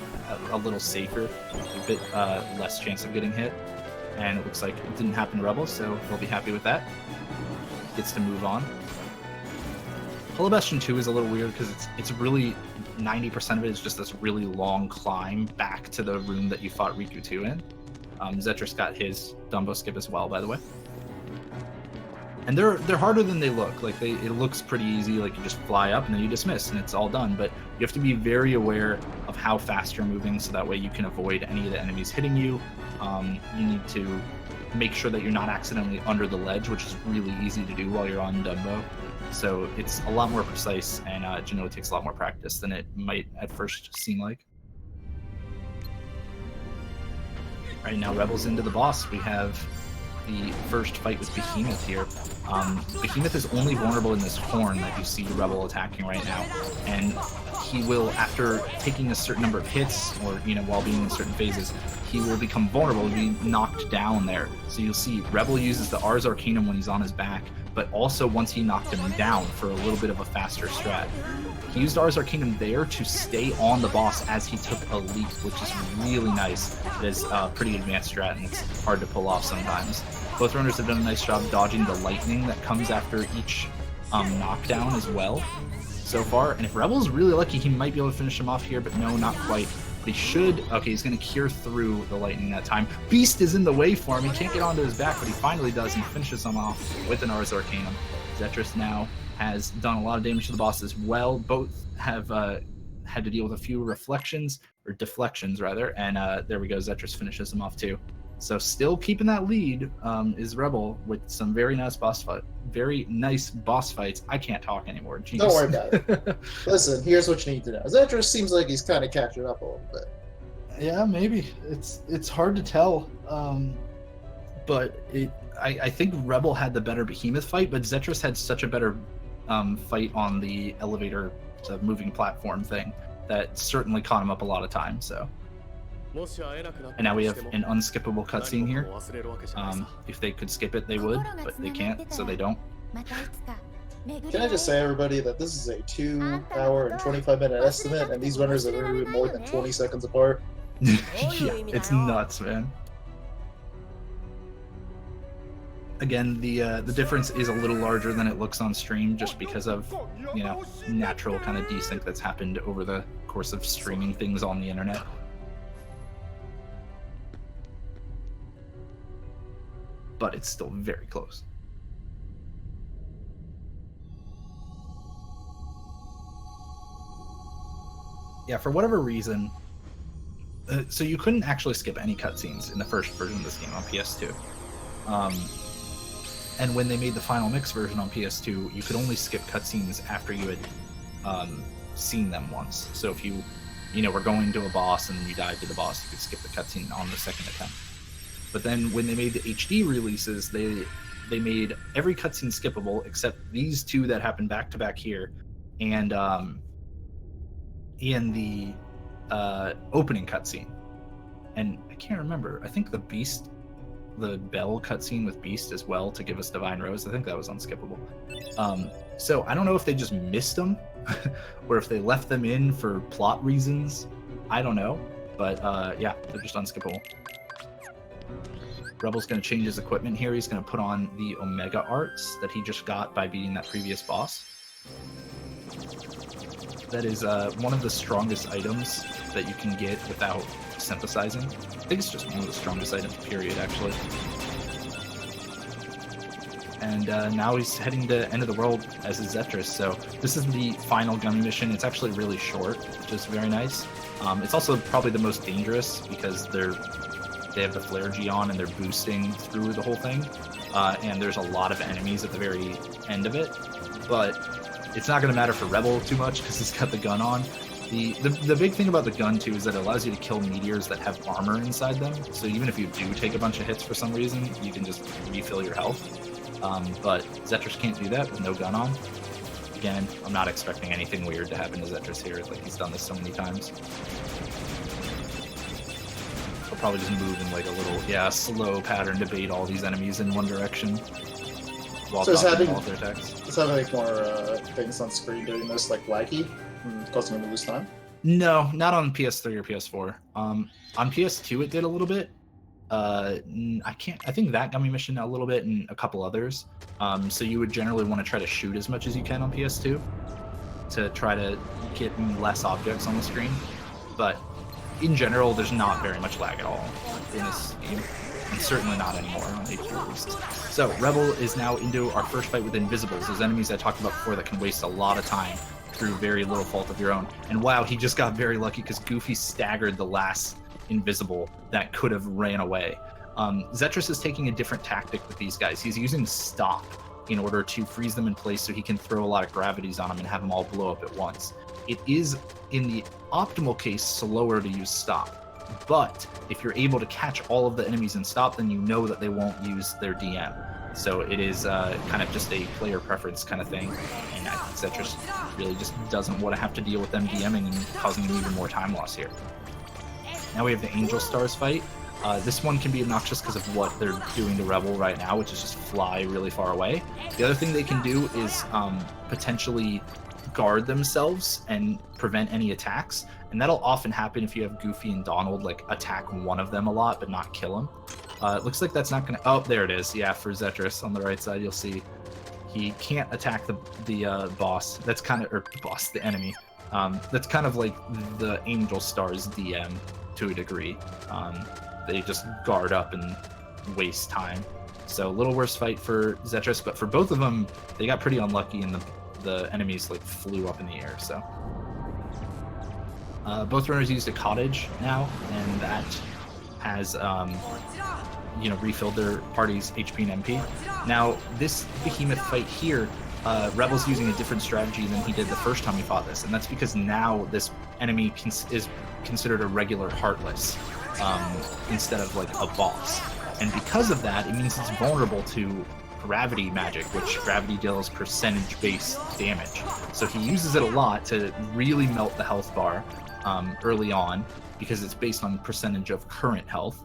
a little safer, a bit less chance of getting hit. And it looks like it didn't happen to Rebel, so we'll be happy with that. Gets to move on. Bastion 2 is a little weird because it's really 90% of it is just this really long climb back to the room that you fought Riku 2 in. Zetrus got his Dumbo skip as well, by the way. And they're harder than they look. Like, it looks pretty easy, like you just fly up and then you dismiss and it's all done. But you have to be very aware of how fast you're moving, so that way you can avoid any of the enemies hitting you. You need to make sure that you're not accidentally under the ledge, which is really easy to do while you're on Dumbo. So it's a lot more precise, and it takes a lot more practice than it might at first seem like. All right, now Rebel's into the boss. We have the first fight with Behemoth here. Behemoth is only vulnerable in this horn that you see Rebel attacking right now, and he will, after taking a certain number of hits, or while being in certain phases, he will become vulnerable and be knocked down there. So you'll see Rebel uses the Ars Arcanum when he's on his back, but also once he knocked him down for a little bit of a faster strat. He used Ars Arcanum there to stay on the boss as he took a leap, which is really nice. It is a pretty advanced strat, and it's hard to pull off sometimes. Both runners have done a nice job dodging the lightning that comes after each knockdown as well so far. And if Rebel's really lucky, he might be able to finish him off here, but no, not quite. But he should. Okay, he's going to cure through the lightning that time. Beast is in the way for him. He can't get onto his back, but he finally does, and finishes him off with an Ars Arcanum. Zetrus now has done a lot of damage to the boss as well. Both have had to deal with a few reflections, or deflections rather, and there we go. Zetrus finishes him off too. So still keeping that lead is Rebel with some very nice boss fights. I can't talk anymore. Jeez. Don't worry about it. Listen, here's what you need to know. Zetrus seems like he's kind of catching up a little bit. Yeah, maybe. It's hard to tell. But I think Rebel had the better Behemoth fight, but Zetrus had such a better fight on the elevator, the moving platform thing, that certainly caught him up a lot of time. So. And now we have an unskippable cutscene here. If they could skip it, they would, but they can't, so they don't. Can I just say, everybody, that this is a 2-hour and 25-minute estimate, and these runners are literally more than 20 seconds apart? Yeah, it's nuts, man. Again, the difference is a little larger than it looks on stream, just because of, natural kind of desync that's happened over the course of streaming things on the internet. But it's still very close. Yeah, for whatever reason, so you couldn't actually skip any cutscenes in the first version of this game on PS2. And when they made the Final Mix version on PS2, you could only skip cutscenes after you had seen them once. So if you were going to a boss and then you died to the boss, you could skip the cutscene on the second attempt. But then when they made the HD releases, they made every cutscene skippable except these two that happen back to back here, and in the opening cutscene. And I can't remember. I think the Beast the Bell cutscene with Beast as well to give us Divine Rose. I think that was unskippable. So I don't know if they just missed them or if they left them in for plot reasons. I don't know, but yeah, they're just unskippable. Rebel's going to change his equipment here. He's going to put on the Omega Arts that he just got by beating that previous boss. That is one of the strongest items that you can get without synthesizing. I think it's just one of the strongest items, period, actually. And now he's heading to End of the World as a Zetris. So this is the final gummy mission. It's actually really short, which is very nice. It's also probably the most dangerous because they have the flare G on and they're boosting through the whole thing. And there's a lot of enemies at the very end of it. But it's not going to matter for Rebel too much because he's got the gun on. The big thing about the gun too is that it allows you to kill meteors that have armor inside them. So even if you do take a bunch of hits for some reason, you can just refill your health. But Zetris can't do that with no gun on. Again, I'm not expecting anything weird to happen to Zetris here. Like, he's done this so many times. He'll probably just move in like a little, slow pattern to bait all these enemies in one direction. While so having all of their attacks. Is having like more things on screen doing this like laggy and causing him to lose time? No, not on PS3 or PS4. On PS2 it did a little bit. I think that gummy mission a little bit and a couple others. So you would generally want to try to shoot as much as you can on PS2 to try to get less objects on the screen. But in general, there's not very much lag at all in this game. And certainly not anymore on HD releases. So Rebel is now into our first fight with Invisibles, those enemies I talked about before that can waste a lot of time through very little fault of your own. And wow, he just got very lucky because Goofy staggered the last Invisible that could have ran away. Zetris is taking a different tactic with these guys. He's using Stop in order to freeze them in place so he can throw a lot of gravities on them and have them all blow up at once. It is, in the optimal case, slower to use Stop. But if you're able to catch all of the enemies and stop, then you know that they won't use their DM. So it is kind of just a player preference kind of thing. And I think Zetris really just doesn't want to have to deal with them DMing and causing them even more time loss here. Now we have the Angel Stars fight. This one can be obnoxious because of what they're doing to Rebel right now, which is just fly really far away. The other thing they can do is potentially guard themselves and prevent any attacks, and that'll often happen if you have Goofy and Donald like attack one of them a lot but not kill him. It looks like that's not gonna, oh there it is, yeah, for Zetris on the right side you'll see he can't attack the boss. That's kind of, or boss, the enemy. That's kind of like the Angel Stars DM to a degree. They just guard up and waste time. So a little worse fight for Zetris, but for both of them they got pretty unlucky and the enemies like flew up in the air. So both runners used a cottage now, and that has refilled their party's HP and MP. Now this Behemoth fight here, Rebel's using a different strategy than he did the first time he fought this, and that's because now this enemy is considered a regular Heartless instead of like a boss, and because of that it means it's vulnerable to gravity magic, which gravity deals percentage-based damage. So he uses it a lot to really melt the health bar early on because it's based on percentage of current health,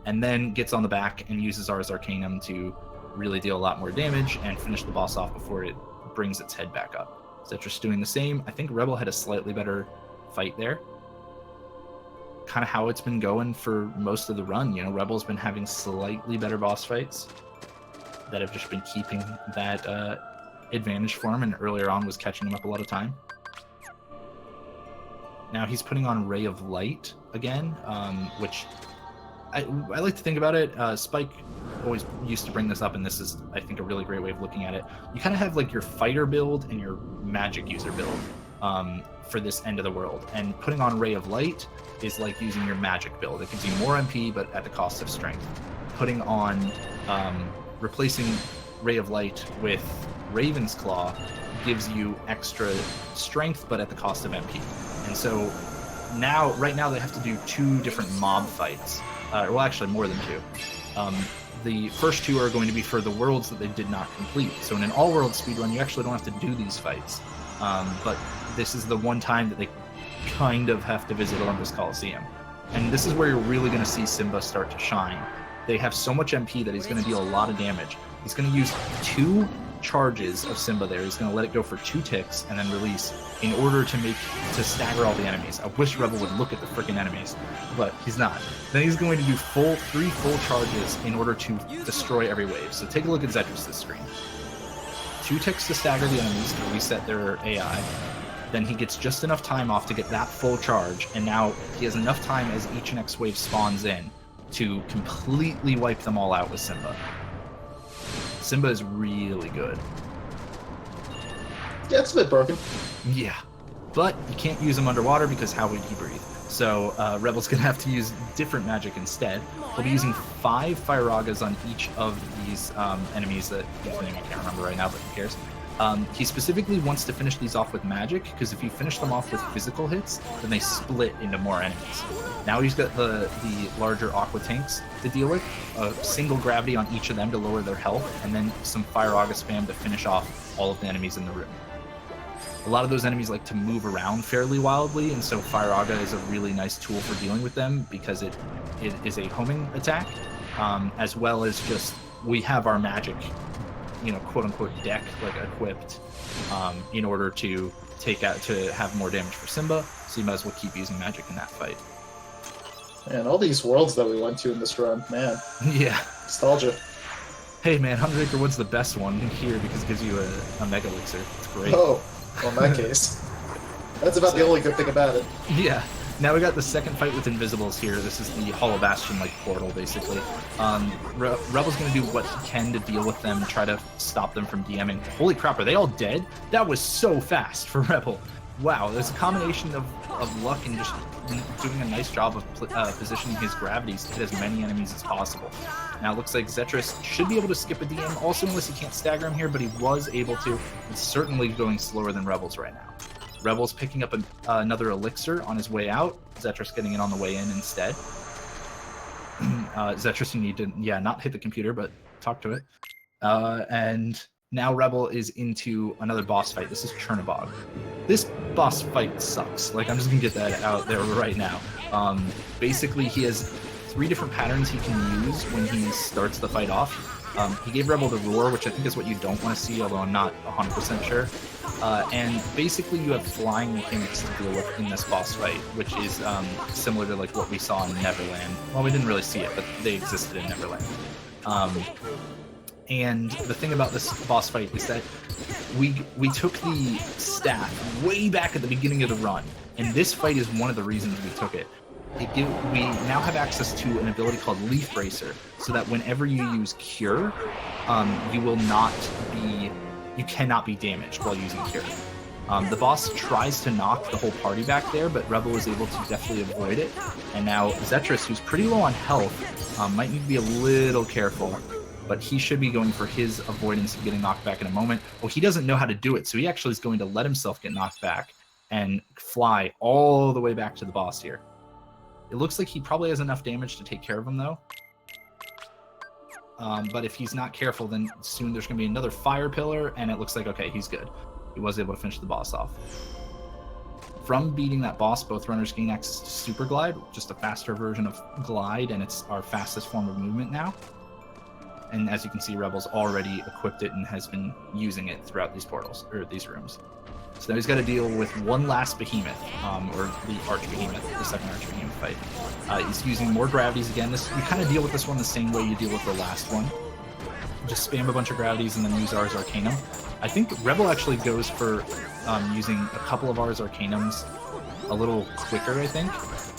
and then gets on the back and uses Ars Arcanum to really deal a lot more damage and finish the boss off before it brings its head back up. Zetris doing the same. I think Rebel had a slightly better fight there. Kind of how it's been going for most of the run. Rebel's been having slightly better boss fights that have just been keeping that advantage for him, and earlier on was catching him up a lot of time. Now he's putting on Ray of Light again, which I like to think about it. Spike always used to bring this up, and this is, I think, a really great way of looking at it. You kind of have like your fighter build and your magic user build for this End of the World, and putting on Ray of Light is like using your magic build. It gives you more MP, but at the cost of strength. Putting on replacing Ray of Light with Raven's Claw gives you extra strength, but at the cost of MP. And so right now they have to do 2 different mob fights. Well, actually more than 2. The first 2 are going to be for the worlds that they did not complete. So in an all-world speedrun, you actually don't have to do these fights. But this is the one time that they kind of have to visit Olympus Coliseum. And this is where you're really going to see Simba start to shine. they have so much MP that he's going to deal a lot of damage. He's going to use 2 charges of Simba there. He's going to let it go for 2 ticks and then release in order to stagger all the enemies. I wish Rebel would look at the freaking enemies, but he's not. Then he's going to do 3 full charges in order to destroy every wave. So take a look at Zetrus' screen. 2 ticks to stagger the enemies to reset their AI. Then he gets just enough time off to get that full charge, and now he has enough time as each next wave spawns in to completely wipe them all out with Simba. Simba is really good. Yeah, it's a bit broken. Yeah, but you can't use him underwater because how would he breathe? So Rebel's going to have to use different magic instead. He'll be using 5 Fire Ragas on each of these enemies that I can't remember right now, but who cares? He specifically wants to finish these off with magic, because if you finish them off with physical hits, then they split into more enemies. Now he's got the larger aqua tanks to deal with, a single gravity on each of them to lower their health, and then some Fire Raga spam to finish off all of the enemies in the room. A lot of those enemies like to move around fairly wildly, and so Fire Raga is a really nice tool for dealing with them because it is a homing attack, as well as just we have our magic, quote unquote deck like equipped in order to have more damage for Simba. So you might as well keep using magic in that fight. Man, all these worlds that we went to in this run, man. Yeah. Nostalgia. Hey man, 100 Acre Wood's the best one here because it gives you a Mega Elixir. It's great. Oh, well, in that case. That's about the only good thing about it. Yeah. Now we got the second fight with Invisibles here. This is the Hollow Bastion like portal, basically. Rebel's going to do what he can to deal with them, try to stop them from DMing. Holy crap, are they all dead? That was so fast for Rebel. Wow, there's a combination of luck and just doing a nice job of positioning his gravities to hit as many enemies as possible. Now it looks like Zetrus should be able to skip a DM, also unless he can't stagger him here, but he was able to. It's certainly going slower than Rebel's right now. Rebel's picking up another elixir on his way out. Zetrus getting it on the way in instead. Zetrus, you need to, not hit the computer, but talk to it. And now Rebel is into another boss fight. This is Chernabog. This boss fight sucks. Like, I'm just gonna get that out there right now. Basically, he has 3 different patterns he can use when he starts the fight off. He gave Rebel the Roar, which I think is what you don't want to see, although I'm not 100% sure. And basically you have flying mechanics to deal with in this boss fight, which is similar to like what we saw in Neverland. Well, we didn't really see it, but they existed in Neverland. And the thing about this boss fight is that we took the staff way back at the beginning of the run, and this fight is one of the reasons we took it. We now have access to an ability called Leaf Bracer, so that whenever you use Cure, you cannot be damaged while using Cure. The boss tries to knock the whole party back there, but Rebel is able to definitely avoid it. And now Zetrus, who's pretty low on health, might need to be a little careful, but he should be going for his avoidance of getting knocked back in a moment. Well, he doesn't know how to do it, so he actually is going to let himself get knocked back and fly all the way back to the boss here. It looks like he probably has enough damage to take care of him, though. But if he's not careful, then soon there's going to be another fire pillar, and it looks like, okay, he's good. He was able to finish the boss off. From beating that boss, both runners gain access to Super Glide, just a faster version of Glide, and it's our fastest form of movement now. And as you can see, Rebel's already equipped it and has been using it throughout these portals, or these rooms. So now he's got to deal with one last Behemoth, or the Arch-Behemoth, the second Arch-Behemoth fight. He's using more gravities again. You kind of deal with this one the same way you deal with the last one. Just spam a bunch of gravities and then use Ars Arcanum. I think Rebel actually goes for using a couple of Ars Arcanums a little quicker, I think.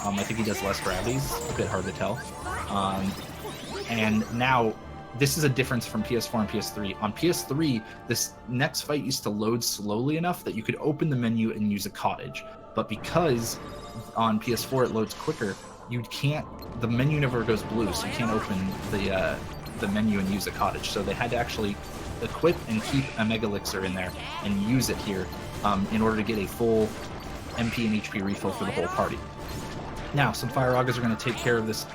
I think he does less gravities, a bit hard to tell. And now, this is a difference from PS4 and PS3. On PS3, this next fight used to load slowly enough that you could open the menu and use a cottage. But because on PS4 it loads quicker, the menu never goes blue, so you can't open the menu and use a cottage. So they had to actually equip and keep a Mega Elixir in there and use it here in order to get a full MP and HP refill for the whole party. Now, some Fire Ragas are going to take care of this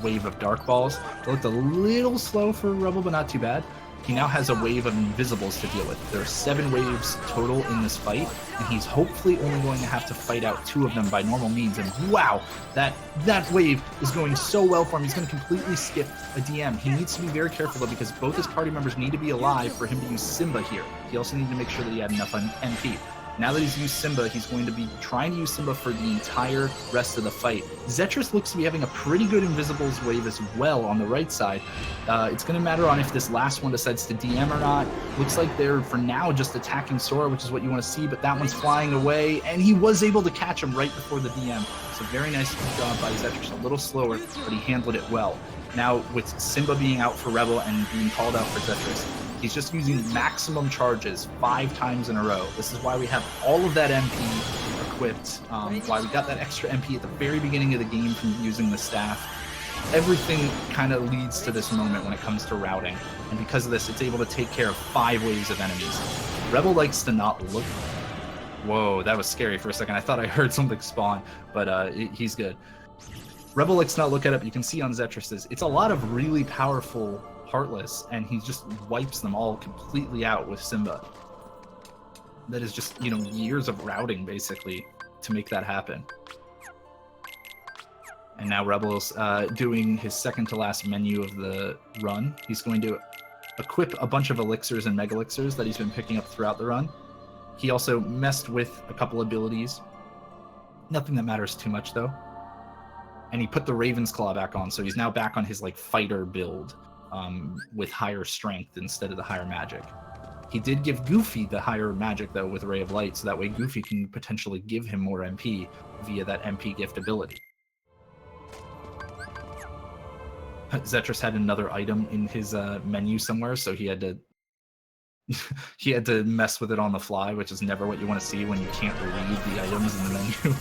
wave of Dark Balls. It looked a little slow for Rebel, but not too bad. he now has a wave of invisibles to deal with. There are 7 waves total in this fight, and he's hopefully only going to have to fight out 2 of them by normal means. And wow, that wave is going so well for him. He's going to completely skip a DM. He needs to be very careful though, because both his party members need to be alive for him to use Simba here. He also needs to make sure that he had enough MP. Now that he's used Simba, he's going to be trying to use Simba for the entire rest of the fight. Zetrus looks to be having a pretty good Invisibles wave as well on the right side. It's going to matter on if this last one decides to DM or not. Looks like they're, for now, just attacking Sora, which is what you want to see, but that one's flying away, and he was able to catch him right before the DM. So very nice job by Zetrus. A little slower, but he handled it well. Now, with Simba being out for Rebel and being called out for Zetrus, he's just using maximum charges 5 times in a row. This is why we have all of that MP equipped, why we got that extra MP at the very beginning of the game from using the staff. Everything kind of leads to this moment when it comes to routing, and because of this, it's able to take care of 5 waves of enemies. Rebel likes to not look... Whoa, that was scary for a second. I thought I heard something spawn, but he's good. Rebel likes to not look at it, but you can see on Zetrus's, it's a lot of really powerful Heartless, and he just wipes them all completely out with Simba. That is just, years of routing, basically, to make that happen. And now Rebel's doing his second to last menu of the run. He's going to equip a bunch of elixirs and mega elixirs that he's been picking up throughout the run. He also messed with a couple abilities. Nothing that matters too much, though. And he put the Raven's Claw back on, so he's now back on his fighter build. With higher strength instead of the higher magic. He did give Goofy the higher magic, though, with Ray of Light, so that way Goofy can potentially give him more MP via that MP gift ability. Zetrus had another item in his menu somewhere, so he had to mess with it on the fly, which is never what you want to see when you can't read the items in the menu.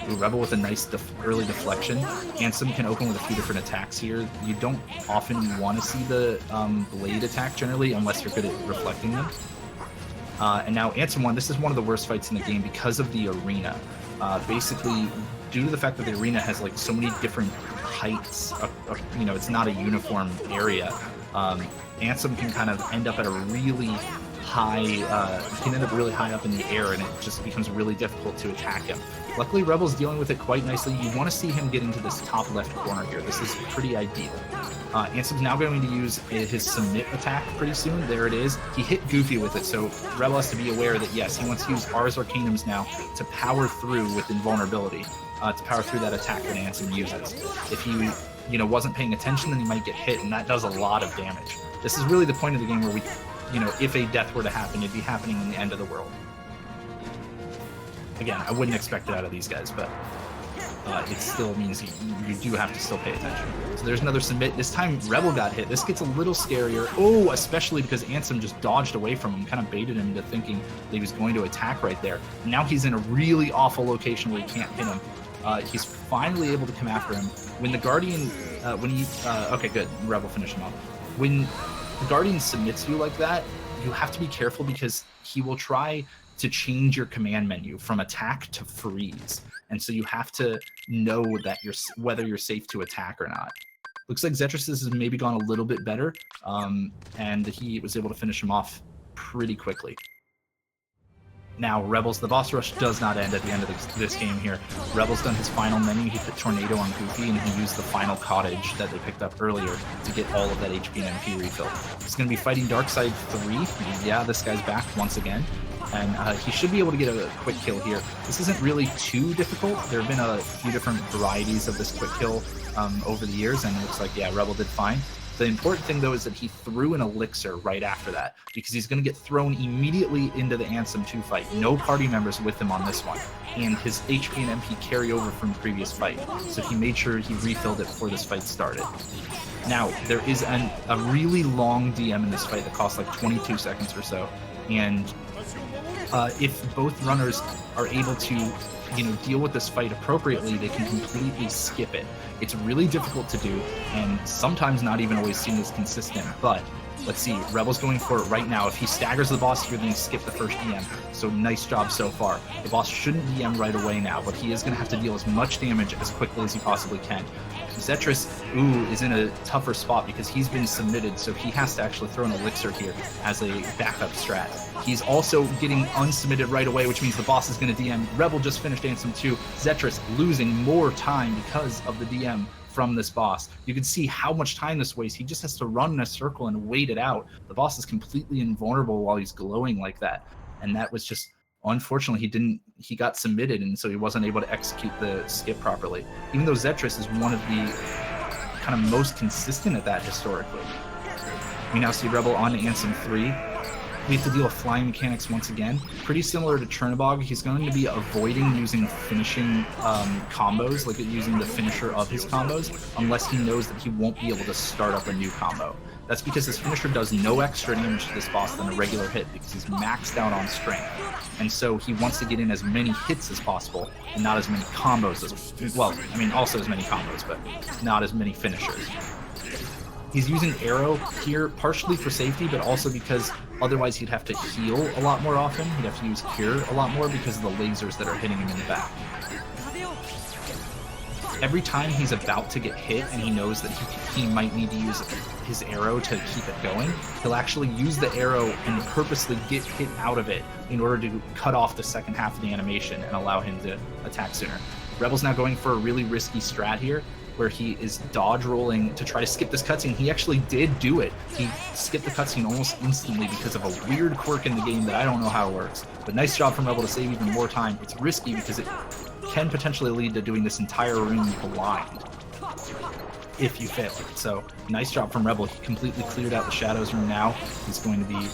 Ooh, Rebel with a nice early deflection. Ansem can open with a few different attacks here. You don't often want to see the blade attack generally, unless you're good at reflecting them. And now Ansem 1, this is one of the worst fights in the game because of the arena. Basically, due to the fact that the arena has so many different heights, it's not a uniform area, Ansem can kind of end up at a really high, he can end up really high up in the air, and it just becomes really difficult to attack him. Luckily, Rebel's dealing with it quite nicely. You want to see him get into this top left corner here. This is pretty ideal. Ansem's now going to use his submit attack pretty soon. There it is. He hit Goofy with it, so Rebel has to be aware that, yes, he wants to use Ars Arcanums now to power through with invulnerability, to power through that attack that Ansem uses. If he, wasn't paying attention, then he might get hit, and that does a lot of damage. This is really the point of the game where we, if a death were to happen, it'd be happening in the end of the world. Again, I wouldn't expect it out of these guys, but it still means you do have to still pay attention. So there's another submit. This time, Rebel got hit. This gets a little scarier. Oh, especially because Ansem just dodged away from him, kind of baited him into thinking that he was going to attack right there. Now he's in a really awful location where he can't hit him. He's finally able to come after him. When the Guardian, okay, good. Rebel finished him off. When the Guardian submits you like that, you have to be careful because he will try to change your command menu from attack to freeze. And so you have to know that whether you're safe to attack or not. Looks like Zetrus has maybe gone a little bit better, and he was able to finish him off pretty quickly. Now, Rebels, the boss rush does not end at the end of this game here. Rebels done his final menu. He put Tornado on Goofy, and he used the final cottage that they picked up earlier to get all of that HP and MP refill. He's going to be fighting Darkseid 3. Yeah, this guy's back once again. And he should be able to get a quick kill here. This isn't really too difficult. There have been a few different varieties of this quick kill over the years, and it looks like, yeah, Rebel did fine. The important thing, though, is that he threw an elixir right after that, because he's going to get thrown immediately into the Ansem 2 fight. No party members with him on this one, and his HP and MP carry over from the previous fight, so he made sure he refilled it before this fight started. Now, there is a really long DM in this fight that costs like 22 seconds or so, and if both runners are able to deal with this fight appropriately, they can completely skip it. It's really difficult to do, and sometimes not even always seen as consistent, but let's see, Rebel's going for it right now. If he staggers the boss here, then he skipped the first DM, so nice job so far. The boss shouldn't DM right away now, but he is going to have to deal as much damage as quickly as he possibly can. Zetrus, is in a tougher spot because he's been submitted, so he has to actually throw an elixir here as a backup strat. He's also getting unsubmitted right away, which means the boss is going to DM. Rebel just finished Ansem 2. Zetrus losing more time because of the DM from this boss. You can see how much time this wastes. He just has to run in a circle and wait it out. The boss is completely invulnerable while he's glowing like that. And that was just, unfortunately, he got submitted, and so he wasn't able to execute the skip properly. Even though Zetrus is one of the kind of most consistent at that historically. We now see Rebel on to Ansem 3. We have to deal with flying mechanics once again. Pretty similar to Chernabog, he's going to be avoiding using finishing combos, like using the finisher of his combos, unless he knows that he won't be able to start up a new combo. That's because his finisher does no extra damage to this boss than a regular hit because he's maxed out on strength. And so he wants to get in as many hits as possible and not as many combos as well. I mean, also as many combos, but not as many finishers. He's using Arrow here partially for safety, but also because otherwise he'd have to heal a lot more often. He'd have to use Cure a lot more because of the lasers that are hitting him in the back. Every time he's about to get hit and he knows that he might need to use his arrow to keep it going, he'll actually use the arrow and purposely get hit out of it in order to cut off the second half of the animation and allow him to attack sooner. Rebel's now going for a really risky strat here, where he is dodge rolling to try to skip this cutscene. He actually did do it. He skipped the cutscene almost instantly because of a weird quirk in the game that I don't know how it works. But nice job from Rebel to save even more time. It's risky because it can potentially lead to doing this entire room blind if you fail it. So nice job from Rebel. He completely cleared out the Shadows room now. He's going to be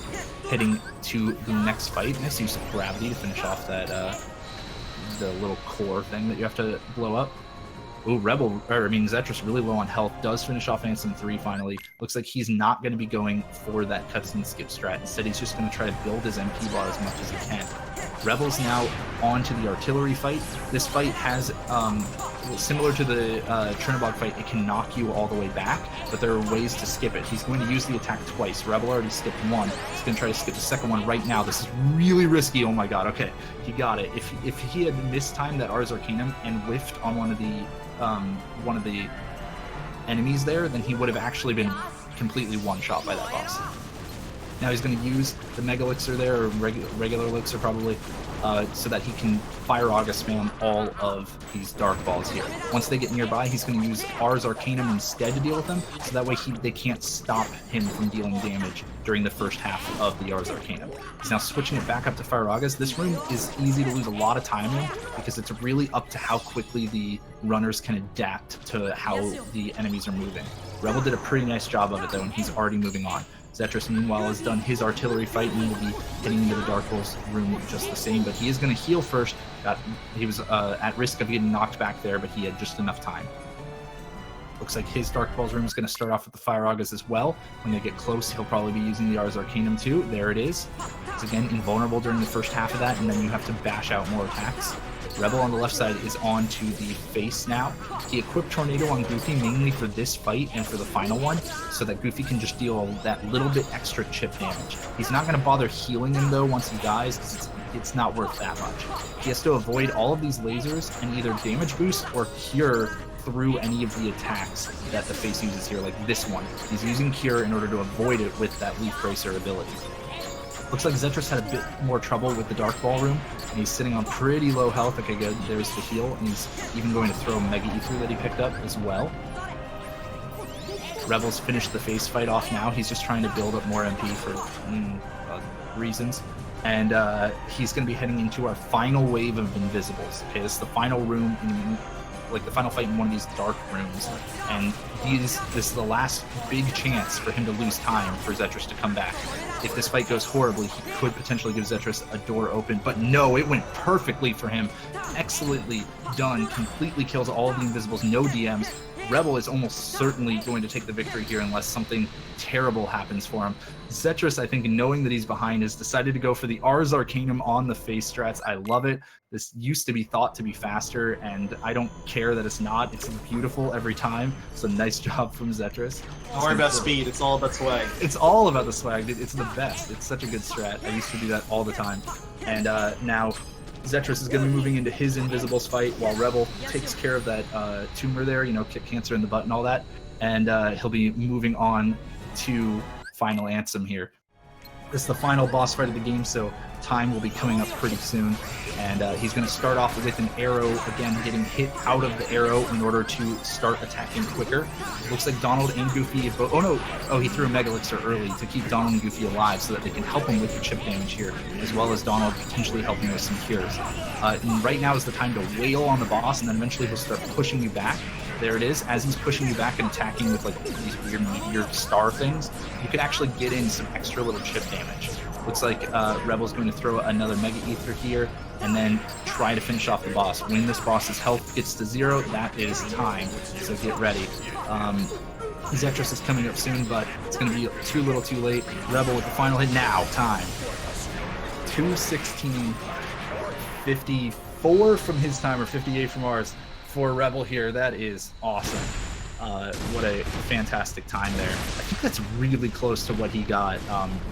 heading to the next fight. Nice use of gravity to finish off that the little core thing that you have to blow up. Ooh, Zetrus really low on health, does finish off Ansem 3 finally. Looks like he's not going to be going for that cutscene skip strat. Instead, he's just going to try to build his MP bar as much as he can. Rebel's now on to the artillery fight. This fight has, similar to the Chernabog fight, it can knock you all the way back, but there are ways to skip it. He's going to use the attack twice. Rebel already skipped one. He's going to try to skip the second one right now. This is really risky. Oh my god, okay. He got it. If he had mistimed that Ars Arcanum and whiffed on one of the enemies there, then he would have actually been completely one-shot by that boss. Now he's going to use the Mega Elixir there, or regular Elixir probably, so that he can Fire August spam all of these Dark Balls here. Once they get nearby, he's going to use Ars Arcanum instead to deal with them, so that way they can't stop him from dealing damage during the first half of the Ars Arcanum. He's now switching it back up to Fire August. This room is easy to lose a lot of time in, because it's really up to how quickly the runners can adapt to how the enemies are moving. Rebel did a pretty nice job of it though, and he's already moving on. Zetrus, meanwhile, has done his artillery fight and will be heading into the Dark Horse room just the same, but he is going to heal first. He was at risk of getting knocked back there, but he had just enough time. Looks like his Dark Balls room is going to start off with the Fire August as well. When they get close, he'll probably be using the Ars Arcanum too. There it is. It's again invulnerable during the first half of that, and then you have to bash out more attacks. Rebel on the left side is on to the face now. He equipped Tornado on Goofy mainly for this fight and for the final one, so that Goofy can just deal that little bit extra chip damage. He's not going to bother healing him though once he dies, because it's not worth that much. He has to avoid all of these lasers and either damage boost or cure through any of the attacks that the face uses here, like this one. He's using Cure in order to avoid it with that Leaf Bracer ability. Looks like Zetrus had a bit more trouble with the Dark Ball room, and he's sitting on pretty low health. Okay, good. There's the heal, and he's even going to throw Mega Ether that he picked up as well. Rebel's finished the face fight off now. He's just trying to build up more MP for reasons. And he's going to be heading into our final wave of Invisibles. Okay, this is the final room, the final fight in one of these dark rooms. And this is the last big chance for him to lose time for Zetrus to come back. If this fight goes horribly, he could potentially give Zetrus a door open, but no, it went perfectly for him. Excellently done, completely kills all of the Invisibles, no DMs. Rebel is almost certainly going to take the victory here unless something terrible happens for him. Zetrus, I think, knowing that he's behind, has decided to go for the Ars Arcanum on the face strats. I love it. This used to be thought to be faster, and I don't care that it's not. It's beautiful every time. So nice job from Zetrus. Don't worry about speed. It's all about swag. It's all about the swag. It's the best. It's such a good strat. I used to do that all the time. And now Zetris is going to be moving into his Invisibles fight while Rebel takes care of that tumor there, kick cancer in the butt and all that. And he'll be moving on to Final Ansem here. This is the final boss fight of the game, so time will be coming up pretty soon. And he's going to start off with an arrow, again, getting hit out of the arrow in order to start attacking quicker. It looks like Donald and Goofy... Oh, no. Oh, he threw a Mega Elixir early to keep Donald and Goofy alive so that they can help him with the chip damage here, as well as Donald potentially helping with some cures. And right now is the time to wail on the boss, and then eventually he'll start pushing you back. There it is. As he's pushing you back and attacking with like these weird meteor star things, you can actually get in some extra little chip damage. Looks like Rebel's going to throw another Mega Ether here and then try to finish off the boss. When this boss's health gets to 0, that is time. So get ready. Zetris is coming up soon, but it's going to be too little too late. Rebel with the final hit now. Time. 2:16, 54 from his time, or 58 from ours. For Rebel here, that is awesome. What a fantastic time there. I think that's really close to what he got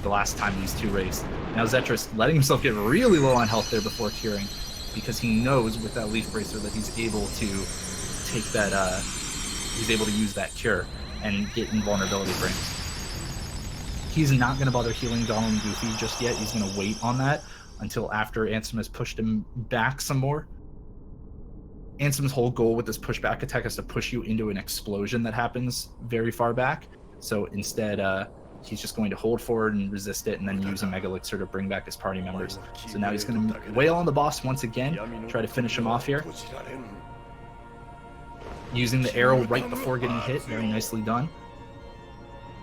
the last time these two raced. Now Zetris letting himself get really low on health there before curing, because he knows with that Leaf Bracer that he's able to take that, he's able to use that cure and get invulnerability frames. He's not going to bother healing Donald and Goofy just yet. He's going to wait on that until after Ansem has pushed him back some more. Ansem's whole goal with this pushback attack is to push you into an explosion that happens very far back. So instead, he's just going to hold forward and resist it and then use a Mega Elixir to bring back his party members. So now he's going to wail on the boss once again, try to finish him off here. Using the arrow right before getting hit, very nicely done.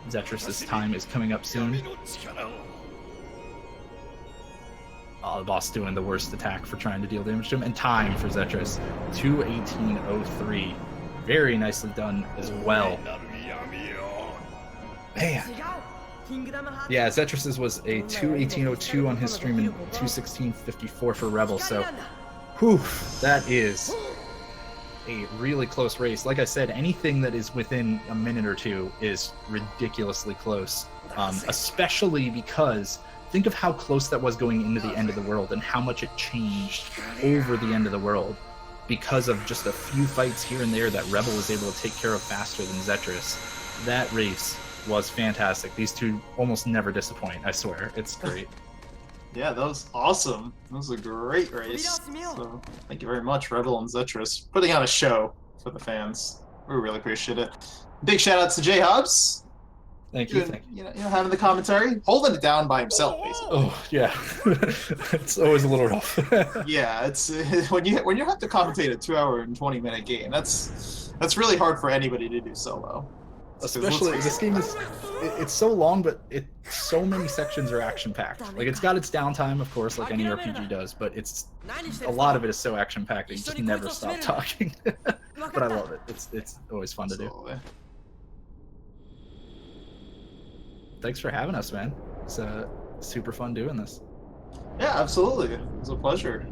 Zetris' time is coming up soon. Oh, the boss doing the worst attack for trying to deal damage to him. And time for Zetris. 2:18:03. Very nicely done as well. Man. Yeah, Zetris's was a 2:18:02 on his stream and 2:16:54 for Rebel. So, whew, that is a really close race. Like I said, anything that is within a minute or two is ridiculously close. Especially because... think of how close that was going into the end of the world and how much it changed over the end of the world because of just a few fights here and there that Rebel was able to take care of faster than Zetris. That race was fantastic. These two almost never disappoint, I swear. It's great. Yeah, that was awesome. That was a great race. So thank you very much, Rebel and Zetris, putting on a show for the fans. We really appreciate it. Big shout outs to J Hubs. Thank you. Having the commentary, holding it down by himself, basically. Oh yeah, it's always a little rough. Yeah, it's when you have to commentate a 2-hour and 20-minute game. That's really hard for anybody to do solo. Especially this game it's so long, but so many sections are action packed. Like it's got its downtime, of course, like any RPG does, but a lot of it is so action packed that you just never stop talking. But I love it. It's always fun to do. Thanks for having us, man. It's super fun doing this. Yeah, absolutely. It was a pleasure.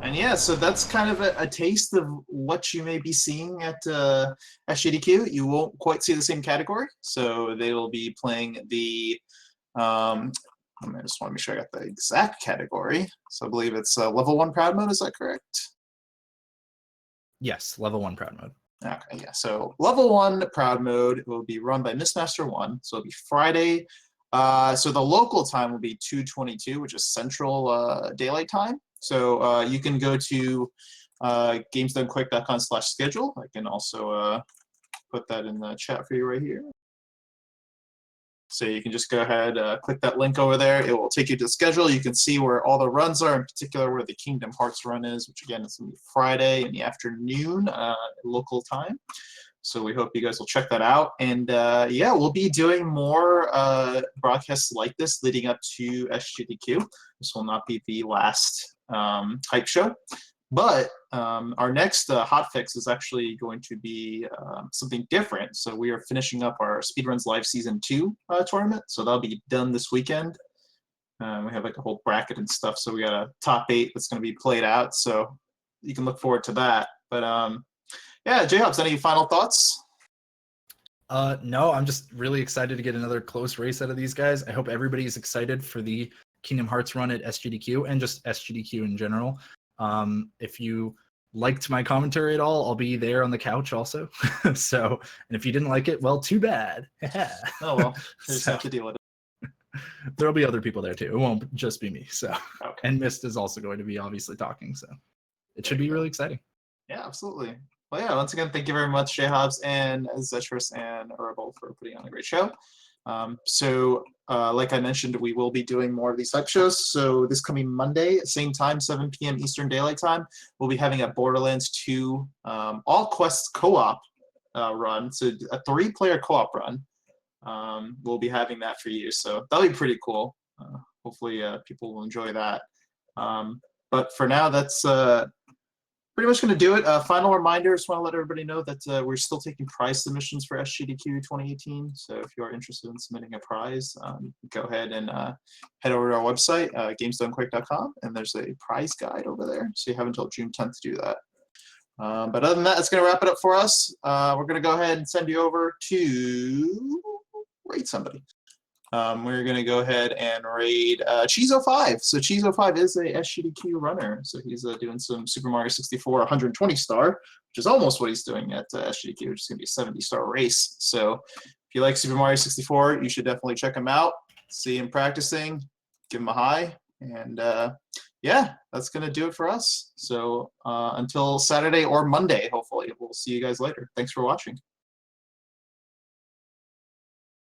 And yeah, so that's kind of a taste of what you may be seeing at SGDQ. You won't quite see the same category. So they will be playing the, I just want to make sure I got the exact category. So I believe it's level 1 proud mode, is that correct? Yes, level 1 proud mode. Okay, yeah. So level 1 proud mode will be run by Mistmaster 1. So it'll be Friday. So the local time will be 2:22, which is Central Daylight Time. So you can go to gamesdonequick.com/schedule. I can also put that in the chat for you right here. So you can just go ahead, click that link over there. It will take you to the schedule. You can see where all the runs are, in particular where the Kingdom Hearts run is, which again is going to be Friday in the afternoon, local time. So we hope you guys will check that out. And yeah, we'll be doing more broadcasts like this leading up to SGDQ. This will not be the last hype show. But our next hotfix is actually going to be something different. So we are finishing up our Speedruns Live Season 2 tournament. So that'll be done this weekend. We have like a whole bracket and stuff. So we got a top 8 that's going to be played out. So you can look forward to that. But yeah, J-Hubs, any final thoughts? No, I'm just really excited to get another close race out of these guys. I hope everybody is excited for the Kingdom Hearts run at SGDQ and just SGDQ in general. If you liked my commentary at all, I'll be there on the couch also. So, and if you didn't like it, well, too bad. Oh well, you just So, have to deal with it. there'll be other people there too. It won't just be me. So, Okay. and Mist is also going to be obviously talking. So, it should be really exciting. Yeah, absolutely. Well, yeah, once again, thank you very much, Jay Hobbs and Zetris and Herbal for putting on a great show. Like I mentioned, we will be doing more of these type shows. So this coming Monday, same time, 7 p.m. Eastern Daylight Time, we'll be having a Borderlands 2 all quests co-op run. So a 3-player co-op run. We'll be having that for you. So that'll be pretty cool. Hopefully people will enjoy that. But for now, that's pretty much going to do it. Final reminder, just want to let everybody know that we're still taking prize submissions for SGDQ 2018. So if you are interested in submitting a prize, go ahead and head over to our website, gamesdonequick.com, and there's a prize guide over there. So you have until June 10th to do that. But other than that, it's going to wrap it up for us. We're going to go ahead and send you over to raid somebody. We're going to go ahead and raid Cheezo5. So Cheezo5 is a SGDQ runner. So he's doing some Super Mario 64 120 star, which is almost what he's doing at SGDQ, which is going to be a 70-star race. So if you like Super Mario 64, you should definitely check him out. See him practicing, give him a hi. And yeah, that's going to do it for us. So until Saturday or Monday, hopefully, we'll see you guys later. Thanks for watching.